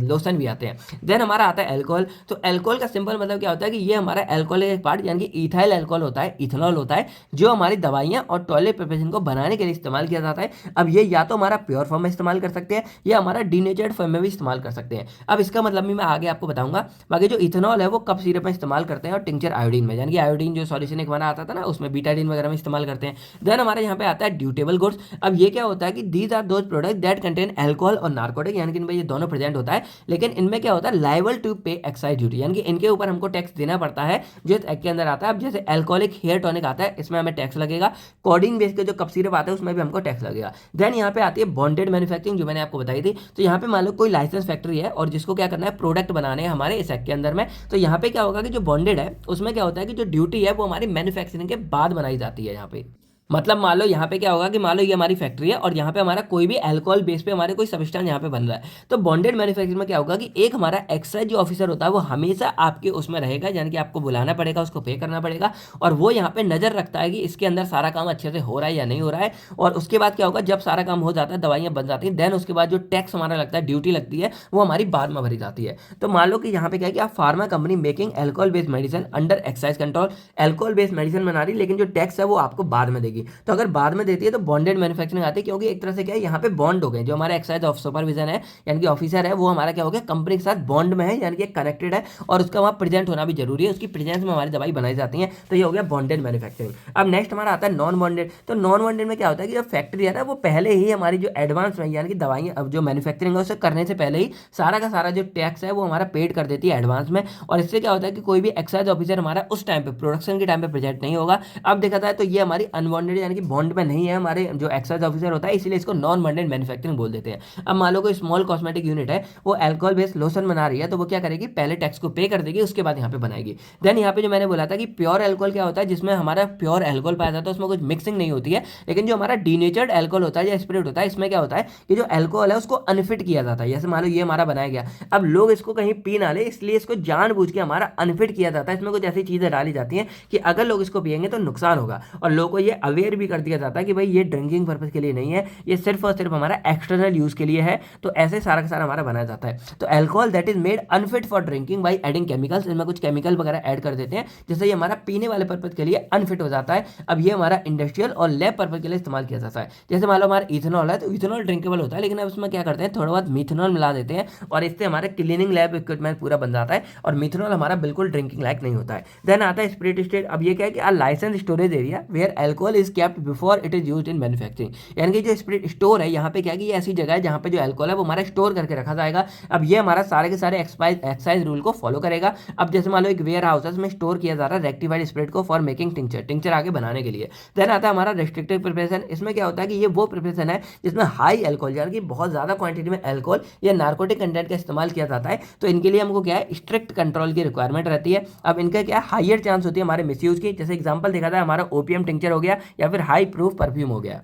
लोशन भी आते हैं। देन हमारा आता है अल्कोहल। तो अल्कोहल का सिंपल मतलब क्या होता है कि ये हमारा अल्कोहल एक पार्ट, यानी कि इथाइल अल्कोहल होता है, इथेनॉल होता है, जो हमारी दवाइयां और टॉयलेट प्रिपरेशन को बनाने के लिए इस्तेमाल किया जाता है। अब ये या तो हमारा प्योर फॉर्म में इस्तेमाल कर सकते हैं या हमारा डीनेचर्ड फॉर्म में भी इस्तेमाल कर सकते हैं। अब इसका मतलब भी मैं आगे आपको बताऊंगा। बाकी जो इथेनॉल है वो कप सिरप में इस्तेमाल करते हैं और टिंचर आयोडीन में, यानी कि आयोडीन जो सॉल्यूशन एक बना आता था ना, उसमें बीटाडीन वगैरह में इस्तेमाल करते हैं। देन हमारे यहाँ पे आता है ड्यूटेबल गुड्स। अब ये क्या होता है कि these are those product that contain alcohol और नार्कोटिक, यानी कि इनमें ये दोनों प्रेजेंट होता है, लेकिन इनमें क्या होता है लायबल टू पे एक्साइज ड्यूटी, यानी कि इनके ऊपर हमको टैक्स देना पड़ता है जो इस एक्ट के अंदर आता है। अब जैसे अल्कोहलिक हेयर टॉनिक आता है, इसमें हमें टैक्स लगेगा। कोडिन बेस के जो कप सिरप आता है उसमें भी हमको टैक्स लगेगा। देन यहाँ पे आती है बॉन्डेड मैन्युफैक्चरिंग, जो मैंने आपको बताई थी। तो यहाँ पे मान लो कोई लाइसेंस फैक्ट्री है और जिसको क्या करना है, प्रोडक्ट बनाने हैं हमारे इस एक्ट के अंदर में, तो यहाँ पे क्या होगा कि जो बॉन्डेड है उसमें क्या होता है कि जो ड्यूटी है वो हमारी मैन्युफैक्चरिंग के बाद बनाई जाती है। यहाँ पे मतलब मान लो यहाँ पे क्या होगा कि मान लो ये हमारी फैक्ट्री है और यहाँ पे हमारा कोई भी अल्कोहल बेस पे हमारे कोई सब्सटेंस यहाँ पे बन रहा है, तो बॉन्डेड मैन्युफैक्चरिंग में क्या होगा कि एक हमारा एक्साइज जो ऑफिसर होता है वो हमेशा आपके उसमें रहेगा, यानी कि आपको बुलाना पड़ेगा, उसको पे करना पड़ेगा, और वो यहाँ पे नजर रखता है कि इसके अंदर सारा काम अच्छे से हो रहा है या नहीं हो रहा है। और उसके बाद क्या होगा, जब सारा काम हो जाता है, दवाइयाँ बन जाती हैं, देन उसके बाद जो टैक्स हमारा लगता है, ड्यूटी लगती है, वो हमारी बाद में भरी जाती है। तो मान लो कि यहाँ पे क्या है कि आप pharma company making alcohol based medicine under excise control, alcohol based medicine बना रही, लेकिन जो टैक्स है वो आपको बाद में देगी। तो अगर बाद में देती है तो बॉन्डेड मैन्युफैक्चरिंग आती है, क्योंकि एक तरह से क्या है यहाँ पे बॉन्ड हो गए, जो हमारा एक्साइज ऑफ सुपरविजन है यानी कि ऑफिसर है, वो हमारा क्या हो गया, कंपनी के साथ बॉन्ड में है, यानी कि कनेक्टेड है, और उसका वहाँ प्रेजेंट होना भी जरूरी है, उसकी प्रेजेंस में हमारी दवाई बनाई जाती है। तो ये हो गया बॉन्डेड मैन्युफैक्चरिंग। अब नेक्स्ट हमारा आता है नॉन बॉन्डेड। तो नॉन बॉन्डेड में क्या होता है कि जो फैक्ट्री है ना, वो पहले ही हमारी जो एडवांस में, यानी कि दवाइयाँ अब जो मैन्युफैक्चरिंग है उसे करने से पहले ही सारा का सारा जो टैक्स है वो हमारा पेड कर देती है एडवांस में। और इससे क्या होता है कि कोई भी एक्साइज ऑफिसर हमारा उस टाइम पे, प्रोडक्शन के टाइम पे प्रेजेंट नहीं होगा। अब देखा जाए तो ये हमारी अनबॉन्डेड यानी कि बॉन्ड में नहीं है हमारे जो एक्साइज ऑफिसर होता है, इसलिए इसको नॉन बॉन्डेड मैन्युफैक्चरिंग बोल देते हैं। अब मान लो कोई स्मॉल कॉस्मेटिक यूनिट है, वो अल्कोहल बेस्ड लोशन बना रही है, तो वो क्या करेगी, पहले टैक्स को पे कर देगी, उसके बाद यहाँ पे बनाएगी। देन यहाँ पे जो मैंने बोला था कि प्योर अल्कोहल क्या होता है, जिसमें हमारा प्योर अल्कोहल पाया जाता है, उसमें कुछ मिक्सिंग नहीं होती है। लेकिन जो हमारा डीनेचर्ड अल्कोहल होता है या स्पिरिट होता है, इसमें क्या होता है कि जो अल्कोहल है उसको अनफिट किया जाता है। जैसे मान लो ये हमारा बनाया गया, अब लोग इसको कहीं पी ना ले, इसलिए इसको जानबूझ के हमारा अनफिट किया जाता है। इसमें कुछ ऐसी चीजें डाली जाती हैं कि अगर लोग इसको पिएंगे तो नुकसान होगा, और लोगों को ये अवेयर भी कर दिया जाता है कि भाई ये ड्रिंकिंग पर्पज के लिए नहीं है, ये सिर्फ और सिर्फ हमारा एक्सटर्नल यूज के लिए है। तो ऐसे सारा का सारा हमारा बनाया जाता है। तो alcohol that is made unfit for drinking by adding chemicals, इसमें कुछ केमिकल वगैरह ऐड कर देते हैं, जिससे ये हमारा पीने वाले पर्पज के लिए अनफिट हो जाता है। अब ये हमारा इंडस्ट्रियल और लैब पर्पज के लिए इस्तेमाल किया जाता है। जैसे मान लो हमारा इथेनॉल है, तो इथेनॉल ड्रिंकेबल होता है, लेकिन अब उसमें क्या करते हैं, थोड़ा बहुत मिथेनॉल मिला देते हैं, और इससे हमारे क्लीनिंग लैब इक्विपमेंट पूरा बन जाता है, और मिथेनॉल हमारा बिल्कुल ड्रिंकिंग लायक नहीं होता है। देन आता है स्पिरिट स्टेट। अब ये क्या है कि licence storage area where alcohol is is kept before it is used in manufacturing. यानी कि जो स्पिरिट स्टोर है यहाँ पे क्या है कि ये ऐसी जगह है जहाँ पे जो अल्कोहल है वो हमारा स्टोर करके रखा जाएगा। अब ये हमारा सारे के सारे एक्साइज रूल को फॉलो करेगा। अब जैसे मान लो एक वेयर हाउस है उसमें स्टोर किया जा रहा है रेक्टिफाइड स्पिरिट को फॉर मेकिंग टिंचर आगे बनाने के लिए। देन आता है हमारा रेस्ट्रिक्टेड प्रिपरेशन। इसमें क्या होता है कि ये वो प्रिपरेशन है जिसमें हाई अल्कोहल यानी कि बहुत ज्यादा क्वांटिटी में अल्कोहल या नार्कोटिक कंटेंट का इस्तेमाल किया जाता है। तो इनके लिए हमको क्या है स्ट्रिक्ट कंट्रोल की रिक्वायरमेंट रहती है। अब इनका क्या हाइयर चांस होती है हमारे मिसयूज की। जैसे एग्जांपल देखा था हमारा ओपीएम टिंचर हो गया या फिर हाई प्रूफ परफ्यूम हो गया।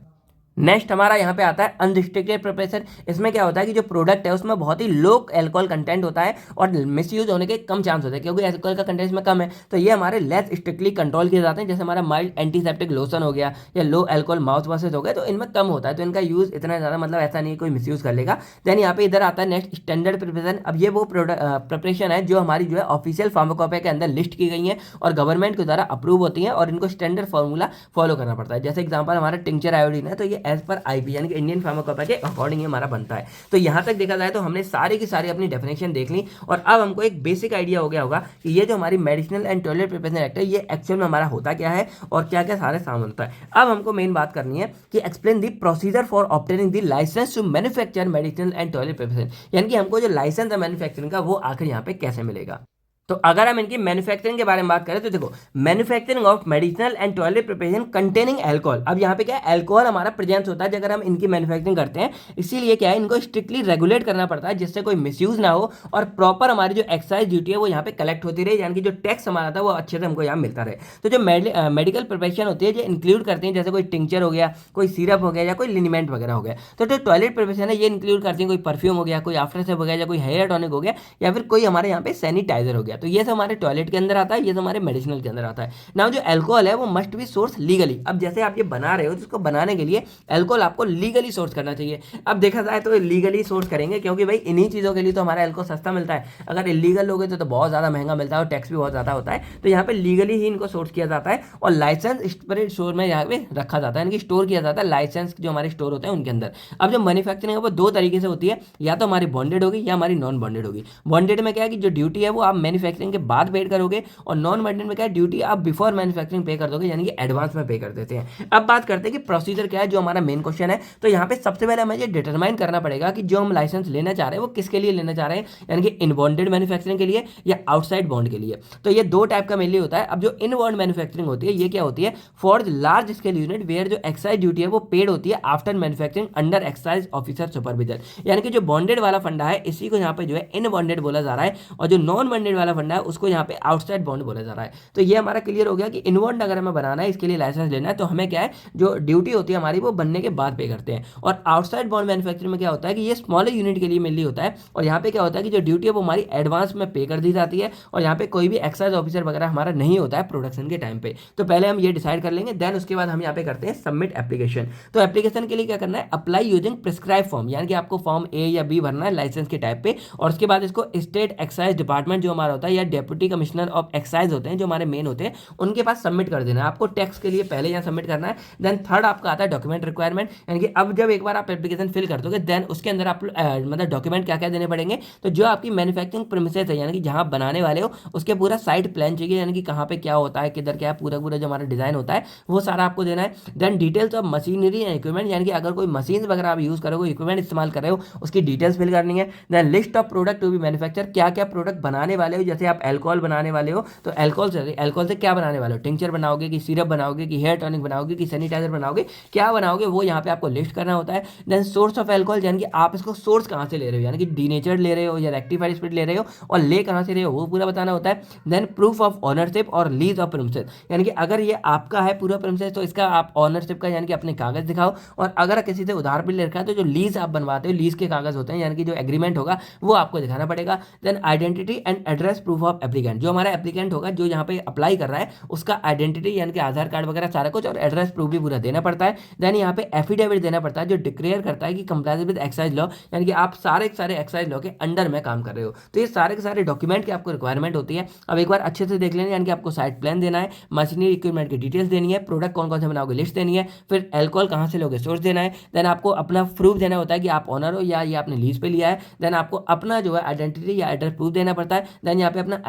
नेक्स्ट हमारा यहाँ पे आता है अनरिस्ट्रिक्टेड प्रिपरेशन। इसमें क्या होता है कि जो प्रोडक्ट है उसमें बहुत ही लो अल्कोहल कंटेंट होता है और मिसयूज होने के कम चांस होते हैं क्योंकि अल्कोहल का कंटेंट इसमें कम है। तो ये हमारे लेस स्ट्रिक्टली कंट्रोल किए जाते हैं। जैसे हमारा माइल्ड एंटीसेप्टिक लोशन हो गया या लो अल्कोहल माउथ वॉशेज हो गए तो इनमें कम होता है। तो इनका यूज इतना ज़्यादा मतलब ऐसा नहीं कोई मिसयूज कर लेगा। देन यहाँ पे इधर आता है नेक्स्ट स्टैंडर्ड प्रिपरेशन। अब ये वो प्रिपरेशन है जो हमारी जो है ऑफिशियल फार्माकोपिया के अंदर लिस्ट की गई है और गवर्नमेंट के द्वारा अप्रूव होती है और इनको स्टैंडर्ड फॉर्मूला फॉलो करना पड़ता है। जैसे एग्जाम्पल हमारा टिंचर आयोडीन है तो ये एज पर आईपी कि इंडियन फार्माकोपिया के अकॉर्डिंग हमारा बनता है। तो यहां तक देखा जाए तो हमने सारी की सारी अपनी डेफिनेशन देख ली और अब हमको एक बेसिक आइडिया हो गया होगा कि ये जो हमारी medicinal and toilet preparation act है ये एक्चुअल में हमारा होता क्या है और क्या क्या सारे सामान होता है। अब हमको मेन बात करनी है कि explain the procedure for obtaining the licence to manufacture medicinal and toilet preparation. यानी कि हमको जो लाइसेंस है मैन्युफैक्चरिंग का वो आखिर यहाँ पे कैसे मिलेगा। तो अगर हम इनकी मैन्युफैक्चरिंग के बारे में बात करें तो देखो manufacturing of medicinal and toilet preparation containing alcohol. अब यहाँ पे क्या है अल्कोहल हमारा प्रेजेंस होता है अगर हम इनकी मैन्युफैक्चरिंग करते हैं। इसीलिए क्या है इनको स्ट्रिक्टली रेगुलेट करना पड़ता है जिससे कोई मिसयूज ना हो और प्रॉपर हमारी जो एक्साइज ड्यूटी है वो यहाँ पे कलेक्ट होती रहे यानी कि जो टैक्स हमारा था वो अच्छे से हमको यहाँ मिलता रहे। तो जो मेडिकल प्रिपरेशन होती है जो इंक्लूड करती है जैसे कोई टिंचर हो गया कोई सिरप हो गया या कोई लिनिमेंट वगैरह हो गया। तो जो टॉयलेट प्रिपरेशन है ये इंक्लूड करती है कोई परफ्यूम हो गया कोई आफ्टर सेव हो गया या कोई हेयर टॉनिक हो गया या फिर कोई हमारे यहाँ पे सैनिटाइजर हो गया। तो ये सब हमारे टॉयलेट के अंदर आता है ये तो हमारे मेडिसिनल के अंदर आता है ना। जो अल्कोहल है वो मस्ट बी सोर्स लीगली। अब जैसे आप ये बना रहे हो तो इसको बनाने के लिए अल्कोहल आपको लीगली सोर्स करना चाहिए। अब देखा जाए तो लीगली सोर्स करेंगे क्योंकि भाई इन्हीं चीज़ों के लिए तो हमारा अल्कोहल सस्ता मिलता है। अगर इलीगल लोगे तो बहुत ज़्यादा महंगा मिलता है और टैक्स भी बहुत ज़्यादा होता है। तो यहाँ पे लीगली ही इनको सोर्स किया जाता है और लाइसेंस स्पिरिट स्टोर में यहाँ पे रखा जाता है इनकी स्टोर किया जाता है लाइसेंस जो हमारे स्टोर होते हैं उनके अंदर। अब जो मैन्युफैक्चरिंग है वो दो तरीके से होती है या तो हमारी बॉन्डेड होगी या हमारी नॉन बॉन्डेड होगी। बॉन्डेड में क्या है कि जो ड्यूटी है वो आप मैन्युफैक्चरिंग के बाद पेड करोगे और नॉन बॉन्डेड में क्या है ड्यूटी आप बिफोर मैन्युफैक्चरिंग पे कर दोगे यानी कि एडवांस में पे कर देते हैं। अब बात करते हैं कि प्रोसीजर क्या है जो हमारा मेन क्वेश्चन है। तो यहाँ पे सबसे पहले हमें ये डिटरमाइन करना पड़ेगा कि जो हम लाइसेंस लेना चाह रहे हैं वो किसके लिए लेना चाह रहे हैं यानी कि इनबॉन्डेड मैन्युफैक्चरिंग के लिए या आउटसाइड बॉन्ड के लिए। तो ये दो टाइप का मेनली होता है। अब जो इनबॉन्ड मैन्युफैक्चरिंग होती है ये क्या होती है for large scale unit where जो एक्साइज ड्यूटी है वो पेड होती है after manufacturing under excise officer supervision. यानी कि जो बॉन्डेड वाला फंडा है इसी को यहाँ पे जो है इनबॉन्डेड बोला जा रहा है और जो नॉन बॉन्डेड वाला फंडा है उसको यहाँ पे आउटसाइड बॉन्ड बोला जा रहा है। तो ये हमारा क्लियर हो गया कि इनबॉन्ड अगर हमें बनाना है इसके लिए लाइसेंस लेना है तो हमें क्या है जो ड्यूटी होती है हमारी वो बनने के बाद पे करते हैं। और आउटसाइड बॉन्ड मैन्युफैक्चरिंग में क्या होता है कि ये स्मॉलर यूनिट के लिए मेनली होता है और यहाँ पे क्या होता है कि जो ड्यूटी है वो हमारी एडवांस में पे कर दी जाती है और यहाँ पे कोई भी एक्साइज ऑफिसर वगैरह हमारा नहीं होता है प्रोडक्शन के टाइम पे। तो पहले हम ये डिसाइड कर लेंगे देन उसके बाद हम यहाँ पे करते हैं सबमिट एप्लीकेशन। तो एप्लीकेशन के लिए क्या करना है अप्लाई यूजिंग प्रिस्क्राइब फॉर्म यानी कि आपको फॉर्म ए या बी भरना है लाइसेंस के टाइप पे और उसके बाद इसको स्टेट एक्साइज डिपार्टमेंट जो हमारा होता है या डेप्यूटी कमिश्नर ऑफ एक्साइज होते हैं जो हमारे मेन होते हैं उनके पास सबमिट कर देना है। आपको टैक्स के लिए पहले यहाँ सबमिट करना है। देन थर्ड आपका आता है डॉक्यूमेंट रिक्वायरमेंट यानी कि अब जब एक बार आप एप्लीकेशन फिल कर दोगे देन उसके अंदर आप मतलब डॉक्यूमेंट क्या क्या देने पड़ेंगे। तो जो आपकी मैन्युफैक्चरिंग प्रीमिसेस है यानी कि जहाँ बनाने वाले हो उसके पूरा साइट प्लान चाहिए यानी कि कहाँ पे क्या होता है किधर क्या है पूरा पूरा जो हमारा डिजाइन होता है वो सारा आपको देना है। Then details of machinery and equipment यानी कि अगर कोई मशीन वगैरह आप यूज करोगे इक्विपमेंट इस्तेमाल कर रहे हो उसकी डिटेल्स फिल करनी है। Then list of product to be manufacture क्या क्या प्रोडक्ट बनाने वाले हो। जैसे आप अल्कोहल बनाने वाले हो तो अल्कोहल से क्या बनाने वाले हो टिंचर बनाओगे कि सिरप बनाओगे कि हेयर टॉनिक बनाओगे कि सैनिटाइजर बनाओगे क्या बनाओगे वो यहाँ पे आपको लिस्ट करना होता है। देन सोर्स ऑफ अल्कोहल यानी कि आप इसको सोर्स कहाँ से ले रहे हो यानी कि डीनेचर्ड ले रहे हो या रेक्टिफाइड स्पिरिट ले रहे हो और ले कहाँ से रहे हो वो पूरा बताना होता है। देन प्रूफ ऑफ ऑनरशिप और लीज ऑफ प्रीमिसेस यानी कि अगर ये आपका है पूरा प्रीमिसेस तो इसका आप ऑनरशिप का यानी कि अपने कागज दिखाओ और अगर किसी से उधार पे ले रखा है तो जो लीज आप बनवाते हो लीज के कागज होते हैं यानी कि जो एग्रीमेंट होगा वो आपको दिखाना पड़ेगा। Then identity and address proof of applicant जो हमारा एप्लीकेंट होगा जो यहाँ पे अप्लाई कर रहा है उसका आइडेंटिटी यानी कि आधार कार्ड वगैरह सारा कुछ और एड्रेस प्रूफ भी पूरा देना पड़ता है। देन यहाँ पे एफिडेविट देना पड़ता है जो डिक्लेयर करता है कि कंप्लायंस विद एक्साइज लॉ यानी कि आप सारे एक्साइज लॉ के अंडर में काम कर रहे हो। तो ये सारे के सारे डॉक्यूमेंट की आपको रिक्वायरमेंट होती है। अब एक बार अच्छे से देख लेना यानी कि आपको साइट प्लान देना है मशीनरी इक्विपमेंट की डिटेल्स देनी है प्रोडक्ट कौन कौन से बनाओगे लिस्ट देनी है फिर अल्कोहल कहाँ से लोगे सोर्स देना है। देन आपको अपना प्रूफ देना होता है कि आप ऑनर हो या ये आपने लीज पे लिया है। देन आपको अपना जो है आइडेंटिटी या एड्रेस प्रूफ देना पड़ता है। देन यहाँ पे अपना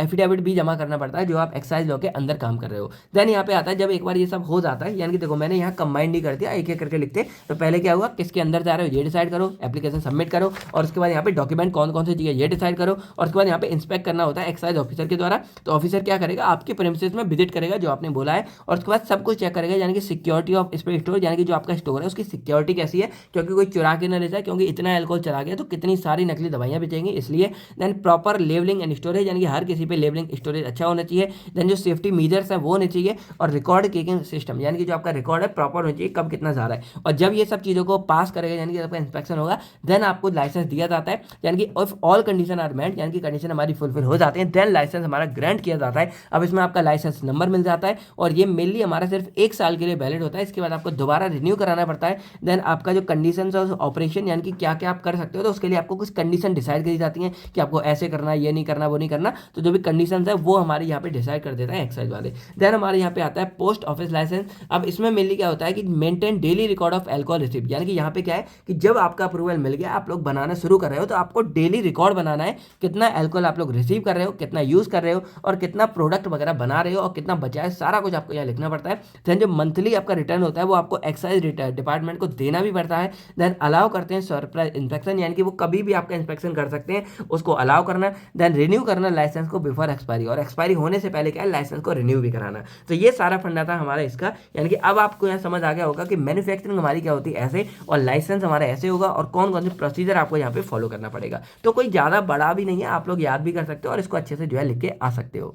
एफिडेविट भी जमा करना पड़ता है जो आप एक्साइज लॉ के अंदर काम कर रहे हो। देन यहाँ पे आता है जब एक बार ये सब हो जाता है, यानी कि देखो मैंने यहाँ कंबाइन नहीं कर दिया, एक एक करके लिखते। तो पहले क्या हुआ, किसके अंदर जा रहे हो ये डिसाइड करो, एप्लीकेशन सबमिट करो, और उसके बाद यहाँ पे डॉक्यूमेंट कौन कौन से चाहिए ये डिसाइड करो, और उसके बाद यहाँ पे इंस्पेक्ट करना होता है एक्साइज ऑफिसर के द्वारा। तो ऑफिसर क्या करेगा, आपके प्रेमिसेस में विजिट करेगा जो आपने बोला है, और उसके बाद सब कुछ चेक करेगा, यानी कि सिक्योरिटी ऑफ स्टोर, यानी कि जो आपका स्टोर है उसकी सिक्योरिटी कैसी है, क्योंकि कोई चुरा के ना ले जाए, क्योंकि इतना अल्कोहल चला गया तो कितनी सारी नकली दवाइयां बेचेंगी, इसलिए। Then proper labelling and storage, यानी कि हर किसी पे लेवलिंग स्टोरेज अच्छा होना चाहिए। देन जो सेफ्टी मेजर्स है वो होने चाहिए, और रिकॉर्ड कीपिंग सिस्टम, यानी कि जो आपका रिकॉर्ड है प्रॉपर होना चाहिए, कब कितना जा रहा है। और जब ये सब चीज़ों को पास करेगा, यानी कि आपका इंस्पेक्शन होगा, देन आपको लाइसेंस दिया जाता है, यानी कि if all condition are met, यानी कि कंडीशन हमारी फुलफिल हो जाते हैं, देन लाइसेंस हमारा ग्रांट किया जाता है। अब इसमें आपका लाइसेंस नंबर मिल जाता है, और ये मेनली हमारा सिर्फ 1 साल के लिए वैलिड होता है, इसके बाद आपको दोबारा रिन्यू कराना पड़ता है। देन आपका जो कंडीशन ऑफ ऑपरेशन, यानी कि क्या क्या आप कर सकते हो, तो उसके लिए आपको कुछ कंडीशन डिसाइड करी जाती हैं कि आपको ऐसे करना, ये नहीं करना, वो नहीं करना। तो जो भी कंडीशन है वो हमारे यहाँ पे डिसाइड कर देता है एक्साइज वाले। देन हमारे यहाँ पे आता है पोस्ट ऑफिस लाइसेंस। अब इसमें मेनली क्या होता है कि maintain daily record of alcohol receipt, यानी कि यहाँ पे क्या है कि जब आपका अप्रूवल मिल गया, आप लोग बनाना शुरू कर रहे हो, तो आपको डेली रिकॉर्ड बनाना है, कितना एल्कोहल आप लोग रिसीव कर रहे हो, कितना यूज कर रहे हो, और कितना प्रोडक्ट वगैरह बना रहे हो, और कितना बचा है, सारा कुछ आपको यहाँ लिखना पड़ता है। देन जो मंथली आपका रिटर्न होता है वो आपको एक्साइज डिपार्टमेंट को देना भी पड़ता है। देन अलाउ करते हैं सरप्राइज इंस्पेक्शन, यानी कि वो कभी भी आपका इंस्पेक्शन कर सकते हैं, उसको अलाउ करना। देन रिन्यू करना लाइसेंस को बिफोर एक्सपायरी, और एक्सपायरी होने से पहले क्या है, लाइसेंस को रिन्यू भी कराना। तो ये सारा फंडा था हमारा इसका, यानी कि अब आपको यहाँ समझ आ गया होगा कि मैन्युफैक्चरिंग हमारी क्या होती है ऐसे, और लाइसेंस हमारा ऐसे होगा, और कौन कौन से प्रोसीजर आपको यहाँ पे फॉलो करना पड़ेगा। तो कोई ज़्यादा बड़ा भी नहीं है, आप लोग याद भी कर सकते हो, और इसको अच्छे से जो है लिख के आ सकते हो।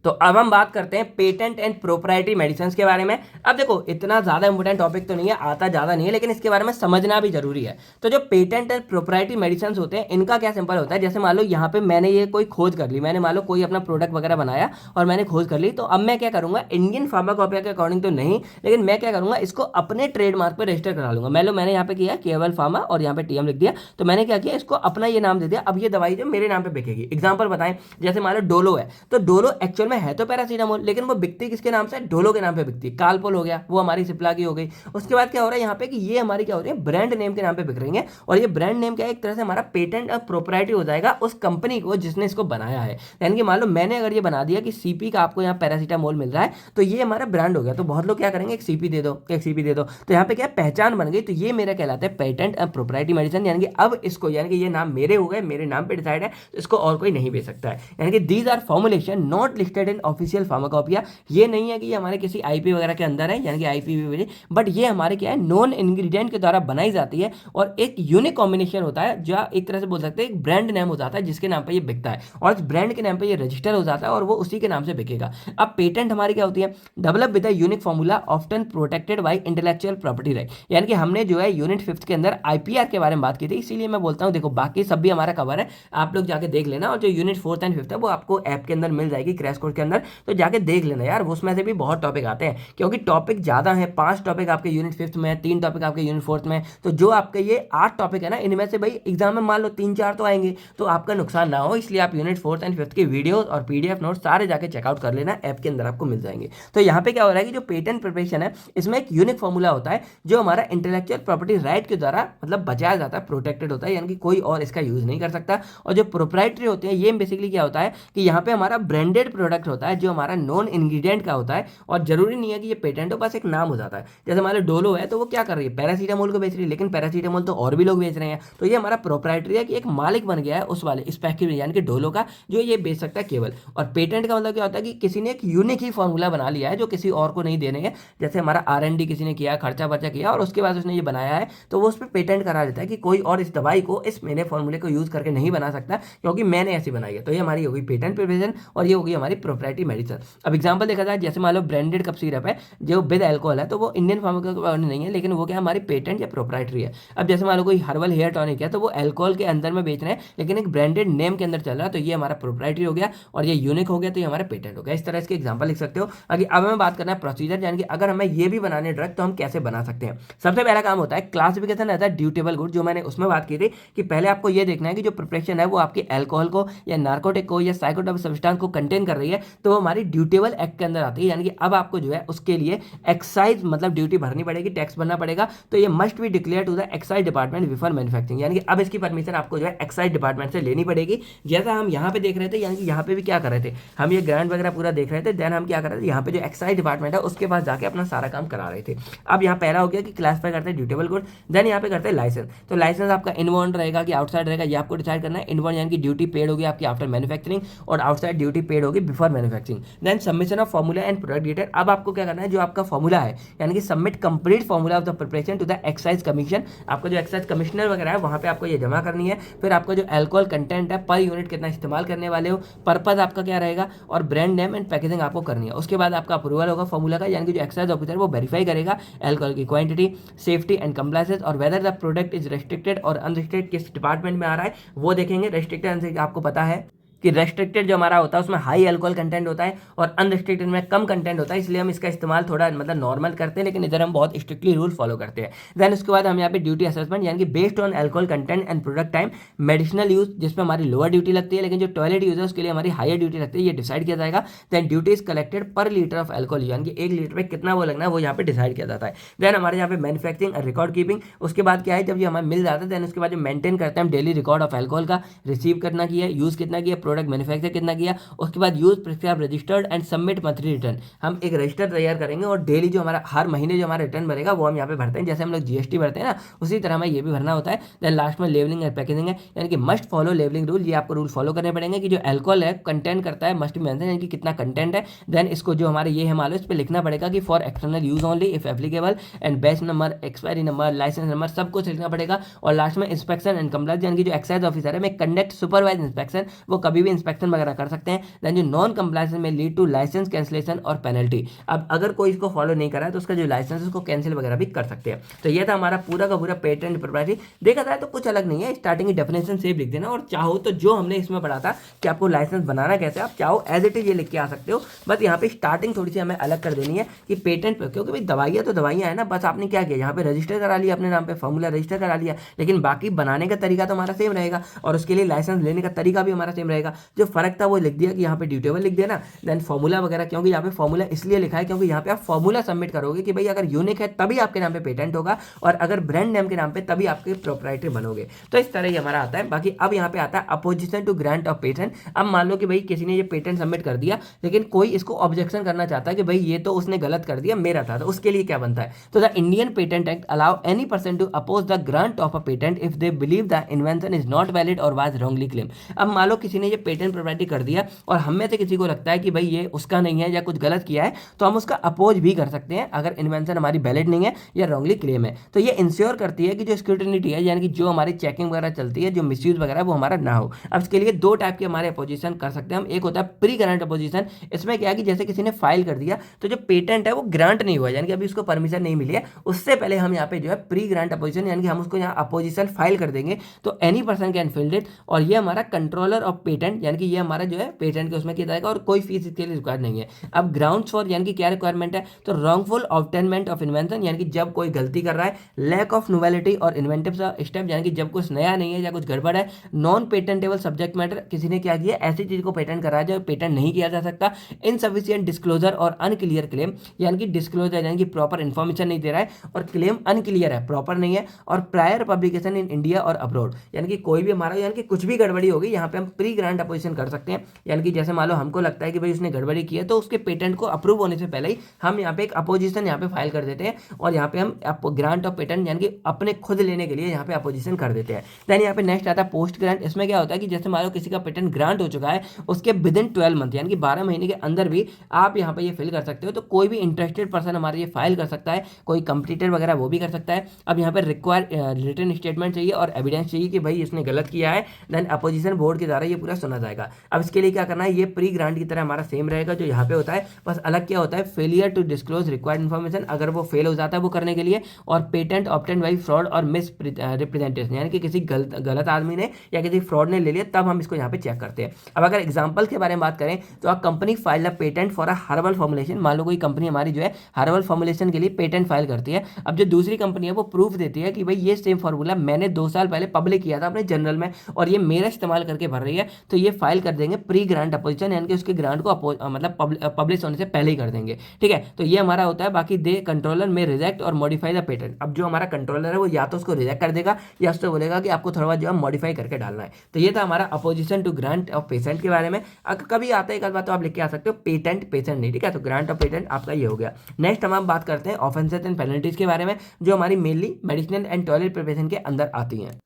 तो अब हम बात करते हैं पेटेंट एंड प्रोप्राइटरी मेडिसिन के बारे में। अब देखो इतना ज़्यादा इंपॉर्टेंट टॉपिक तो नहीं है, आता ज़्यादा नहीं है, लेकिन इसके बारे में समझना भी जरूरी है। तो जो पेटेंट एंड प्रोप्राइटरी मेडिसिन होते हैं, इनका क्या सिंपल होता है, जैसे मान लो यहाँ पे मैंने ये कोई खोज कर ली, मैंने मान लो कोई अपना प्रोडक्ट वगैरह बनाया और मैंने खोज कर ली, तो अब मैं क्या करूँगा, इंडियन फार्माकोपिया के अकॉर्डिंग तो नहीं, लेकिन मैं क्या करूँगा, इसको अपने ट्रेडमार्क पर रजिस्टर करा लूंगा। मैंने यहाँ पे किया केवल फार्मा, और यहाँ पे टीएम लिख दिया, तो मैंने क्या किया, इसको अपना ये नाम दे दिया। अब ये दवाई जो मेरे नाम पे बिकेगी, एग्जाम्पल बताएं, जैसे मान लो डोलो है, तो डोलो एक्चुअल में है तो पैरासीटामोल, लेकिन वो बिकती किसके नाम से, डोलो के नाम पे बिकती। कालपोल हो गया, वो हमारी सिप्ला की हो गई। उसके बाद क्या हो रहा है यहाँ पे कि ये हमारी क्या हो रही है, ब्रांड नेम के नाम पे बिक रही है, और ये ब्रांड नेम क्या है, एक तरह से हमारा पेटेंट और प्रोप्राइटरी हो जाएगा उस कंपनी को जिसने इसको बनाया है। यानी कि मान लो मैंने अगर ये बना दिया कि सीपी का आपको यहाँ पैरासीटामोल मिल रहा है, तो ये हमारा ब्रांड हो गया। तो बहुत लोग क्या करेंगे, एक सीपी दे दो, एक सीपी दे दो, तो यहाँ पे क्या पहचान बन गई। तो ये मेरा कहलाता है पेटेंट और प्रोप्राइटरी मेडिसिन, यानी कि अब इसको, यानी कि ये नाम मेरे हो गए, मेरे नाम पे डिसाइड है, तो इसको और कोई नहीं बेच सकता है। यानी कि these are formulation not listed in official pharmacopoeia. ये नहीं है कि ये हमारे किसी आईपी वगैरह के अंदर है, यानी कि आईपी, बट ये हमारे क्या है, नॉन इंग्रेडिएंट के द्वारा बनाई जाती है, और एक यूनिक कॉम्बिनेशन होता है, जो एक तरह से बोल सकते हैं एक ब्रांड नेम हो जाता है जिसके नाम पे ये बिकता है, और इस ब्रांड के नाम पे ये रजिस्टर हो जाता है, और वो उसी के नाम से बिकेगा। अब पेटेंट हमारी क्या होती है, develop with a unique formula often protected by intellectual property right. यानी कि हमने जो है यूनिट 5 के अंदर आईपीआर के बारे में बात की थी, इसीलिए मैं बोलता हूँ देखो बाकी सब भी हमारा कवर है, आप लोग जाके देख लेना, और जो यूनिट 4 एंड 5 है वो आपको ऐप के अंदर मिल जाएगी, क्रैश कोर्स के अंदर, तो जाके देख लेना यार, उसमें से भी बहुत टॉपिक आते हैं, क्योंकि टॉपिक ज्यादा है, 5 टॉपिक आपके यूनिट 5 में है, 3 टॉपिक आपके यूनिट 4 में, तो जो आपके ये 8 टॉपिक है ना, इनमें से भाई एग्जाम में मान लो 3-4 तो आएंगे, तो आपका नुकसान ना हो, इसलिए आप यूनिट 4 एंड 5 के वीडियो और पीडीएफ नोट सारे जाके चेकआउट कर लेना, ऐप के अंदर आपको मिल जाएंगे। तो यहाँ पे क्या हो रहा है कि जो पेटेंट प्रिपरेशन है, इसमें एक यूनिक फॉर्मूला होता है जो हमारा इंटेलेक्चुअल प्रॉपर्टी राइट के द्वारा मतलब बचाया जाता है, प्रोटेक्टेड होता है, यानी कि कोई और इसका यूज नहीं कर सकता। और जो प्रोप्राइटरी होते हैं, ये बेसिकली क्या होता है कि यहाँ पे हमारा ब्रांडेड प्रोडक्ट होता है, जो हमारा नॉन इंग्रेडिएंट का होता है, और जरूरी नहीं है कि ये पेटेंट हो, बस एक नाम हो जाता है। जैसे हमारे डोलो है, तो वो क्या कर रही है, पैरासीटामोल को बेच रही है, लेकिन पैरासीटामोल तो और भी लोग बेच रहे हैं, तो ये हमारा प्रोप्राइटरी है कि एक मालिक बन गया है उस वाले इस पैकेज, यानी कि डोलो का, जो ये बेच सकता है केवल। और पेटेंट का मतलब क्या होता है कि किसी ने एक यूनिक ही फॉर्मूला बना लिया है जो किसी और को नहीं देने हैं। जैसे हमारा R&D किसी ने किया, खर्चा बर्चा किया, और उसके बाद उसने ये बनाया है, तो वो उस पर पेटेंट करा देता है कि कोई और इस दवाई को इस मेरे फॉर्मूले को यूज करके नहीं बना सकता, क्योंकि मैंने ऐसी बनाई है। तो ये हमारी होगी पेटेंट प्रिपरेशन, और ये होगी हमारी प्रोप्राइटरी मेडिसिन। अब एग्जाम्पल देखा जाए, जैसे मान लो ब्रांडेड कप सिरप है जो विद एल्कोहल है, तो वो इंडियन फार्माकोपिया नहीं है, लेकिन वो क्या हमारी पेटेंट या प्रोप्राइटरी है। अब जैसे मान लो कोई हर्बल हेयर टॉनिक है, तो वो एल्कोहल के अंदर में बेच रहे हैं, लेकिन एक ब्रांडेड नेम के अंदर चल रहा है, तो ये हमारा प्रोप्राइटरी हो गया, और ये यूनिक हो गया, तो ये हमारा पेटेंट हो गया। इस तरह इसके एग्जाम्पल लिख सकते हो। आगे अब हमें बात करना है प्रोसीजर, यानी कि अगर हमें ये भी बनाने ड्रग, तो हम कैसे बना सकते हैं। सबसे पहला काम होता है क्लासिफिकेशन रहता है ड्यूटेबल गुड, जो मैंने उसमें बात की थी कि पहले आपको ये देखना है कि जो प्रिपरेशन है वो आपकी एल्कोहल को या नार्कोटिक को या साइकोट्रोपिक सब्सटेंस को कंटेन कर रही है है तो वो हमारी ड्यूटेबल एक्ट के अंदर आती है, यानी कि अब आपको जो है उसके लिए एक्साइज मतलब ड्यूटी भरनी पड़ेगी, टैक्स भरना पड़ेगा। तो ये must be declare to the excise department before manufacturing, यानी कि अब इसकी परमिशन आपको जो है एक्साइज डिपार्टमेंट से लेनी पड़ेगी। जैसा हम यहाँ पे देख रहे थे, यानी कि यहाँ पे भी क्या कर रहे थे, हम ये ग्रांट वगैरह पूरा देख रहे थे, देन हम क्या कर रहे थे, यहाँ पे जो एक्साइज डिपार्टमेंट है उसके पास जाके अपना सारा काम करा रहे थे। अब यहाँ पहला हो गया कि क्लासिफाई करते हैं ड्यूटेबल गुड, देन यहाँ पे करते हैं लाइसेंस। तो लाइसेंस आपका इनबाउंड रहेगा कि आउटसाइड रहेगा, ये आपको डिसाइड करना है। इनबाउंड यानी कि ड्यूटी पेड होगी आपकी आफ्टर मैन्युफैक्चरिंग, और आउटसाइड ड्यूटी पेड होगी before manufacturing. Then submission of formula and product detail. अब आपको क्या करना है, जो आपका फॉर्मूला है यानी कि submit complete formula of the preparation to the excise commission. आपको जो एक्साइज कमिश्नर वगैरह है वहाँ पे आपको ये जमा करनी है। फिर आपका जो अल्कोहल कंटेंट है पर यूनिट कितना इस्तेमाल करने वाले हो, पर्पज आपका क्या रहेगा, और ब्रांड नेम एंड पैकेजिंग आपको करनी है। उसके बाद आपका अप्रूवल होगा फॉर्मूला का, यानी कि जो एक्साइज ऑफिसर वो वेरीफाई करेगा अल्कोहल की क्वांटिटी, सेफ्टी एंड कंप्लायंसेस, और whether the product is restricted और अनरिस्ट्रिक्टेड किस डिपार्टमेंट में आ रहा है वो देखेंगे। रेस्ट्रिक्टेड आपको पता है कि रेस्ट्रिक्टेड जो हमारा होता है उसमें हाई अल्कोहल कंटेंट होता है और अनरिस्ट्रिक्टेड में कम कंटेंट होता है, इसलिए हम इसका इस्तेमाल थोड़ा मतलब नॉर्मल करते हैं, लेकिन इधर हम बहुत स्ट्रिक्टली रूल फॉलो करते हैं। देन उसके बाद हम यहाँ पे ड्यूटी असेसमेंट, यानी कि based on alcohol content and product time, medicinal use जिसमें हमारी लोअर ड्यूटी लगती है, लेकिन जो टॉयलेट यूज है उसके लिए हमारी हायर ड्यूटी लगती है, ये डिसाइड किया जाएगा। देन ड्यूटी इज कलेक्टेड पर लीटर ऑफ अल्कोहल, यानी कि 1 लीटर में कितना वो लगना है वो यहाँ पे डिसाइड किया जाता है। देन हमारे यहाँ पे मैन्युफैक्चरिंग और रिकॉर्ड कीपिंग, उसके बाद क्या है, जब ये हमें मिल जाता है देन उसके बाद जो मेंटेन करते हैं हम डेली रिकॉर्ड ऑफ अल्कोहल का, रिसीव कितना किया, यूज कितना किया, प्रोडक्ट मैन्युफैक्चर कितना किया। उसके बाद use prescribe registered and submit monthly return, हम एक रजिस्टर तैयार करेंगे और डेली जो हमारा हर महीने जो हमारा रिटर्न भरेगा वो हम यहाँ पे भरते हैं, जैसे हम लोग जीएसटी भरते हैं ना उसी तरह हमें ये भी भरना होता है। देन लास्ट में लेवलिंग एंड पैकेजिंग है, यानी कि मस्ट फॉलो लेवलिंग रूल, ये आपको रूल फॉलो करने पड़ेंगे कि जो अल्कोहल है कंटेंट करता है मस्ट मेंशन, यानी कि कितना कंटेंट है। देन इसको जो हमारे ये है मान लो इस पर लिखना पड़ेगा कि for external use only if applicable, and batch number, expiry number, licence number सब कुछ लिखना पड़ेगा। और लास्ट में इंस्पेक्शन एंड कंप्लायंस, यानी कि जो एक्साइज ऑफिसर है मैं कंडक्ट सुपरवाइज इंस्पेक्शन, वो कभी भी इंस्पेक्शन वगैरह कर सकते हैं। देन जो नॉन कंप्लायंस में लीड टू लाइसेंस कैंसिलेशन और पेनल्टी, अब अगर कोई इसको फॉलो नहीं करा है तो उसका जो लाइसेंस उसको कैंसिल वगैरह भी कर सकते हैं। तो ये था हमारा पूरा का पूरा पेटेंट प्रोप्राइटरी। देखा जाए तो कुछ अलग नहीं है, स्टार्टिंग की डेफिनेशन सेम लिख देना, और चाहो तो जो हमने इसमें पढ़ा था कि आपको लाइसेंस बनाना कैसे, आप चाहो एज इट इज ये लिख के आ सकते हो। बस यहाँ पे स्टार्टिंग थोड़ी सी हमें अलग कर देनी है कि पेटेंट पे, क्योंकि भाई दवाइयाँ तो दवाइयाँ है ना, बस आपने क्या किया यहाँ पे रजिस्टर करा लिया अपने नाम पे, फॉर्मूला रजिस्टर करा लिया, लेकिन बाकी बनाने का तरीका तो हमारा सेम रहेगा और उसके लिए लाइसेंस लेने का तरीका भी हमारा सेम रहेगा। जो फर्क था वो लिख दिया कि यहाँ पे ड्यूटेबल लिख दिया ना, देन फॉर्मूला वगैरह, क्योंकि यहाँ पे फॉर्मूला इसलिए लिखा है क्योंकि यहाँ पे आप फॉर्मूला सबमिट करोगे कि भाई अगर यूनिक है तभी आपके नाम पे पेटेंट होगा, और अगर ब्रांड नेम के नाम पे तभी आपके प्रोप्राइटरी बनोगे। तो इस तरह ही हमारा आता है। बाकी अब यहाँ पे आता है opposition to grant of patent. अब मान लो कि भाई किसी ने ये पेटेंट सबमिट कर दिया, लेकिन कोई इसको ऑब्जेक्शन करना चाहता है कि भाई ये तो उसने गलत कर दिया, मेरा था, तो उसके लिए क्या बनता है। तो the Indian patent act allow any person to oppose the grant of a patent if they believe the invention is not valid और वाज रॉन्गली क्लेम। अब मान लो किसी ने ये पेटेंट प्रोप्राइटरी कर दिया और हम में से किसी को लगता है कि भाई ये उसका नहीं है या कुछ गलत किया है, तो हम उसका अपोज भी कर सकते हैं अगर इन्वेंशन हमारी वैलिड नहीं है या रॉन्गली क्लेम है। तो ये इंश्योर करती है कि जो स्क्रूटिनिटी है, यानी कि जो हमारी चेकिंग वगैरह चलती है, जो मिसयूज वगैरह वो हमारा ना हो। अब इसके लिए दो टाइप के हमारे अपोजिशन कर सकते हैं हम। एक होता है प्री ग्रांट अपोजिशन, इसमें क्या है कि जैसे किसी ने फाइल कर दिया तो जो पेटेंट है वो ग्रांट नहीं हुआ, यानी कि अभी उसको परमिशन नहीं मिली है, उससे पहले हम यहाँ पे जो है प्री ग्रांट अपोजिशन, यानी कि हम उसको यहाँ अपोजिशन फाइल कर देंगे, तो any person can fill it, और ये हमारा कंट्रोलर ऑफ पेटेंट, यानी कि ये हमारा जो है पेटेंट के उसमें किया जाएगा और कोई फीस इसके लिए रिक्वायर्ड नहीं है। अब ग्राउंड्स फॉर, यानी कि क्या रिक्वायरमेंट है, तो रॉन्गफुल ऑब्टेनमेंट ऑफ इन्वेंशन, यानी कि जब कोई गलती कर रहा है, लैक ऑफ नोवेलिटी और इन्वेंटिव स्टेप, यानी कि जब कुछ नया नहीं है या कुछ गड़बड़ है, नॉन पेटेंटेबल सब्जेक्ट मैटर, किसी ने क्या किया ऐसी चीज को पेटेंट करा जो पेटेंट नहीं किया जा सकता, इनसफिशिएंट डिस्क्लोजर और अनक्लियर क्लेम, यानी कि डिस्क्लोजर यानी कि प्रॉपर इन्फॉर्मेशन नहीं दे रहा है और क्लेम अनक्लियर है, प्रॉपर नहीं है, और प्रायर पब्लिकेशन इन इंडिया और अब्रॉड, यानी कि कोई भी हमारा यानी कि कुछ भी गड़बड़ी होगी यहाँ पे हम प्री ग्रांट अपोजिशन कर सकते हैं। यानी कि जैसे मान लो हमको लगता है कि भाई उसने गड़बड़ी की है, तो उसके पेटेंट को अप्रूव होने से पहले ही हम यहाँ पे एक अपोजिशन यहाँ पे फाइल कर देते हैं और यहाँ पे हम ग्रांट ऑफ पेटेंट यानी कि अपने खुद लेने के लिए यहाँ पे अपोजिशन कर देते हैं। देन यहाँ पे नेक्स्ट आता है पोस्ट ग्रांट। इसमें क्या होता है कि जैसे मान लो किसी का पेटेंट ग्रांट हो चुका है, उसके विद इन 12 मंथ यानी कि 12 महीने के अंदर भी आप यहाँ पे ये फिल कर सकते हो, तो कोई भी इंटरेस्टेड पर्सन हमारे ये फाइल कर सकता है, कोई कंप्लीटेड वगैरह वो भी कर सकता है। अब यहाँ पे रिक्वायर रिटन स्टेटमेंट चाहिए और एविडेंस चाहिए कि भाई इसने गलत किया है, देन अपोजिशन बोर्ड के द्वारा ये पूरा सुना जाएगा। अब इसके लिए क्या करना है, ये प्री ग्रांट की तरह हमारा सेम रहेगा जो यहाँ पे होता है, बस अलग क्या होता है, failure to disclose required information, अगर वो फेल हो जाता है वो करने के लिए, और पेटेंट ऑब्टेन्ड बाय फ्रॉड और मिस रिप्रेजेंटेशन, यानी कि किसी गलत आदमी ने या किसी फ्रॉड ने ले लिया, तब हम इसको यहाँ पे चेक करते हैं। अब अगर एग्जांपल के बारे में बात करें तो आप company file a patent for a herbal formulation, मान लो कोई कंपनी हमारी जो है हर्बल फॉर्मुलेशन के लिए पेटेंट फाइल करती है। अब जो दूसरी कंपनी है वो प्रूफ देती है कि भाई ये सेम फॉर्मूला मैंने 2 साल पहले पब्लिक किया था अपने जर्नल में और ये मेरा इस्तेमाल करके भर रही है, तो ये फाइल कर देंगे प्री ग्रांट अपोजिशन, यानी कि उसके ग्रांट को मतलब पब्लिश होने से पहले ही कर देंगे, ठीक है। तो ये हमारा होता है। बाकी दे कंट्रोलर में रिजेक्ट और मॉडिफाई द पेटेंट। अब जो हमारा कंट्रोलर है वो या तो उसको रिजेक्ट कर देगा या उससे बोलेगा कि आपको थोड़ा बहुत जो है मॉडिफाई करके डालना है। तो ये था हमारा opposition to grant of patent के बारे में। अगर कभी आता है एक बात तो आप लिख के आ सकते हो, पेटेंट पेटेंट नहीं, ठीक है। तो ग्रांट ऑफ पेटेंट आपका ये हो गया। नेक्स्ट हम बात करते हैं ऑफेंसेस एंड पेनल्टीज के बारे में, जो हमारी mainly medicinal and toilet preparation के अंदर आती हैं।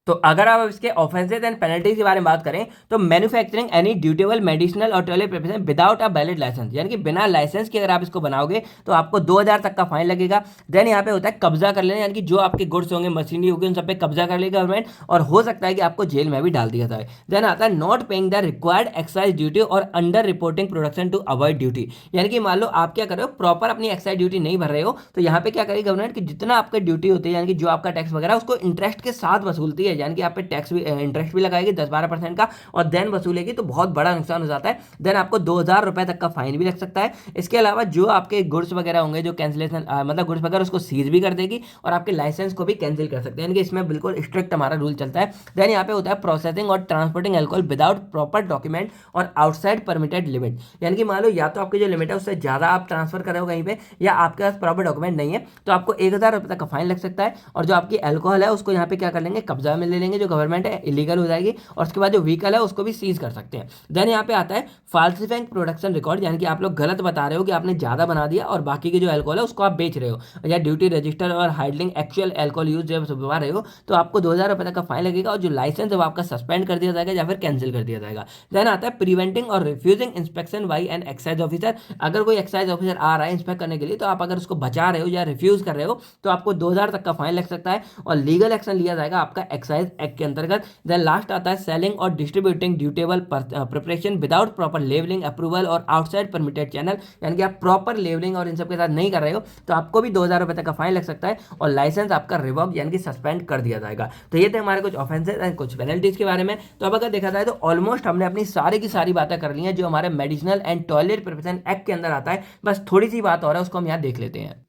तो अगर आप इसके ऑफेंसेस एंड पेनल्टीज के बारे में बात करें तो मैन्युफैक्चरिंग एनी ड्यूटेबल मेडिसिनल और toilet preparation without a valid licence, यानी कि बिना लाइसेंस के अगर आप इसको बनाओगे तो आपको 2000 तक का फाइन लगेगा। देन यहाँ पे होता है कब्जा कर लेना, यानी कि जो आपके गुड्स होंगे, मशीनरी होगी, उन सब पे कब्जा कर लेगा गवर्नमेंट, और हो सकता है कि आपको जेल में भी डाल दिया जाए। देन आता है not paying the required excise duty और under reporting production to avoid duty, यानी कि मान लो आप क्या कर रहे हो, प्रॉपर अपनी एक्साइज ड्यूटी नहीं भर रहे हो, तो यहाँ पे क्या करेगी गवर्नमेंट की जितना आपका ड्यूटी होती है, यानी कि जो आपका टैक्स वगैरह उसको इंटरेस्ट के साथ वसूलती है, यानी कि आप पे टैक्स इंटरेस्ट भी लगाएगी 10-12% का, और देन वसूलेगी, तो बहुत बड़ा नुकसान हो जाता है। देन आपको 2000 रुपए तक का फाइन भी लग सकता है। इसके अलावा जो आपके गुड्स वगैरह होंगे, जो कैंसिलेशन मतलब गुड्स वगैरह, उसको सीज भी कर देगी और आपके लाइसेंस को भी कैंसिल कर सकते हैं, यानी कि इसमें बिल्कुल स्ट्रिक्ट हमारा रूल चलता है। देन यहाँ पे होता है प्रोसेसिंग और transporting alcohol without proper document और आउटसाइड परमिटेड लिमिट, यानी कि मान लो या तो आपकी जो लिमिट है उससे ज्यादा आप ट्रांसफर कर रहे हो कहीं पे, या आपके पास प्रॉपर डॉक्यूमेंट नहीं है, तो आपको 1000 रुपए तक का फाइन लग सकता है। और जो आपकी एल्कोहल है उसको यहाँ पे क्या कर लेंगे, कब्जा में ले लेंगे, जो गवर्नमेंट है इलीगल हो जाएगी, और उसके बाद जो व्हीकल है उसको भी सीज कर सकते हैं। देन यहाँ पे आता है फाल्सिफाइंग प्रोडक्शन रिकॉर्ड, यानी कि आप लोग गलत बता रहे हो कि आपने ज्यादा बना दिया और बाकी की जो एल्कोहल है उसको आप बेच रहे हो, या ड्यूटी रजिस्टर और हाइडलिंग एक्चुअल एल्कोहल यूज जब बता रहे हो, तो आपको 2000 रुपए तक का फाइन लगेगा, और जो लाइसेंस है वो आपका सस्पेंड कर दिया जाएगा या फिर कैंसिल कर दिया जाएगा। देन आता है प्रिवेंटिंग और refusing inspection by an excise officer, अगर कोई एक्साइज ऑफिसर आ रहा है इंस्पेक्ट करने के लिए, तो आप अगर उसको बचा रहे हो या रिफ्यूज कर रहे हो तो आपको 2000 तक का फाइन लग सकता है, और लीगल एक्शन लिया जाएगा आपका एक्साइज एक्ट के अंतर्गत। देन लास्ट आता है सेलिंग और distributing dutiable preparation without proper labelling approval और आउटसाइड परमिटेड चैनल, यानी कि आप प्रॉपर लेवलिंग और इन सब के साथ नहीं कर रहे हो तो आपको भी 2000 रुपए तक का फाइन लग सकता है, और लाइसेंस आपका रिवॉक यानी कि सस्पेंड कर दिया जाएगा। तो ये थे हमारे कुछ ऑफेंसेस एंड कुछ पेनल्टीज के बारे में। तो अब अगर देखा जाए तो ऑलमोस्ट हमने अपनी सारी की सारी बातें कर ली हैं जो हमारे medicinal and toilet preparation act के अंदर आता है। बस थोड़ी सी बात और है, उसको हम यहाँ देख लेते हैं।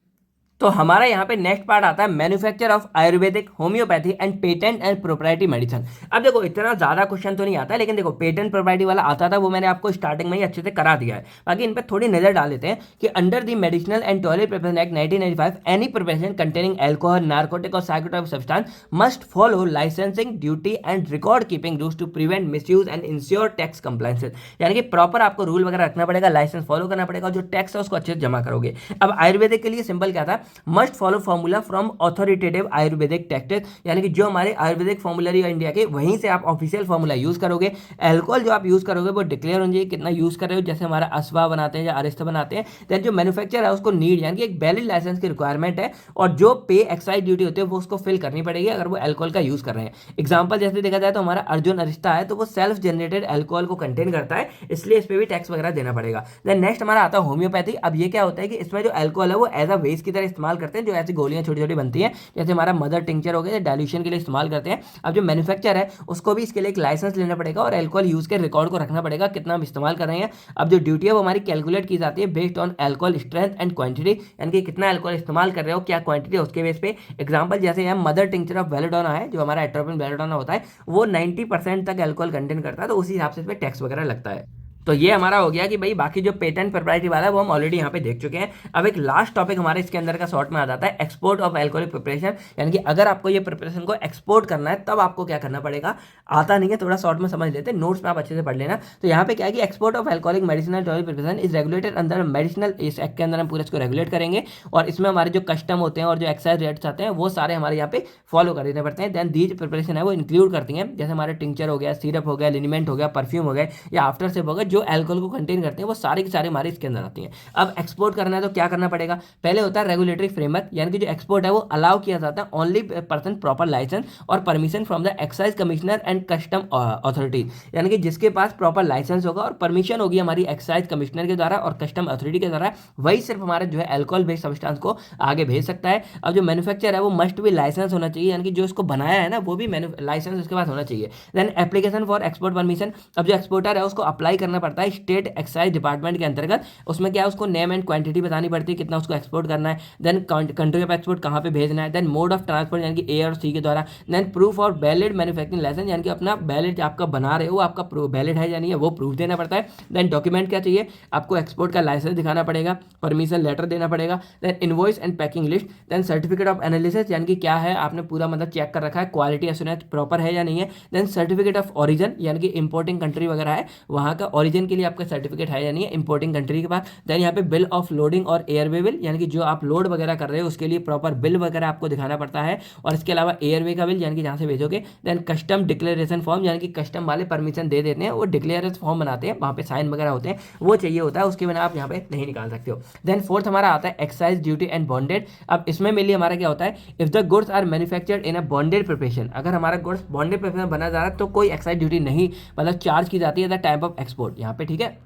तो हमारा यहाँ पे नेक्स्ट पार्ट आता है manufacture of Ayurvedic, homeopathy and patent and proprietary medicine. अब देखो इतना ज्यादा क्वेश्चन तो नहीं आता है, लेकिन देखो पेटेंट प्रोप्राइटरी वाला आता था, वो मैंने आपको स्टार्टिंग में ही अच्छे से करा दिया है। बाकी इन पे थोड़ी नजर डाल लेते हैं कि under the medicinal and toilet preparation act 1995 any preparation containing alcohol, narcotic और psychotropic substance must follow licensing duty and record keeping rules to prevent misuse and ensure tax compliances, यानी कि प्रॉपर आपको रूल वगैरह रखना पड़ेगा, licence follow करना पड़ेगा, और जो टैक्स है उसको अच्छे से जमा करोगे। अब आयुर्वेदिक के लिए सिंपल क्या था, must follow formula from authoritative Ayurvedic text, यानी कि जो हमारे आयुर्वेदिक फॉर्मूलरी है इंडिया के, वहीं से आप ऑफिशियल फॉर्मूला यूज करोगे। एल्कोहल जो आप यूज करोगे वो डिक्लेयर होना चाहिए कितना यूज कर रहे हो, जैसे हमारा अस्वा बनाते हैं या अरिस्ता बनाते हैं। देन जो मैन्युफैक्चर है उसको नीड, यानी कि एक वैलिड लाइसेंस की रिक्वायरमेंट है, और जो पे एक्साइज ड्यूटी होती है वो उसको फिल करनी पड़ेगी अगर वो एल्कोहल का यूज कर रहे हैं। एग्जाम्पल जैसे देखा जाए तो हमारा अर्जुन अरिस्ता है, तो वो सेल्फ जनरेटेड एल्कोहल को कंटेन करता है, इसलिए इस पर भी टैक्स वगैरह देना पड़ेगा। देन नेक्स्ट हमारा आता है होम्योपैथी। अब ये क्या होता है कि इसमें जो एल्कोहल है वो एज अ वेस्ट की तरह इस्तेमाल करते हैं, जो ऐसी गोलियां छोटी छोटी बनती है, जैसे हमारा मदर टिंचर हो गया, डाइल्यूशन के लिए इस्तेमाल करते हैं। अब जो मैन्युफैक्चर है उसको भी इसके लिए एक लाइसेंस लेना पड़ेगा और अल्कोहल यूज के रिकॉर्ड को रखना पड़ेगा कितना हम इस्तेमाल कर रहे हैं। अब जो ड्यूटी है वो हमारी कैलकुलेट की जाती है based on alcohol strength and quantity, यानी कि कितना अल्कोहल इस्तेमाल कर रहे हो, क्या क्वांटिटी है, उसके बेस पे। एग्जांपल जैसे यहाँ मदर टिंचर ऑफ बेलेडोना है, जो हमारा एट्रोपिन बेलेडोना होता है, वो 90% तक अल्कोहल कंटेन करता है, तो उसी हिसाब से इस पर टैक्स वगैरह लगता है। तो ये हमारा हो गया कि भाई बाकी जो पेटेंट प्रोप्राइटरी वाला है वो हम ऑलरेडी यहाँ पे देख चुके हैं। अब एक लास्ट टॉपिक हमारे इसके अंदर का शॉर्ट में आ जाता है एक्सपोर्ट ऑफ अल्कोहलिक प्रिपरेशन, यानी कि अगर आपको ये प्रिपरेशन को एक्सपोर्ट करना है तब आपको क्या करना पड़ेगा। आता नहीं है, थोड़ा शॉर्ट में समझ लेते हैं, नोट्स में आप अच्छे से पढ़ लेना। तो यहाँ पे क्या है कि export of alcoholic medicinal toilet preparation is regulated under medicinal, इस एक्ट के अंदर हम पूरे इसको रेगुलेट करेंगे, और इसमें हमारे जो कस्टम होते हैं और जो एक्साइज रेट्स आते हैं वो सारे हमारे यहाँ पे फॉलो कर देने पड़ते हैं। देन दीज प्रिपरेशन है वो इंक्लूड करती हैं, जैसे हमारे टिंचर हो गया, सिरप हो गया, लिनिमेंट हो गया, परफ्यूम हो गया, या आफ्टर सेप हो गया, जो एल्कोहल को कंटेन करते हैं वो सारे के सारे हमारे इसके अंदर आती हैं। अब एक्सपोर्ट करना है तो क्या करना पड़ेगा, पहले होता है रेगुलेटरी फ्रेमवर्क, यानी कि जो एक्सपोर्ट है वो अलाउ किया जाता है ओनली पर्सन प्रॉपर लाइसेंस और permission from the excise commissioner and custom authority, यानी कि जिसके पास प्रॉपर लाइसेंस होगा और परमिशन होगी हमारी एक्साइज कमिश्नर के द्वारा और कस्टम अथॉरिटी के द्वारा, वही सिर्फ हमारे जो है अल्कोहल बेस्ड सब्सटेंस को आगे भेज सकता है। अब जो मैन्युफैक्चर है वो मस्ट भी लाइसेंस होना चाहिए, यानी कि जो इसको बनाया है ना वो भी लाइसेंस उसके पास होना चाहिए। Then application for export permission, अब जो एक्सपोर्टर है उसको अप्लाई करना पड़ता है स्टेट एक्साइज डिपार्टमेंट के अंतर्गत। उसमें क्या है, उसको नेम एंड क्वांटिटी बतानी पड़ती है, कितना उसको एक्सपोर्ट करना है, देन कंट्री ऑफ एक्सपोर्ट कहाँ पे भेजना है, देन मोड ऑफ ट्रांसपोर्ट यानी कि ए और सी के द्वारा, देन प्रूफ और वैलिड मैन्युफैक्चरिंग लाइसेंस यानी कि अपना वैलिड आपका बना रहे हो आपका वैलिड है या नहीं है वो प्रूफ देना पड़ता है। देन डॉक्यूमेंट क्या चाहिए, आपको एक्सपोर्ट का लाइसेंस दिखाना पड़ेगा, परमिशन लेटर देना पड़ेगा, then invoice and packing list, then certificate of analysis यानी कि क्या है आपने पूरा मतलब चेक कर रखा है क्वालिटी एश्योरेंस प्रॉपर है या नहीं है, देन सर्टिफिकेट ऑफ ओरिजिन यानी कि इंपोर्टिंग कंट्री वगैरह है वहाँ का ओरिजिन के लिए आपका सर्टिफिकेट है या नहीं है इंपोर्टिंग कंट्री के पास। देन यहाँ पे बिल ऑफ लोडिंग और एयरवे बिल यानी कि जो आप लोड वगैरह कर रहे हो उसके लिए प्रॉपर बिल वगैरह आपको दिखाना पड़ता है, और इसके अलावा एयरवे का बिल यानी कि जहाँ से भेजोगे, देन कस्टम डिक्लेरेशन फॉर्म यानी कि कस्टम वाले परमिशन दे देते हैं, वो डिक्लेरेशन फॉर्म बनाते हैं, वहाँ पे साइन वगैरह होते हैं, वो चाहिए होता है, उसके बिना आप यहाँ पे नहीं निकाल सकते हो। देन फोर्थ हमारा आता है एक्साइज ड्यूटी एंड बॉन्डेड। अब इसमें मेनली हमारा क्या होता है, if the goods are manufactured in a bonded preparation, अगर हमारा गुड्स बॉन्डेड प्रिपरेशन बना जा रहा है तो कोई एक्साइज ड्यूटी नहीं मतलब चार्ज की जाती है द टाइम ऑफ एक्सपोर्ट यहाँ पे, ठीक है।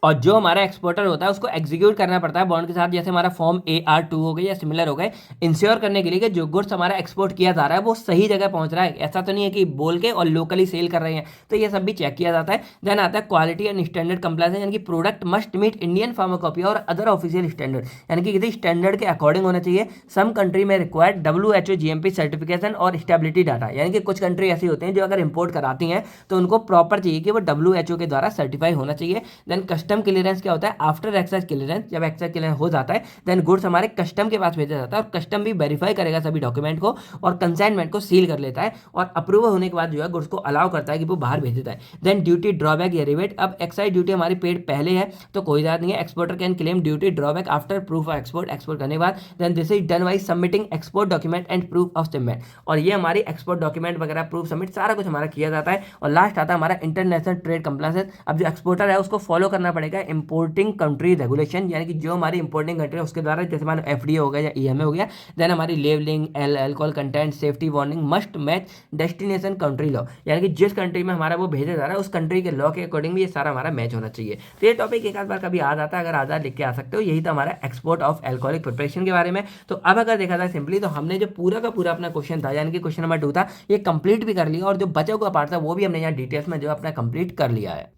और जो हमारा एक्सपोर्टर होता है उसको एग्जीक्यूट करना पड़ता है बॉन्ड के साथ, जैसे हमारा फॉर्म AR2 हो गई या सिमिलर हो गए, इंश्योर करने के लिए कि जो गुड्स हमारा एक्सपोर्ट किया जा रहा है वो सही जगह पहुंच रहा है, ऐसा तो नहीं है कि बोल के और लोकली सेल कर रहे हैं, तो ये सब भी चेक किया जाता है। देन आता है क्वालिटी एंड स्टैंडर्ड कंप्लायंस यानी कि product must meet Indian pharmacopoeia और अदर ऑफिशियल स्टैंडर्ड यानी कि किसी स्टैंडर्ड के अकॉर्डिंग होना चाहिए। सम कंट्री में रिक्वायर्ड WHO GMP सर्टिफिकेशन और स्टेबिलिटी डाटा यानी कि कुछ कंट्री ऐसी होती हैं जो अगर इंपोर्ट कराती हैं तो उनको प्रॉपर चाहिए कि वो WHO के द्वारा सर्टिफाई होना चाहिए। देन कस्टम क्लियरेंस क्या होता है, आफ्टर एक्साइज क्लियरेंस, जब एक्साइज क्लियरेंस हो जाता है देन गुड्स हमारे कस्टम के पास भेजा जाता है और कस्टम भी वेरीफाई करेगा सभी डॉक्यूमेंट को और कंसाइनमेंट को सील कर लेता है और अप्रूव होने के बाद जो है गुड्स को अलाउ करता है कि वो बाहर भेज देता है। देन ड्यूटी ड्रॉबैक या रिबेट, अब एक्साइज ड्यूटी हमारी पेड पहले है तो कोई बात नहीं है, exporter can claim duty drawback after proof of export करने के बाद। Then this is done by submitting export document and proof of submit, और ये हमारी एक्सपोर्ट डॉक्यूमेंट वगैरह प्रूफ सबमिट सारा कुछ हमारा किया जाता है। और लास्ट आता है हमारा इंटरनेशनल ट्रेड कंप्लायंस। अब जो एक्सपोर्टर है उसको फॉलो करना पड़ेगा इंपोर्टिंग कंट्री रेगुलेशन यानी कि जो हमारी इंपोर्टिंग कंट्री है उसके द्वारा, जैसे हमारा FDA हो गया या EMA हो गया, देन हमारी labelling alcohol content safety warning must match destination country law यानी कि जिस कंट्री में हमारा वो भेजा जा रहा है उस कंट्री के लॉ के अकॉर्डिंग भी ये सारा हमारा मैच होना चाहिए। तो ये टॉपिक एक आध बार कभी आ जाता है, अगर आधा लिख के आ सकते हो। यही था हमारा एक्सपोर्ट ऑफ अल्कोहलिक प्रिपरेशन के बारे में। तो अब अगर देखा जाए सिंपली तो हमने जो पूरा का पूरा अपना क्वेश्चन था यानी कि क्वेश्चन नंबर 2 था ये कंप्लीट भी कर लिया और जो बचा हुआ पार्ट था वो भी हमने यहाँ डिटेल्स में जो अपना कंप्लीट कर लिया है।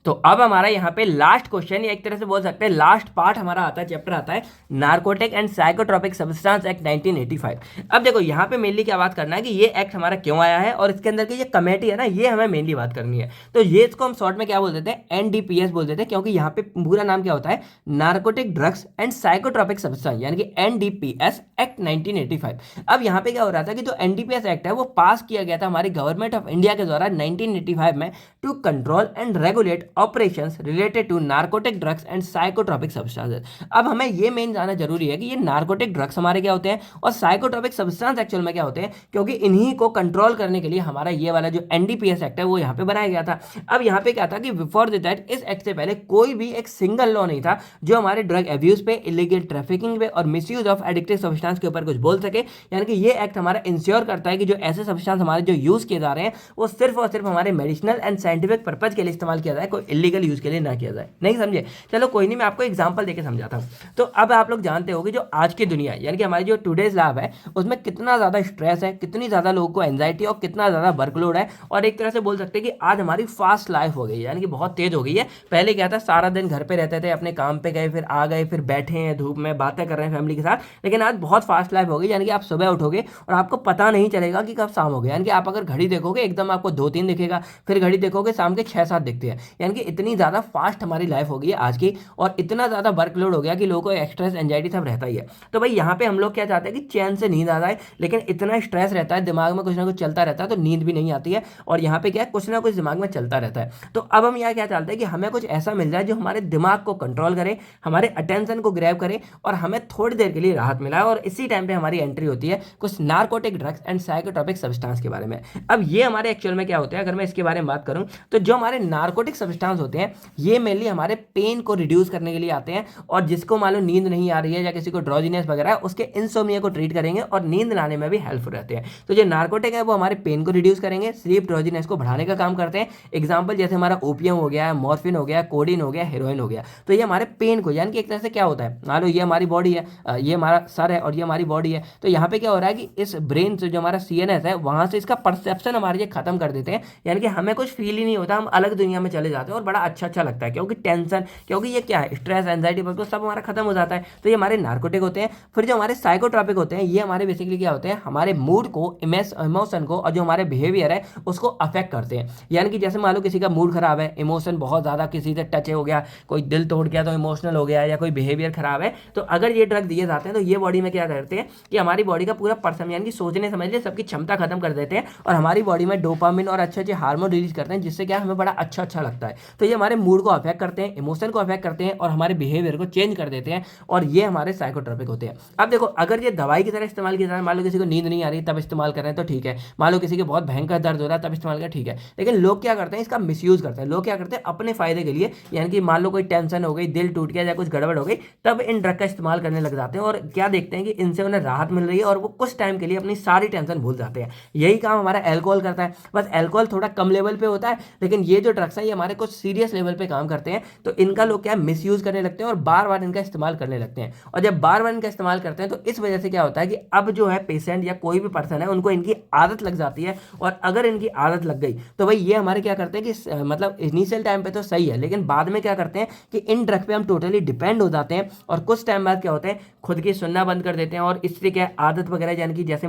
तो अब हमारा यहाँ पे लास्ट क्वेश्चन या एक तरह से बोल सकते हैं लास्ट पार्ट हमारा आता है, चैप्टर आता है narcotic and psychotropic substance act 1985। अब देखो यहाँ पे मेनली क्या बात करना है कि ये एक्ट हमारा क्यों आया है और इसके अंदर की ये कमेटी है ना ये हमें मेनली बात करनी है। तो ये इसको हम शॉर्ट में क्या बोल देते हैं, NDPS बोल देते हैं, क्योंकि यहाँ पे पूरा नाम क्या होता है, narcotic drugs and psychotropic substance यानी कि NDPS एक्ट 1985। अब यहाँ पे क्या हो रहा था कि जो NDPS एक्ट है वो पास किया गया था हमारी गवर्नमेंट ऑफ इंडिया के द्वारा 1985 में to control and regulate operations related to narcotic drugs and psychotropic substances. अब हमें ये मेन जानना जरूरी है कि ये नार्कोटिक ड्रग्स हमारे क्या होते हैं और साइकोट्रोपिक सब्सटेंस एक्चुअल में क्या होते हैं, क्योंकि इन्हीं को कंट्रोल करने के लिए हमारा ये वाला जो NDPS एक्ट है वो यहाँ पे बनाया गया था। अब यहाँ पे क्या था कि बिफोर दैट इस एक्ट से पहले कोई भी एक सिंगल लॉ नहीं था जो हमारे ड्रग एब्यूज पे, इलीगल ट्रैफिकिंग पे और मिसयूज ऑफ एडिक्टिव सब्सटेंस के ऊपर कुछ बोल सके। यानी कि ये एक्ट हमारा इंश्योर करता है कि जो ऐसे सब्सटेंस हमारे जो यूज किए जा रहे हैं वो सिर्फ और सिर्फ हमारे मेडिसिनल एंड साइंटिफिक पर्पज के लिए इस्तेमाल किया जाए, कोई इलीगल यूज के लिए ना किया जाए। नहीं समझे? चलो कोई नहीं, मैं आपको एग्जांपल देके समझाता हूं। तो अब आप लोग जानते हो कि जो आज की दुनिया यानी कि हमारी जो टुडेज लैब है उसमें कितना ज्यादा स्ट्रेस है, कितनी ज्यादा लोगों को एंजाइटी और कितना ज्यादा वर्कलोड है, और एक तरह से बोल सकते हैं कि आज हमारी फास्ट लाइफ हो गई यानी कि बहुत तेज हो गई है। पहले क्या था, सारा दिन घर पे रहते थे, अपने काम पे गए, फिर आ गए, फिर बैठे हैं धूप में बातें कर रहे हैं फैमिली के साथ। लेकिन आज बहुत फास्ट लाइफ हो गई यानी कि आप सुबह उठोगे और आपको पता नहीं चलेगा कि कब शाम हो गया। यानी कि आप अगर घड़ी देखोगे एकदम आपको 2-3 दिखेगा, फिर घड़ी देखोगे शाम के 6-7 दिखते हैं। यानी कि इतनी ज़्यादा फास्ट हमारी लाइफ हो गई है आज की, और इतना ज़्यादा वर्कलोड हो गया कि लोगों को स्ट्रेस एंजाइटी सब रहता ही है। तो भाई यहाँ पे हम लोग क्या चाहते हैं कि चैन से नींद आ जाए, लेकिन इतना स्ट्रेस रहता है, दिमाग में कुछ ना कुछ चलता रहता है, तो नींद भी नहीं आती है। और यहाँ पे क्या है, कुछ ना कुछ दिमाग में चलता रहता है। तो अब हम यहाँ क्या चाहते हैं कि हमें कुछ ऐसा मिल जाए जो हमारे दिमाग को कंट्रोल करे, हमारे अटेंशन को ग्रैब करे और हमें थोड़ी देर के लिए राहत मिलाए। और इसी टाइम पे हमारी एंट्री होती है कुछ narcotic drugs and psychotropic substance के बारे में। अब ये हमारे एक्चुअल में क्या होते हैं, अगर मैं इसके बारे में बात करूं तो जो हमारे नार्कोटिक सब्सटेंस होते हैं ये मेनली हमारे पेन को रिड्यूस करने के लिए आते हैं। और जिसको मान लो नींद नहीं आ रही है या किसी को ड्रॉजीनेस वगैरह है, उसके इंसोम्निया को ट्रीट करेंगे और नींद लाने में भी हेल्पफुल रहते हैं। तो जो नार्कोटिक है वो हमारे पेन को रिड्यूस करेंगे, स्लीप ड्रॉजीनेस को बढ़ाने का काम करते हैं। एग्जाम्पल जैसे हमारा ओपियम हो गया, मॉर्फिन हो गया, कोडीन हो गया, हेरोइन हो गया। तो ये हमारे पेन को, यानी कि एक तरह से क्या होता है, मान लो ये हमारी बॉडी है, ये हमारा सर है और ये हमारी बॉडी है। तो यहाँ पे क्या हो रहा है कि इस ब्रेन से जो हमारा CNS है वहां से इसका परसेप्शन हमारे ये खत्म कर देते हैं। यानी कि हमें कुछ फील ही नहीं होता, हम अलग दुनिया में चले जाते हैं। जाते हैं और बड़ा अच्छा अच्छा लगता है, क्योंकि टेंशन, क्योंकि ये क्या है, स्ट्रेस, एंजाइटी, तो सब हमारा खत्म हो जाता है। तो ये हमारे नार्कोटिक होते हैं। फिर जो हमारे साइकोट्रॉपिक होते हैं, ये हमारे बेसिकली क्या होते हैं, हमारे मूड को, इमोशन को और जो हमारे बिहेवियर है उसको अफेक्ट करते हैं। यानी कि जैसे मान लो किसी का मूड खराब है, इमोशन बहुत ज़्यादा किसी से टच हो गया, कोई दिल तोड़ गया तो इमोशनल हो गया, या कोई बिहेवियर खराब है, तो अगर ये ड्रग दिए जाते हैं तो ये बॉडी में क्या करते हैं कि हमारी बॉडी का पूरा पर्सन, यानी कि सोचने समझने सबकी क्षमता खत्म कर देते हैं और हमारी बॉडी में डोपामिन और अच्छे अच्छे हार्मोन रिलीज करते हैं, जिससे क्या हमें बड़ा अच्छा अच्छा लगता है। तो ये हमारे मूड को अफेक्ट करते हैं, इमोशन को अफेक्ट करते हैं और हमारे बिहेवियर को चेंज कर देते हैं, और ये हमारे साइकोट्रॉपिक होते हैं। अब देखो, अगर ये दवाई की तरह इस्तेमाल किया जाए, मान लो किसी को नींद नहीं आ रही तब इस्तेमाल कर रहे हैं तो ठीक है, मान लो किसी के बहुत भयंकर दर्द हो रहा है तब इस्तेमाल करें, ठीक है। लेकिन लोग क्या करते हैं, इसका मिसयूज करते हैं। लोग क्या करते हैं अपने फायदे के लिए, यानी कि मान लो कोई टेंशन हो गई, दिल टूट गया या कुछ गड़बड़ हो गई, तब इन ड्रग का इस्तेमाल करने लग जाते हैं और क्या देखते हैं कि इनसे उन्हें राहत मिल रही है और वो कुछ टाइम के लिए अपनी सारी टेंशन भूल जाते हैं। यही काम हमारा एल्कोहल करता है, बस एल्कोहल थोड़ा कम लेवल पे होता है, लेकिन ये जो ड्रग्स हैं ये हमारे कुछ सीरियस लेवल पे काम करते हैं। तो इनका लोग क्या मिसयूज करने लगते हैं और बार बार इनका इस्तेमाल करने लगते हैं। और जब बार बार इनका इस्तेमाल करते हैं तो इस वजह से क्या होता है कि अब जो है पेशेंट या कोई भी पर्सन है, उनको इनकी आदत लग जाती है। और अगर इनकी आदत लग गई तो भाई ये हमारे क्या करते हैं कि मतलब इनिशियल टाइम पे तो सही है, लेकिन बाद में क्या करते हैं कि इन ड्रग पे हम टोटली डिपेंड हो जाते हैं और कुछ टाइम बाद क्या होता है, खुद की सुनना बंद कर देते हैं। और इससे क्या आदत वगैरह, यानी कि जैसे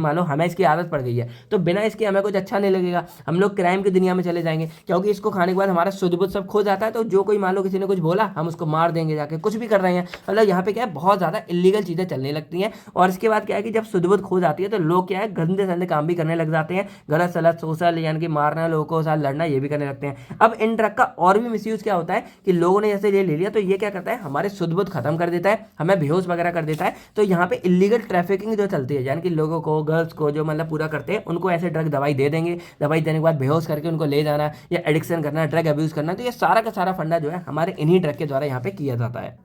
मान लो हमें इसकी आदत पड़ गई है तो बिना इसके हमें कुछ अच्छा नहीं लगेगा, हम लोग क्राइम की दुनिया में चले जाएंगे, क्योंकि इसको खाने के बाद हमारा शुद्ध बुद्ध सब खो जाता है। तो जो कोई मान लो किसी ने कुछ बोला, हम उसको मार देंगे जाके, कुछ भी कर रहे हैं, मतलब यहाँ पे क्या है, बहुत ज़्यादा इलीगल चीज़ें चलने लगती हैं। और इसके बाद क्या है कि जब शुद्ध बुद्ध खो जाती है तो लोग क्या है, गंदे संदे काम भी करने लग जाते हैं, गलत सलत सोशल, यानी कि मारना, लोगों के साथ लड़ना, ये भी करने लगते हैं। अब इन ड्रग का और भी मिसयूज क्या होता है कि लोगों ने जैसे ये ले लिया तो ये क्या करता है, हमारे शुद्ध बुद्ध खत्म कर देता है, हमें बेहोश वगैरह कर देता है। तो यहाँ पे इलीगल ट्रैफिकिंग जो चलती है, यानी कि लोगों को, गर्ल्स को जो मतलब पूरा करते हैं, उनको ऐसे ड्रग दवाई दे देंगे, दवाई देने के बाद बेहोश करके उनको ले जाना या एडिक्शन करना, ड्रग अब्यूज करना। तो ये सारा का सारा फंडा जो है हमारे इन्हीं ड्रग के द्वारा यहाँ पे किया जाता है।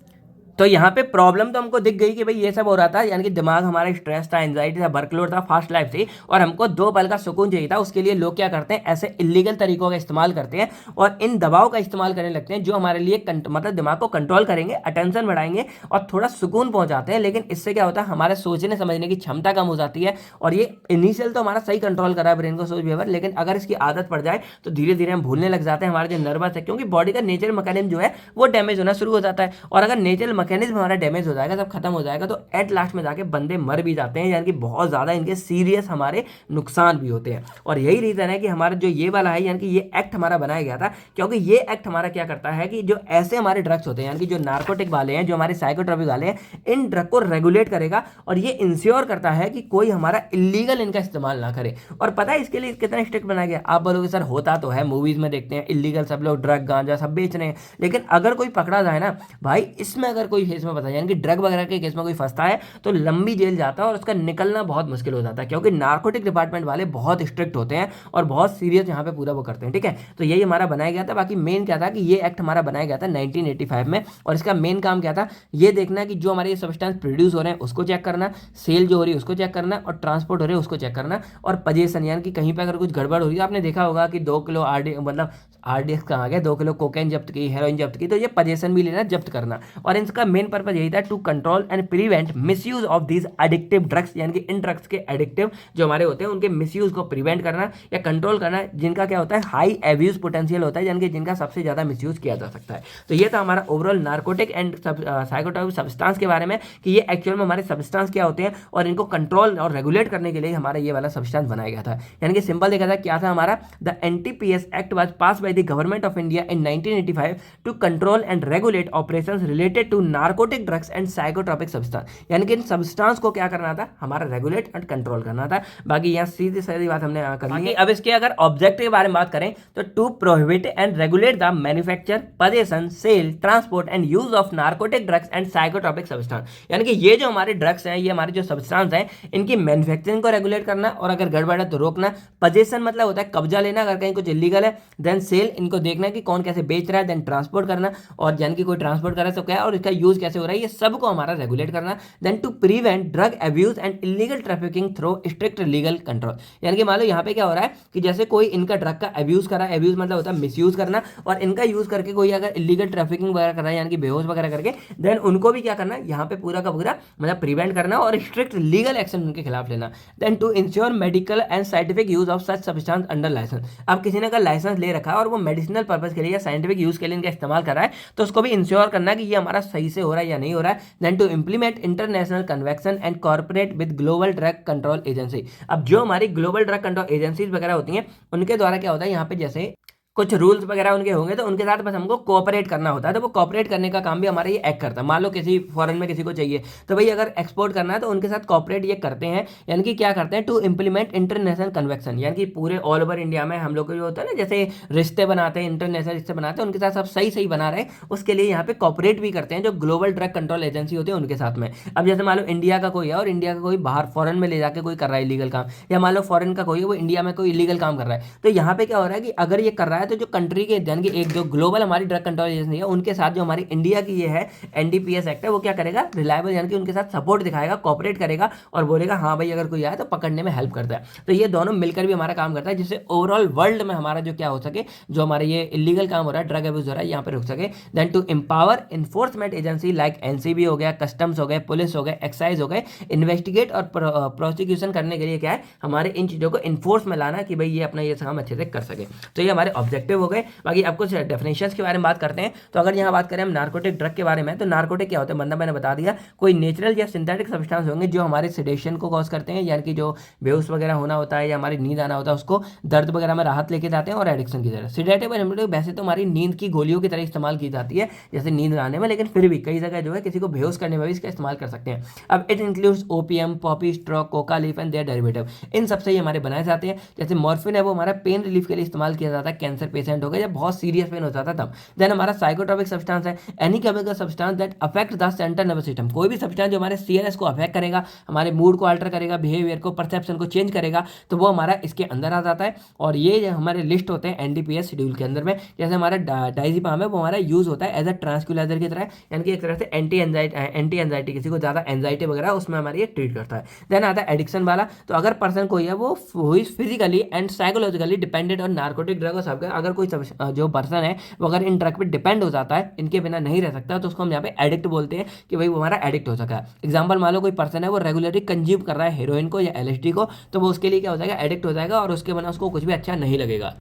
तो यहाँ पे प्रॉब्लम तो हमको दिख गई कि भाई ये सब हो रहा था, यानी कि दिमाग हमारा स्ट्रेस था, एंजाइटी था, वर्कलोड था, फास्ट लाइफ थी और हमको 2 पल का सुकून चाहिए था। उसके लिए लोग क्या करते हैं, ऐसे इलीगल तरीकों का इस्तेमाल करते हैं और इन दवाओं का इस्तेमाल करने लगते हैं जो हमारे लिए मतलब दिमाग को कंट्रोल करेंगे, अटेंशन बढ़ाएंगे और थोड़ा सुकून पहुंचाते हैं। लेकिन इससे क्या होता है, हमारे सोचने समझने की क्षमता कम हो जाती है। और ये इनिशियल तो हमारा सही कंट्रोल कर रहा है ब्रेन को, सोच बिहेवियर, लेकिन अगर इसकी आदत पड़ जाए तो धीरे धीरे हम भूलने लग जाते हैं। हमारे जो नर्वस है, क्योंकि बॉडी का नेचुरल मैकेनिज्म जो है वो डैमेज होना शुरू हो जाता है, और अगर नेचुरल मैकेनिज्म हमारा डैमेज हो जाएगा, सब खत्म हो जाएगा, तो एट लास्ट में जाके बंदे मर भी जाते हैं, यानी कि बहुत ज्यादा इनके सीरियस हमारे नुकसान भी होते हैं। और यही रीजन है कि हमारा जो ये वाला है, यानी कि ये एक्ट हमारा बनाया गया था, क्योंकि ये एक्ट हमारा क्या करता है कि जो ऐसे हमारे ड्रग्स होते हैं, यानी कि जो नार्कोटिक वाले हैं, जो हमारे साइकोट्रॉपिक वाले हैं, इन ड्रग को रेगुलेट करेगा और ये इंश्योर करता है कि कोई हमारा इलीगल इनका इस्तेमाल ना करे। और पता है इसके लिए कितना स्ट्रिक्ट बनाया गया? आप बोलोगे सर होता तो है, मूवीज में देखते हैं इलीगल सब लोग ड्रग गांजा सब बेच रहे हैं, लेकिन अगर कोई पकड़ा जाए ना भाई, इसमें अगर कोई केस में पता, यानी कि ड्रग वगैरह के केस में कोई फंसता है तो लंबी जेल जाता है और उसका निकलना बहुत मुश्किल हो जाता है, क्योंकि नार्कोटिक डिपार्टमेंट वाले बहुत स्ट्रिक्ट होते हैं और बहुत सीरियस यहाँ पे पूरा वो करते हैं। ठीक है, तो यही हमारा बनाया गया था। बाकी मेन क्या था कि ये एक्ट हमारा बनाया गया था 1985 में, और इसका मेन काम क्या था, ये देखना कि जो हमारे ये सब्सटेंस प्रोड्यूस हो रहे हैं उसको चेक करना, सेल जो हो रही है उसको चेक करना, और ट्रांसपोर्ट हो रही है उसको चेक करना, और पोजीशन, यानी कि कहीं पर अगर कुछ गड़बड़ हो रही है, आपने देखा होगा कि 2 किलो मतलब आरडीएक्स कहाँ आ गया, 2 किलो कोकेन जब्त की, हेरोइन जब्त की, तो ये पोजीशन भी लेना, जब्त करना। और इनका मेन पर्पज यही था, to control and prevent misuse of these addictive drugs, यानी कि इन ड्रग्स के एडिक्टिव जो हमारे होते हैं उनके मिसयूज को प्रिवेंट करना या कंट्रोल करना, जिनका क्या होता है हाई एब्यूज पोटेंशियल होता है, यानी कि जिनका सबसे ज्यादा मिसयूज किया जा सकता है। तो ये था हमारा overall narcotic and psychotropic substance के बारे में, कि ये एक्चुअल में हमारे सब्सटेंस क्या होते हैं और इनको कंट्रोल और रेगुलेट करने के लिए हमारा ये वाला सब्सटेंस बनाया गया था। यानी कि सिंपल देखा था क्या था हमारा, the NTPS act was pass by the government of India in 1985 to control and regulate operations related to narcotic drugs and psychotropic substance, यानी कि इन सब्सटेंस को क्या करना था, हमारा रेगुलेट एंड कंट्रोल करना था। बाकी यहाँ सीधी सीधी बात हमने कर ली है। अब इसके अगर ऑब्जेक्टिव के बारे में बात करें तो to prohibit and regulate the manufacture, possession, sale, transport and use of narcotic drugs and psychotropic substance, यानी कि ये जो हमारे ड्रग्स हैं, ये हमारे जो सब्सटेंस हैं, इनकी मैन्युफैक्चरिंग को रेगुलेट करना, और अगर गड़बड़ है तो रोकना। पोजेशन मतलब होता है कब्जा लेना, अगर कहीं कुछ इलीगल है। देन सेल, इनको देखना कि कौन कैसे बेच रहा है। देन ट्रांसपोर्ट करना, और यानी कि कोई ट्रांसपोर्ट कर रहा है तो क्या है, और इसका यूज कैसे हो रहा है, ये सब को हमारा रेगुलेट करना। Then to prevent drug abuse and illegal trafficking through strict legal control, यानी कि मान लो यहाँ पे क्या हो रहा है कि जैसे कोई इनका ड्रग का अब्यूज कर रहा है, अब्यूज मतलब होता है मिसयूज करना, और इनका यूज करके कोई अगर इलीगल ट्रैफिकिंग वगैरह कर रहा है, यानी कि बेहोश वगैरह करके, देन उनको भी क्या करना, यहाँ पे पूरा का पूरा मतलब प्रिवेंट करना और स्ट्रिक्ट लीगल एक्शन उनके खिलाफ लेना। Then to ensure medical and scientific use of such substance under licence, अब किसी ने अगर लाइसेंस ले रखा है और और वो मेडिसिनल पर्पज के लिए या साइंटिफिक यूज के लिए इनका इस्तेमाल कर रहा है, तो उसको भी इंश्योर करना कि ये हमारा सही से हो रहा है या नहीं हो रहा है। Then to implement international convention and cooperate with global drug control agency. अब जो हमारी ग्लोबल ड्रग कंट्रोल एजेंसीज वगैरह होती हैं, उनके द्वारा क्या होता है, यहाँ पे जैसे कुछ रूल्स वगैरह उनके होंगे, तो उनके साथ बस हमको कोऑपरेट करना होता है। तो वो कोऑपरेट करने का काम भी हमारा ये एक्ट करता है। मान लो किसी फॉरेन में किसी को चाहिए, तो भाई अगर एक्सपोर्ट करना है तो उनके साथ कोऑपरेट ये करते हैं, यानी कि क्या करते हैं, टू इम्प्लीमेंट इंटरनेशनल कन्वेक्शन, यानी कि पूरे ऑल ओवर इंडिया में हम लोग को जो होता है ना, जैसे रिश्ते बनाते हैं, इंटरनेशनल रिश्ते बनाते हैं, उनके साथ सब सही सही बना रहे, उसके लिए यहाँ पे कोऑपरेट भी करते हैं जो ग्लोबल ड्रग कंट्रोल एजेंसी होती है उनके साथ में। अब जैसे मान लो इंडिया का कोई है और इंडिया का कोई बाहर फॉरेन में ले जाके कोई कर रहा है इलीगल काम, या मान लो फॉरेन का कोई है वो इंडिया में कोई इलीगल काम कर रहा है, तो यहाँ पे क्या हो रहा है कि अगर ये कर रहा है तो जो कंट्री के यानी कि एक जो ग्लोबल हमारी ड्रग कंट्रोल एजेंसी है उनके साथ जो हमारी इंडिया की ये है एनडीपीएस एक्ट है, वो क्या करेगा, रिलायबल यानी कि उनके साथ सपोर्ट दिखाएगा, कोऑपरेट करेगा और बोलेगा हाँ भाई अगर कोई आए तो पकड़ने में हेल्प करता है। तो ये दोनों मिलकर भी हमारा काम करता है, जिससे ओवरऑल वर्ल्ड में हमारा जो क्या हो सके, जो हमारे ये इलीगल काम हो रहा है, ड्रग अब्यूज हो रहा है, यहाँ पे रुक सके। Then to empower enforcement agency like NCB हो गया, कस्टम्स हो गए, पुलिस हो गए, एक्साइज हो गए, इन्वेस्टिगेट और प्रोसिक्यूशन करने के लिए क्या है, हमारे इन चीज़ों को इन्फोर्स में लाना कि भाई ये अपना ये काम अच्छे से कर सके। तो ये हमारे ऑब्जेक्टिव हो गए। बाकी आपको डेफिनेशंस के बारे में बात करते हैं। तो अगर यहाँ बात करें हम नार्कोटिक ड्रग के बारे में, तो नार्कोटिक क्या होता है, बंदा मैंने बता दिया, कोई नेचुरल या सिंथेटिक सब्सटेंस होंगे जो हमारे सेडेशन को कॉज करते हैं, यानी कि जो बेहोश वगैरह होना होता है या हमारी नींद आना होता है, उसको दर्द वगैरह में राहत लेके जाते हैं और एडिक्शन की तरह। सिडेटिव और हिप्नोटिक वैसे तो हमारी नींद की गोलियों की तरह इस्तेमाल की जाती है, जैसे नींद आने में, लेकिन फिर भी कई जगह जो है किसी को बेहोश करने में भी इसका इस्तेमाल कर सकते हैं। अब it includes opium, poppy straw, coca leaf and their derivative, इन सबसे ये हमारे बनाए जाते हैं। जैसे मॉर्फिन है वो हमारा पेन रिलीफ के लिए इस्तेमाल किया जाता है, कैंसर पेशेंट हो गया या बहुत सीरियस पेन हो जाता है तब। देन हमारा साइकोट्रोपिक सब्सटेंस है, any chemical substance that affect the central nervous system, कोई भी सब्सटेंस जो हमारे सीएनएस को अफेक्ट करेगा, हमारे मूड को अल्टर करेगा, बिहेवियर को, परसेप्शन को चेंज करेगा, तो वो हमारा इसके अंदर आ जाता है। और ये जो हमारे लिस्ट होते हैं एनडीपीएस शेड्यूल के अंदर में, जैसे हमारा डायजेपाम है वो हमारा यूज होता है एज अ ट्रांसक्यूलाइजर की तरह, यानी कि एक तरह से एंटी एंजाइटी, किसी को ज्यादा एंजाइटी वगैरह उसमें हमारे ये ट्रीट करता है। देन आता है एडिक्शन वाला, तो अगर पर्सन कोई है वो फिजिकली एंड साइकोलॉजिकली डिपेंडेंट और नार्कोटिक ड्रग और अगर कोई जो पर्सन है वो अगर इन ड्रग पे डिपेंड हो जाता है, इनके बिना नहीं रह सकता, तो उसको हम यहाँ पे एडिक्ट बोलते हैं कि भाई वो हमारा एडिक्ट हो सका है। एग्जांपल मान लो कोई पर्सन है वो रेगुलरली कंज्यूम कर रहा है हेरोइन को या एलएसडी को, तो वो उसके लिए क्या हो जाएगा, एडिक्ट हो जाएगा और उसके बिना उसको कुछ भी अच्छा नहीं लगेगा।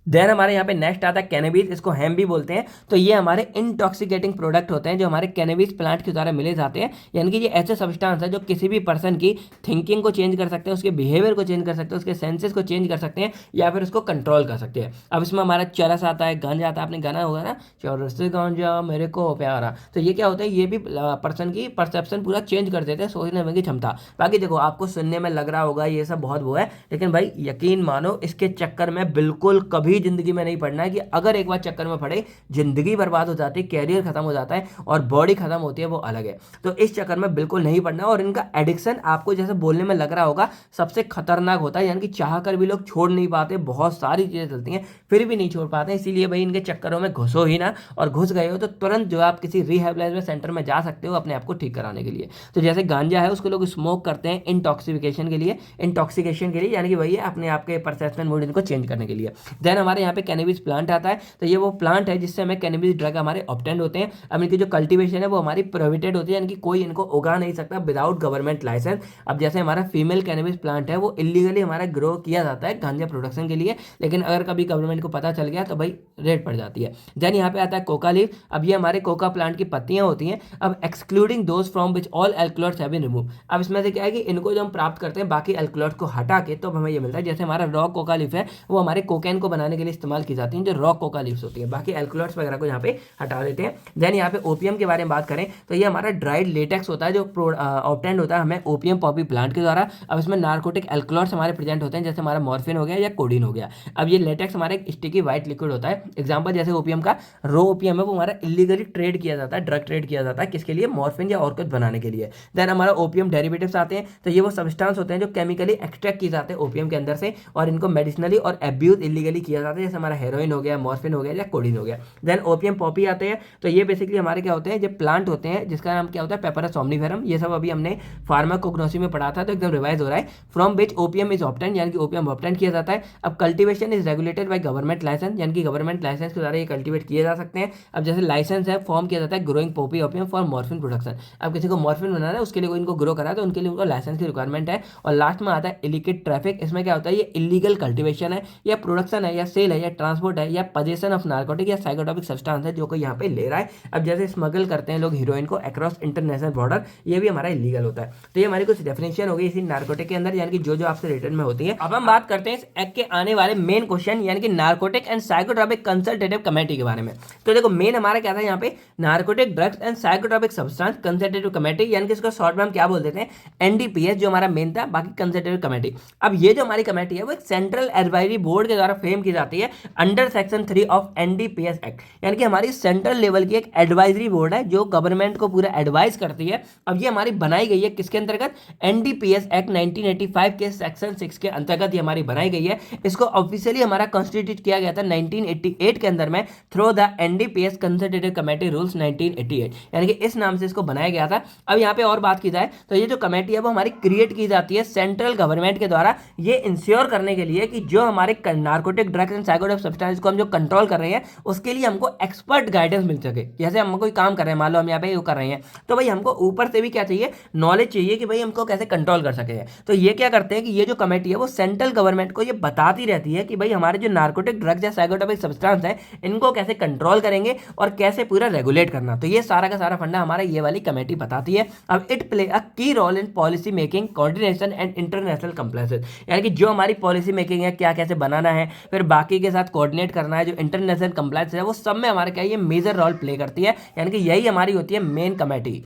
देन हमारे यहाँ पे नेक्स्ट आता है कैनबिस, इसको हेम भी बोलते हैं। तो ये हमारे इंटॉक्सिकेटिंग प्रोडक्ट होते हैं जो हमारे कैनबिस प्लांट के द्वारा मिले जाते हैं, यानी कि ये ऐसे सब्सटेंस है जो किसी भी पर्सन की थिंकिंग को चेंज कर सकते हैं, उसके बिहेवियर को चेंज कर सकते हैं, उसके सेंसेस को चेंज कर सकते हैं या फिर उसको कंट्रोल कर सकते हैं। अब इसमें हमारा चरस आता है, गांजा आता है, आपने गाना होगा ना, चरस से गांजा मेरे को प्यारा, तो ये क्या होता है, ये भी पर्सन की परसेप्शन पूरा चेंज कर देते हैं, सोचने में की क्षमता। बाकी देखो आपको सुनने में लग रहा होगा ये सब बहुत वो है, लेकिन भाई यकीन मानो इसके चक्कर में बिल्कुल कभी जिंदगी में नहीं पड़ना है कि अगर एक बार चक्कर में पड़े जिंदगी बर्बाद हो जाती है, कैरियर खत्म हो जाता है और बॉडी खत्म होती है, वो अलग है। तो इस चक्कर में बिल्कुल नहीं पड़ना। और इनका एडिक्शन आपको जैसे बोलने में लग रहा होगा सबसे खतरनाक होता है, यानी कि चाह कर भी लोग छोड़ नहीं पाते, बहुत सारी चीजें चलती हैं फिर भी नहीं छोड़ पाते। इसीलिए भाई इनके चक्करों में घुसो ही ना, और घुस गए हो तो तुरंत जो आप किसी रिहेबिलिटेशन सेंटर में जा सकते हो अपने आप को ठीक कराने के लिए। तो जैसे गांजा है उसको लोग स्मोक करते हैं इंटॉक्सिफिकेशन के लिए, इंटॉक्सिकेशन के लिए, यानी कि वही अपने आप के परसेप्शन मूड इनको चेंज करने के लिए। देन हमारे यहाँ पे कैनबिस प्लांट आता है, तो ये वो प्लांट है जिससे हमें कैनबिस ड्रग हमारे ऑब्टेंड होते हैं। अब इनकी जो कल्टीवेशन है वो हमारी प्रोहिबिटेड होती है, यानी कि कोई इनको उगा नहीं सकता विदाउट गवर्नमेंट लाइसेंस। अब जैसे हमारा फीमेल कैनबिस प्लांट है वो इलीगली हमारा ग्रो किया जाता है गांजा प्रोडक्शन के लिए, लेकिन अगर कभी गवर्नमेंट को पता चल गया तो भाई रेड पड़ जाती है। देन यहाँ पे आता है कोका लीफ। अब ये हमारे कोका प्लांट की पत्तियां होती हैं। अब excluding those from which all alkaloids have been remove, अब इसमें से क्या है कि इनको जो हम प्राप्त करते हैं बाकी एल्कलॉइड को हटा के तो हमें ये मिलता है। जैसे हमारा रॉ कोका लीफ है वो हमारे कोकेन को बनाने के लिए इस्तेमाल की जाती है, जो रॉ कोका लीव्स होती है, बाकी एल्कलॉइड्स वगैरह को यहाँ पे हटा देते हैं। देन यहाँ पे ओपीएम के बारे में बात करें तो ये हमारा ड्राइड लेटेक्स होता है जो ऑब्टेंड होता है हमें ओपीएम पॉपी प्लांट के द्वारा। अब इसमें नार्कोटिक एल्कलॉइड्स हमारे प्रेजेंट होते हैं, जैसे हमारा मॉर्फिन हो गया या कोडीन हो गया। अब ये लेटेक्स हमारा एक स्टिकी व्हाइट लिक्विड होता है। एग्जाम्पल जैसे ओपीएम का रो ओपीएम है वो हमारा इलीगली ट्रेड किया जाता है, ड्रग ट्रेड किया जाता है, किसके लिए, मॉर्फिन या और कुछ बनाने के लिए। देन हमारा ओपीएम डेरिवेटिव्स आते हैं, तो ये वो सब्सटेंस होते हैं जो केमिकली एक्सट्रैक्ट किए जाते हैं ओपीएम के अंदर से और इनको मेडिसिनली और एब्यूज इलीगली किया जाता है, जैसे हमारा हेरोइन हो गया, मॉर्फिन हो गया या कोडीन हो गया। देन ओपीएम पॉपी आते हैं, तो ये बेसिकली हमारे क्या होते हैं, जो प्लांट होते हैं जिसका नाम क्या होता है, पेपरस सोमनिफेरम। ये सब अभी हमने फार्माकोग्नोसी में पढ़ा था तो एकदम रिवाइज हो रहा है। From which opium is obtained, यानी कि ओपीएम ऑब्टेंड किया जाता है। अब cultivation is regulated by government licence, यानी कि गवर्नमेंट लाइसेंस के द्वारा ये कल्टीवेट किए जा सकते हैं। अब जैसे लाइसेंस है फॉर्म किया जाता है growing poppy opium for morphine production. अब किसी को मॉर्फिन बनाना है उसके लिए कोई इनको ग्रो करा है तो उनके लिए उनको लाइसेंस की रिक्वायरमेंट है। और लास्ट में आता है इलिसिट ट्रैफिक। इसमें क्या होता है, ये इलीगल कल्टीवेशन है या प्रोडक्शन है या सेल है या ट्रांसपोर्ट है या पोजेशन ऑफ नार्कोटिक या साइकोट्रोपिक सब्सटेंस है जो कोई यहाँ पे ले रहा है। अब जैसे स्मगल करते हैं लोग हीरोइन को अक्रॉस इंटरनेशनल बॉर्डर, ये भी हमारा इलीगल होता है। तो ये हमारी कुछ डेफिनेशन हो गई इसी नार्कोटिक के अंदर, यानी कि जो आपसे रिटर्न में होती है। अब हम बात करते हैं इस एक्ट के आने वाले मेन क्वेश्चन यानी कि narcotic and psychotropic consultative committee के बारे में। तो देखो मेन हमारा क्या था यहाँ पे, narcotic drugs and psychotropic substance consultative committee, यानी कि इसको शॉर्ट में हम क्या बोल देते हैं, एनडीपीएस, जो हमारा मेन था। बाकी कंसल्टेटिव कमेटी, अब ये जो हमारी कमेटी है वो एक सेंट्रल एडवाइजरी बोर्ड के द्वारा फ्रेम की जाती है under section 3 of NDPS act, यानी कि हमारी सेंट्रल लेवल की एक एडवाइजरी बोर्ड है जो गवर्नमेंट को पूरा एडवाइस करती है। अब ये हमारी बनाई गई है किसके अंतर्गत, एनडीपीएस एक्ट 1985 के सेक्शन 6 के अंतर्गत ये हमारी बनाई गई है। इसको ऑफिशियली हमारा कॉन्स्टिट्यूट किया गया था 1988 के अंदर में through the NDPS consultative committee rules 1988, यानी कि इस नाम से इसको बनाया गया था। अब यहाँ पे और बात की जाए तो ये जो कमेटी है वो हमारी क्रिएट की जाती है सेंट्रल गवर्नमेंट के द्वारा, ये इंश्योर करने के लिए कि जो हमारे narcotic drugs and psychotropic substance को हम जो कंट्रोल कर रहे हैं उसके लिए हमको एक्सपर्ट गाइडेंस मिल सके। जैसे हम कोई काम कर रहे हैं, मान लो हम यहाँ पे कर रहे हैं, तो भाई हमको ऊपर से भी क्या चाहिए, नॉलेज चाहिए कि भाई हमको कैसे कंट्रोल कर सके। तो ये क्या करते हैं कि ये जो कमेटी है वो सेंट्रल गवर्नमेंट को ये बताती रहती है कि भाई हमारे जो नार्कोटिक ड्रग्स या साइकोट्रोपिक सब्सटेंस है इनको कैसे कंट्रोल करेंगे और कैसे पूरा रेगुलेट करना। तो ये सारा का सारा फंडा हमारा ये वाली कमेटी बताती है। अब it play a key role in policy making, coordination and international compliance, यानी कि जो हमारी पॉलिसी मेकिंग है, क्या कैसे बनाना है, फिर बाकी के साथ कोऑर्डिनेट करना है, जो इंटरनेशनल कंप्लायंस है वो सब में हमारा क्या ये मेजर रोल प्ले करती है, यानी कि यही हमारी होती है मेन कमेटी।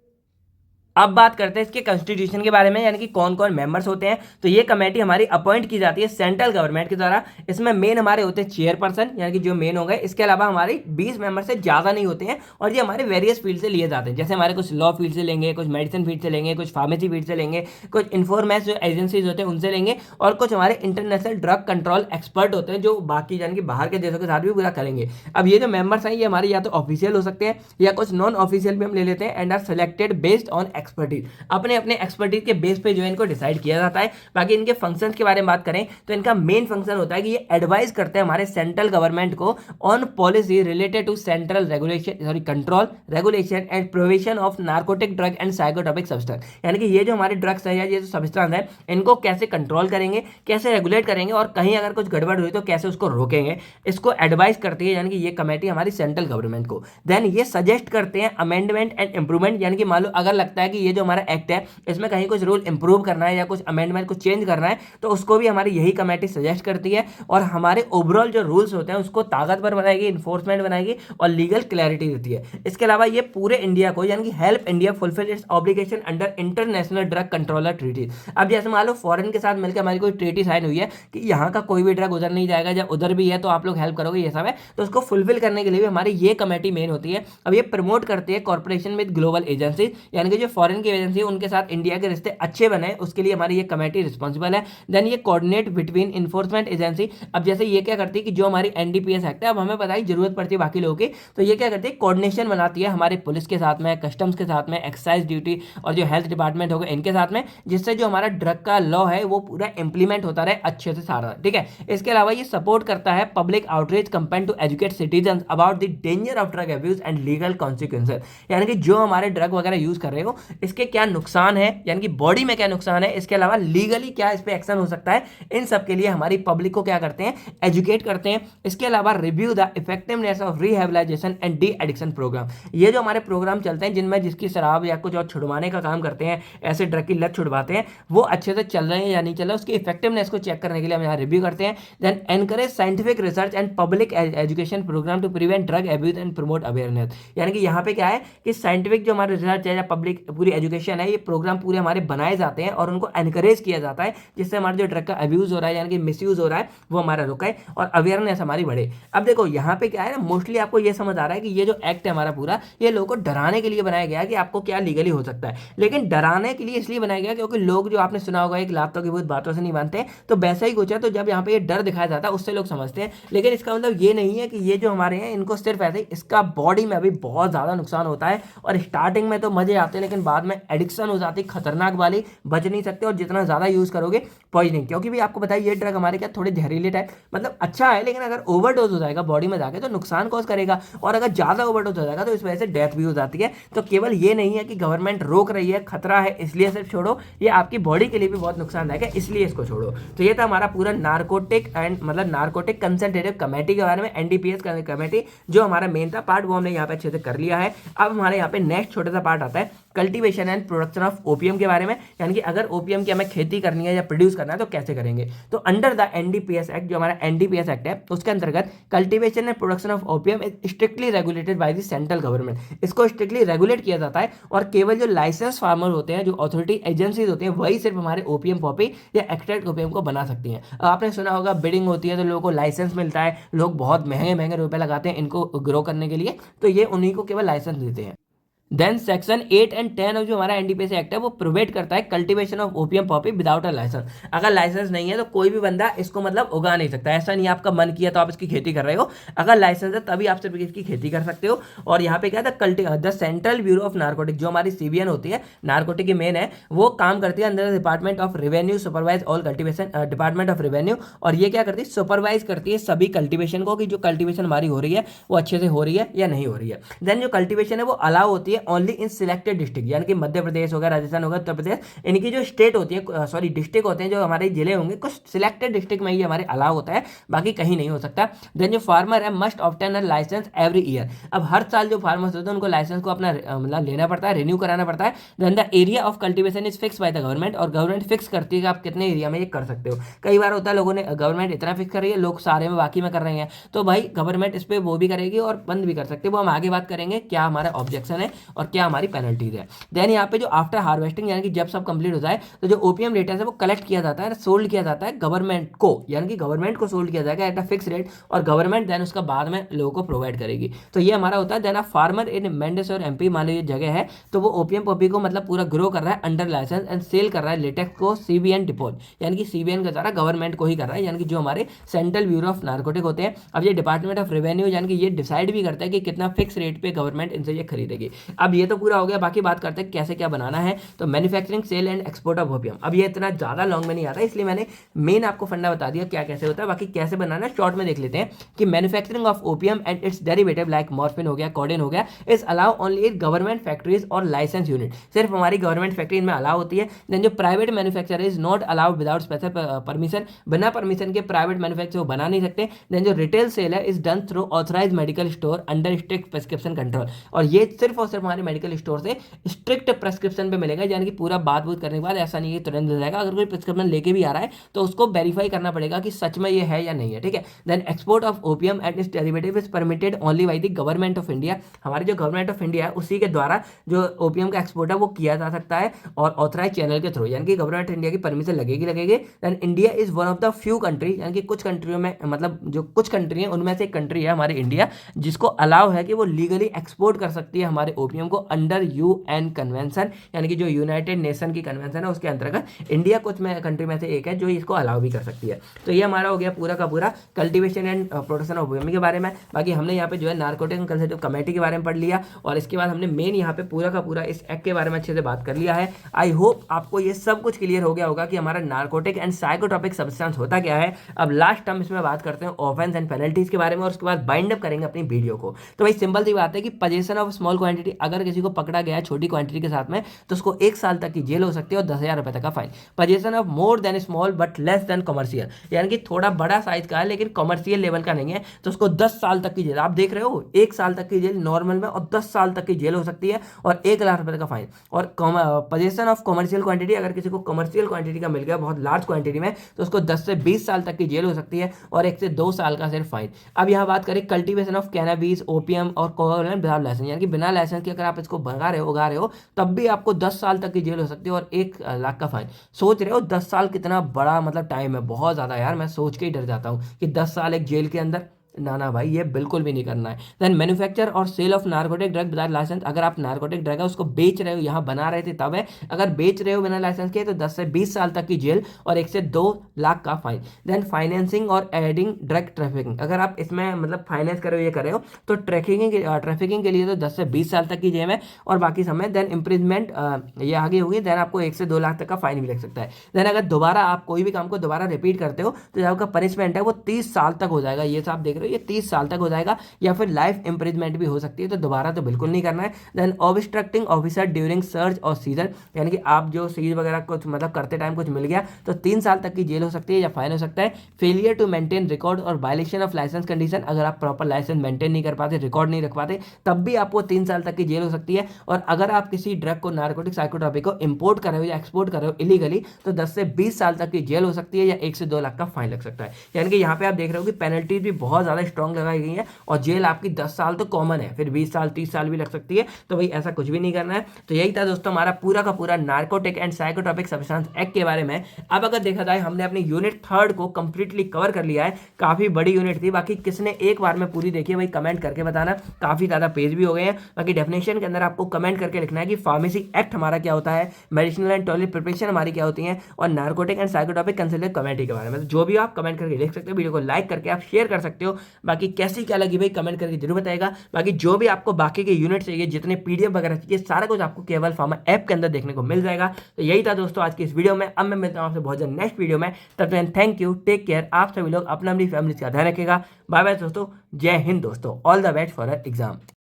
अब बात करते हैं इसके कॉन्स्टिट्यूशन के बारे में, यानी कि कौन कौन मेंबर्स होते हैं। तो ये कमेटी हमारी अपॉइंट की जाती है सेंट्रल गवर्नमेंट के द्वारा। इसमें मेन हमारे होते हैं चेयरपर्सन, यानी कि जो मेन हो गए। इसके अलावा हमारी 20 मेंबर से ज़्यादा नहीं होते हैं और ये हमारे वेरियस फील्ड से लिए जाते हैं। जैसे हमारे कुछ लॉ फील्ड से लेंगे, कुछ मेडिसिन फील्ड से लेंगे, कुछ फार्मेसी फील्ड से लेंगे, कुछ इन्फॉर्मेस जो एजेंसीज होते हैं उनसे लेंगे, और कुछ हमारे इंटरनेशनल ड्रग कंट्रोल एक्सपर्ट होते हैं जो बाकी यानी कि बाहर के देशों के साथ भी पूरा करेंगे। अब ये जो मेंबर्स हैं ये हमारे या तो ऑफिशियल हो सकते हैं या कुछ नॉन ऑफिशियल भी हम ले लेते हैं, and are selected based on expertise. अपने अपने एक्सपर्टीज के बेस पे जो है इनको डिसाइड किया जाता है। बाकी इनके फंक्शंस के बारे में बात करें तो इनका मेन फंक्शन होता है कि ये एडवाइस करते हैं हमारे सेंट्रल गवर्नमेंट को on policy related to central regulation control regulation and provision of narcotic drug and psychotropic substance, यानी कि ये जो हमारे ड्रग्स है या ये जो सब्सटेंस है इनको कैसे कंट्रोल करेंगे, कैसे रेगुलेट करेंगे, और कहीं अगर कुछ गड़बड़ हुई तो कैसे उसको रोकेंगे, इसको एडवाइस करती है, यानी कि ये कमेटी हमारी सेंट्रल गवर्नमेंट को। देन ये सजेस्ट करते हैं अमेंडमेंट एंड इंप्रूवमेंट, यानी कि मान लो अगर लगता है कि ये जो हमारा एक्ट है इसमें कहीं कुछ रूल इंप्रूव करना है या कुछ अमेंडमेंट कुछ चेंज करना है तो उसको भी हमारी यही कमेटी सजेस्ट करती है, और हमारे ओवरऑल जो रूल्स होते हैं उसको ताकतवर बनाएगी, इन्फोर्समेंट बनाएगी और लीगल क्लैरिटी देती है। इसके अलावा ये पूरे इंडिया को यानी कि help India fulfil it's obligation under international drug controller treaty. अब जैसे मान लो फॉरेन के साथ मिलकर हमारी कोई ट्रीटी साइन हुई है कि यहाँ का कोई भी ड्रग उधर नहीं जाएगा, या उधर भी है तो आप लोग हेल्प करोगे, ये सब है, तो उसको फुलफिल करने के लिए भी हमारी ये कमेटी मेन होती है। अब ये प्रमोट करती है कॉर्पोरेशन विद ग्लोबल एजेंसी, यानी कि जो फॉरेन की एजेंसी है उनके साथ इंडिया के रिश्ते अच्छे बने, उसके लिए हमारी ये कमेटी रिस्पॉन्सिबल है। देन ये कोऑर्डिनेट बिटवीन इन्फोर्समेंट एजेंसी। अब जैसे ये क्या करती है कि जो हमारी एनडीपीएस एक्ट है, अब हमें पता ही जरूरत पड़ती है बाकी लोगों की, तो ये क्या करती है कोऑर्डिनेशन बनाती है हमारे पुलिस के साथ में, कस्टम्स के साथ में, एक्साइज ड्यूटी और जो हेल्थ डिपार्टमेंट होगा इनके साथ में, जिससे जो हमारा ड्रग का लॉ है वो पूरा इंप्लीमेंट होता रहे अच्छे से सारा, ठीक है। इसके अलावा ये सपोर्ट करता है public outreach campaign to educate citizen about the danger of drug abuse and legal consequences, यानी कि जो हमारे ड्रग वगैरह यूज कर रहे हो इसके क्या नुकसान है, यानी कि बॉडी में क्या नुकसान है, इसके अलावा लीगली क्या इस पे एक्शन हो सकता है, इन सब के लिए हमारी पब्लिक को क्या करते हैं, एजुकेट करते हैं। इसके अलावा review the effectiveness of rehabilitation and de addiction programme, ये जो हमारे प्रोग्राम चलते हैं जिनमें जिसकी शराब या कुछ और छुड़वाने का काम करते हैं, ऐसे ड्रग की लत छुड़वाते हैं, वो अच्छे से चल रहे हैं या नहीं चल रहे, उसकी इफेक्टिवनेस को चेक करने के लिए हम यहाँ रिव्यू करते हैं। Then encourage scientific research and public education programme to prevent drug abuse and promote awareness, यानी कि यहाँ पे क्या है कि साइंटिफिक जो हमारे रिसर्च है या पब्लिक पूरी एजुकेशन है, ये प्रोग्राम पूरे हमारे बनाए जाते हैं और उनको एनकरेज किया जाता है, जिससे हमारा जो ड्रग का अब्यूज हो रहा है यानी कि मिसयूज हो रहा है वो हमारा रुके और अवेयरनेस हमारी बढ़े। अब देखो यहाँ पे क्या है ना, मोस्टली आपको ये समझ आ रहा है कि ये जो एक्ट है हमारा पूरा, ये लोगों को डराने के लिए बनाया गया है कि आपको क्या लीगली हो सकता है, लेकिन डराने के लिए इसलिए बनाया गया क्योंकि लोग जो आपने सुना होगा एक लातों की बहुत बातों से नहीं मानते, तो वैसा ही कुछ है। तो जब यहाँ पे ये डर दिखाया जाता है उससे लोग समझते हैं, लेकिन इसका मतलब ये नहीं है कि ये जो हमारे हैं इनको सिर्फ ऐसे ही, इसका बॉडी में अभी बहुत ज़्यादा नुकसान होता है और स्टार्टिंग में तो मजे आते हैं लेकिन बाद में एडिक्शन हो जाती है खतरनाक वाली, बच नहीं सकते, और जितना ज़्यादा यूज़ करोगे पॉइजनिंग, क्योंकि भी आपको बताइए ये ड्रग हमारे क्या थोड़े जहरीले टाइप, मतलब अच्छा है लेकिन अगर ओवरडोज हो जाएगा बॉडी में जाके तो नुकसान कॉज करेगा, और अगर ज़्यादा ओवरडोज हो जाएगा तो इस वजह से डेथ भी हो जाती है। तो केवल ये नहीं है कि गवर्नमेंट रोक रही है, खतरा है इसलिए सिर्फ छोड़ो, ये आपकी बॉडी के लिए भी बहुत नुकसानदायक है इसलिए इसको छोड़ो। तो ये था हमारा पूरा नारकोटिक एंड मतलब नारकोटिक कंसल्टेटिव कमेटी के बारे में, एनडीपीएस कमेटी, जो हमारा मेन था पार्ट वो हमने यहाँ पे अच्छे से कर लिया है। अब हमारे यहाँ पे नेक्स्ट छोटा सा पार्ट आता है cultivation and production of opium के बारे में, यानी कि अगर ओपीएम की हमें खेती करनी है या प्रोड्यूस करना है तो कैसे करेंगे। तो अंडर द एनडीपीएस एक्ट, जो हमारा एनडीपीएस एक्ट है उसके अंतर्गत cultivation and production of opium is strictly regulated by the central government. इसको स्ट्रिक्टली रेगुलेट किया जाता है और केवल जो लाइसेंस फार्मर होते हैं, जो अथॉरिटी एजेंसीज होती हैं, वही सिर्फ हमारे ओपीएम पॉपी या एक्सट्रैक्ट ओपीएम को बना सकती हैं। आपने सुना होगा बिडिंग होती है तो लोगों को लाइसेंस मिलता है, लोग बहुत महंगे महंगे रुपए लगाते हैं इनको ग्रो करने के लिए, तो ये उन्हीं को केवल लाइसेंस देते हैं। देन सेक्शन 8 एंड 10 ऑफ जो हमारा एनडीपीएस एक्ट है वो प्रोवाइड करता है cultivation of opium poppy without a licence. अगर लाइसेंस नहीं है तो कोई भी बंदा इसको मतलब उगा नहीं सकता, ऐसा नहीं आपका मन किया तो आप इसकी खेती कर रहे हो, अगर लाइसेंस है तभी आप सिर्फ इसकी खेती कर सकते हो। और यहाँ पे क्या था the central bureau of narcotic, जो हमारी सीबीएन होती है नार्कोटिक की मेन है, वो काम करती है अंदर department of revenue, supervise all cultivation, department of revenue. और ये क्या करती है, सुपरवाइज करती है सभी कल्टीवेशन को कि जो कल्टीवेशन हमारी हो रही है वो अच्छे से हो रही है या नहीं हो रही है। देन जो कल्टीवेशन है वो अलाउ होती है ओनली इन सिलेक्ट डिस्ट्रिक्ट, यानी कि मध्य प्रदेश हो गया, राजस्थान हो गया, उत्तर प्रदेश, इनकी जो स्टेट होती है, सॉरी डिस्ट्रिक्ट होते हैं, जो हमारे जिले होंगे, कुछ सिलेक्टेड डिस्ट्रिक्ट में ही हमारे अलाउ होता है, बाकी कहीं नहीं हो सकता। देन जो फार्मर है must obtain a licence every year. अब हर साल जो फार्मर्स होते हैं उनको लाइसेंस को अपना मतलब लेना पड़ता है, रिन्यू कराना पड़ता है। Then the area of cultivation is fix by the government, और गवर्नमेंट फिक्स करती है कि आप कितने एरिया में ये कर सकते हो। कई बार होता है लोगों ने गवर्नमेंट इतना फिक्स कर रही है, लोग सारे में बाकी में कर रहे हैं, तो भाई गवर्नमेंट इस पर वो भी करेगी और बंद भी कर सकते हैं, वो हम आगे बात करेंगे क्या हमारा ऑब्जेक्शन है और क्या हमारी पेनल्टीज है। देन यहाँ पे जो आफ्टर हार्वेस्टिंग, यानी कि जब सब कंप्लीट हो जाए तो जो ओपीएम डेटा है वो कलेक्ट किया जाता है, सोल्ड किया जाता है गवर्नमेंट को, यानी कि गवर्नमेंट को सोल्ड किया जाएगा एट अ फिक्स रेट, और गवर्नमेंट देन उसका बाद में लोगों को प्रोवाइड करेगी। तो ये हमारा होता है। देन अ फार्मर इन मेंडेस और एमपी, मान लीजिए जगह है तो वो ओपीएम पॉपी को मतलब पूरा ग्रो कर रहा है अंडर लाइसेंस एंड सेल कर रहा है लेटेक्स को सीबीएन डिपोट, यानी कि सीबीएन का द्वारा गवर्नमेंट को ही कर रहा है, यानी कि जो हमारे सेंट्रल ब्यूरो ऑफ नार्कोटिक होते हैं। अब ये डिपार्टमेंट ऑफ रेवेन्यू, यानी कि ये डिसाइड भी करता है कि कितना फिक्स रेट पे गवर्नमेंट इनसे ये खरीदेगी। अब ये तो पूरा हो गया, बाकी बात करते हैं कैसे क्या बनाना है। तो manufacturing, sale and export of opium, अब ये इतना ज्यादा लॉन्ग में नहीं आता इसलिए मैंने मेन आपको फंडा बता दिया क्या कैसे होता है, बाकी कैसे बनाना है शॉर्ट में देख लेते हैं। कि manufacturing of opium and its derivative like morphine हो गया, कोडेन हो गया, is allow only in government factories और लाइसेंस यूनिट, सिर्फ हमारी गवर्नमेंट फैक्ट्री में अलाउ होती है। देन जो private manufacturer is not allowed without special permission, बिना परमिशन के प्राइवेट मैन्युफैक्चर बना नहीं सकते। देन जो रिटेल सेल है is done through authorise medical store under strict prescription control, और ये सिर्फ और सिर्फ हमारे मेडिकल स्टोर से स्ट्रिक्ट प्रेस्क्रिप्शन पे मिलेगा, यानी कि पूरा बात बूत करने के बाद ऐसा नहीं है तुरंत मिल जाएगा। अगर कोई प्रिस्क्रिप्शन लेके भी आ रहा है तो उसको वेरीफाई करना पड़ेगा कि सच में ये है या नहीं है, ठीक है। Then export of opium and its derivative is permitted only by the government of India, हमारी जो गवर्नमेंट ऑफ इंडिया है उसी के द्वारा जो ओपीएम का एक्सपोर्ट है वो किया जा सकता है, और ऑथराइज चैनल के थ्रू, यानी कि गवर्नमेंट इंडिया की परमिशन लगेगी। Then India is one of the few country, यानी कि कुछ कंट्रियों में, मतलब जो कुछ कंट्री है उनमें से एक कंट्री है हमारी इंडिया, जिसको अलाउ है कि वो लीगली एक्सपोर्ट कर सकती है हमारे ओपीएम को अंडर यूएन कन्वेंशन, यानी कि जो यूनाइटेड नेशन की कन्वेंशन है उसके अंतर्गत इंडिया कुछ में कंट्री में से एक है जो इसको अलाउ भी कर सकती है। तो ये हमारा हो गया पूरा का पूरा cultivation and production of opium के बारे में। बाकी हमने यहाँ पे जो है नार्कोटिक एंड कंसल्टेटिव कमेटी के बारे में पढ़ लिया, और इसके बाद हमने मेन यहाँ पे पूरा का पूरा इस एक्ट के बारे में अच्छे से बात कर लिया है। आई होप आपको ये सब कुछ क्लियर हो गया होगा कि हमारा नार्कोटिक एंड साइकोट्रोपिक सब्सटेंस होता क्या है। अब लास्ट हम इसमें बात करते हैं ऑफेंस एंड पेनल्टीज के बारे में, और उसके बाद बाइंड अप करेंगे अपनी वीडियो को। तो भाई सिंपल सी बात है कि पोजेशन ऑफ स्मॉल क्वांटिटी, अगर किसी को पकड़ा गया है छोटी क्वांटिटी के साथ में तो उसको 1 साल तक की जेल हो सकती है और 10,000 रुपए तक का fine. Possession of more than small but less than commercial, यानी कि थोड़ा बड़ा साइज का है लेकिन कमर्शियल लेवल का नहीं है, तो उसको 10 साल तक की जेल, आप देख रहे हो 1 साल तक की जेल नॉर्मल में, और 10 साल तक की जेल हो सकती है और 1 लाख रुपए तक का फाइन। और पोजेशन ऑफ कमर्शियल क्वांटिटी, अगर किसी को कमर्शियल क्वांटिटी का मिल गया बहुत लार्ज क्वांटिटी में तो उसको 10 से 20 साल तक की जेल हो सकती है और 1 से 2 साल का सिर्फ फाइन। अब यहाँ बात करें कल्टीवेशन ऑफ कैनबिस, ओपीएम और कोकाकोला विदाउट लाइसेंस, यानी कि बिना लाइसेंस के अगर आप इसको भगा रहे हो, उगा रहे हो, तब भी आपको 10 साल तक की जेल हो सकती है और 1 लाख का फाइन। सोच रहे हो 10 साल कितना बड़ा मतलब टाइम है, बहुत ज़्यादा यार, मैं सोच के ही डर जाता हूँ कि 10 साल एक जेल के अंदर, ना ना भाई, ये बिल्कुल भी नहीं करना है। देन मैन्युफैक्चर और sale of narcotic drug without license, अगर आप नार्कोटिक ड्रग है उसको बेच रहे हो, यहाँ बना रहे थे तब है, अगर बेच रहे हो बिना लाइसेंस के तो 10 से 20 साल तक की जेल और 1 से 2 लाख का फाइन। देन फाइनेंसिंग और एडिंग ड्रग ट्रैफिकिंग, अगर आप इसमें मतलब फाइनेंस कर रहे हो, ये कर रहे हो, तो ट्रैफिकिंग के लिए तो 10 से 20 साल तक की जेल है और बाकी समय देन इम्प्रिजमेंट ये आगे होगी। देन आपको 1 से 2 लाख तक का फाइन भी लग सकता है। देन अगर दोबारा आप कोई भी काम को दोबारा रिपीट करते हो तो जो आपका पनिशमेंट है वो 30 साल तक हो जाएगा। ये सब आप देख रहे हो, ये 30 साल तक हो जाएगा या फिर लाइफ इंप्रिजमेंट भी हो सकती है। तो दोबारा तो बिल्कुल नहीं करना है। Then obstructing officer during search और सीजर, यानी कि आप जो सीज वगैरह कुछ मतलब करते टाइम कुछ मिल गया तो 3 साल तक की जेल हो सकती है या फाइन हो सकता है। फेलियर टू मेंटेन रिकॉर्ड और वायलेशन ऑफ लाइसेंस कंडीशन, अगर आप प्रॉपर लाइसेंस मेंटेन नहीं कर पाते, रिकॉर्ड नहीं रख पाते, तब भी आपको 3 साल तक की जेल हो सकती है। और अगर आप किसी ड्रग को, नार्कोटिक साइकोट्रॉपिक को इंपोर्ट कर रहे हो या एक्सपोर्ट कर रहे हो इलीगली, तो 10 से 20 साल तक की जेल हो सकती है या 1 से 2 लाख का फाइन लग सकता है। यानी कि यहाँ पे आप देख रहे हो कि पेनल्टीज भी बहुत ज्यादा स्ट्रॉन्ग लगाई गई है और जेल आपकी 10 साल तो कॉमन है, फिर 20 साल 30 साल भी लग सकती है। तो भाई ऐसा कुछ भी नहीं करना है। तो यही था दोस्तों हमारा पूरा का पूरा narcotic and psychotropic substance act के बारे में। अब अगर देखा जाए, हमने अपनी यूनिट 3 को कंप्लीटली कवर कर लिया है। काफी बड़ी यूनिट थी, बाकी किसने एक बार में पूरी देखी है भाई कमेंट करके बताना। काफी ज्यादा पेज भी हो गए हैं। बाकी डेफिनेशन के अंदर आपको कमेंट करके लिखना है कि फार्मेसी एक्ट हमारा क्या होता है, मेडिसिनल एंड टॉयलेट प्रिपरेशन हमारी क्या होती है, और narcotic and psychotropic consultant committee के बारे में। तो जो भी आप कमेंट करके लिख सकते हो, वीडियो को लाइक करके आप शेयर कर सकते हो। बाकी कैसी क्या लगी भाई कमेंट करके जरूर बताएगा। बाकी जो भी आपको बाकी के यूनिट चाहिए, जितने पीडीएफ वगैरह चाहिए, सारा कुछ आपको केवल फार्मा ऐप के अंदर देखने को मिल जाएगा। तो यही था दोस्तों आज की इस वीडियो में। अब मैं मिलता हूं आपसे बहुत जल्द नेक्स्ट वीडियो में। तब तक थैंक यू, टेक केयर। आप सभी लोग अपना अपनी फैमिली का ध्यान रखेगा। बाय बाय दोस्तों, जय हिंद दोस्तों, all the best for exam.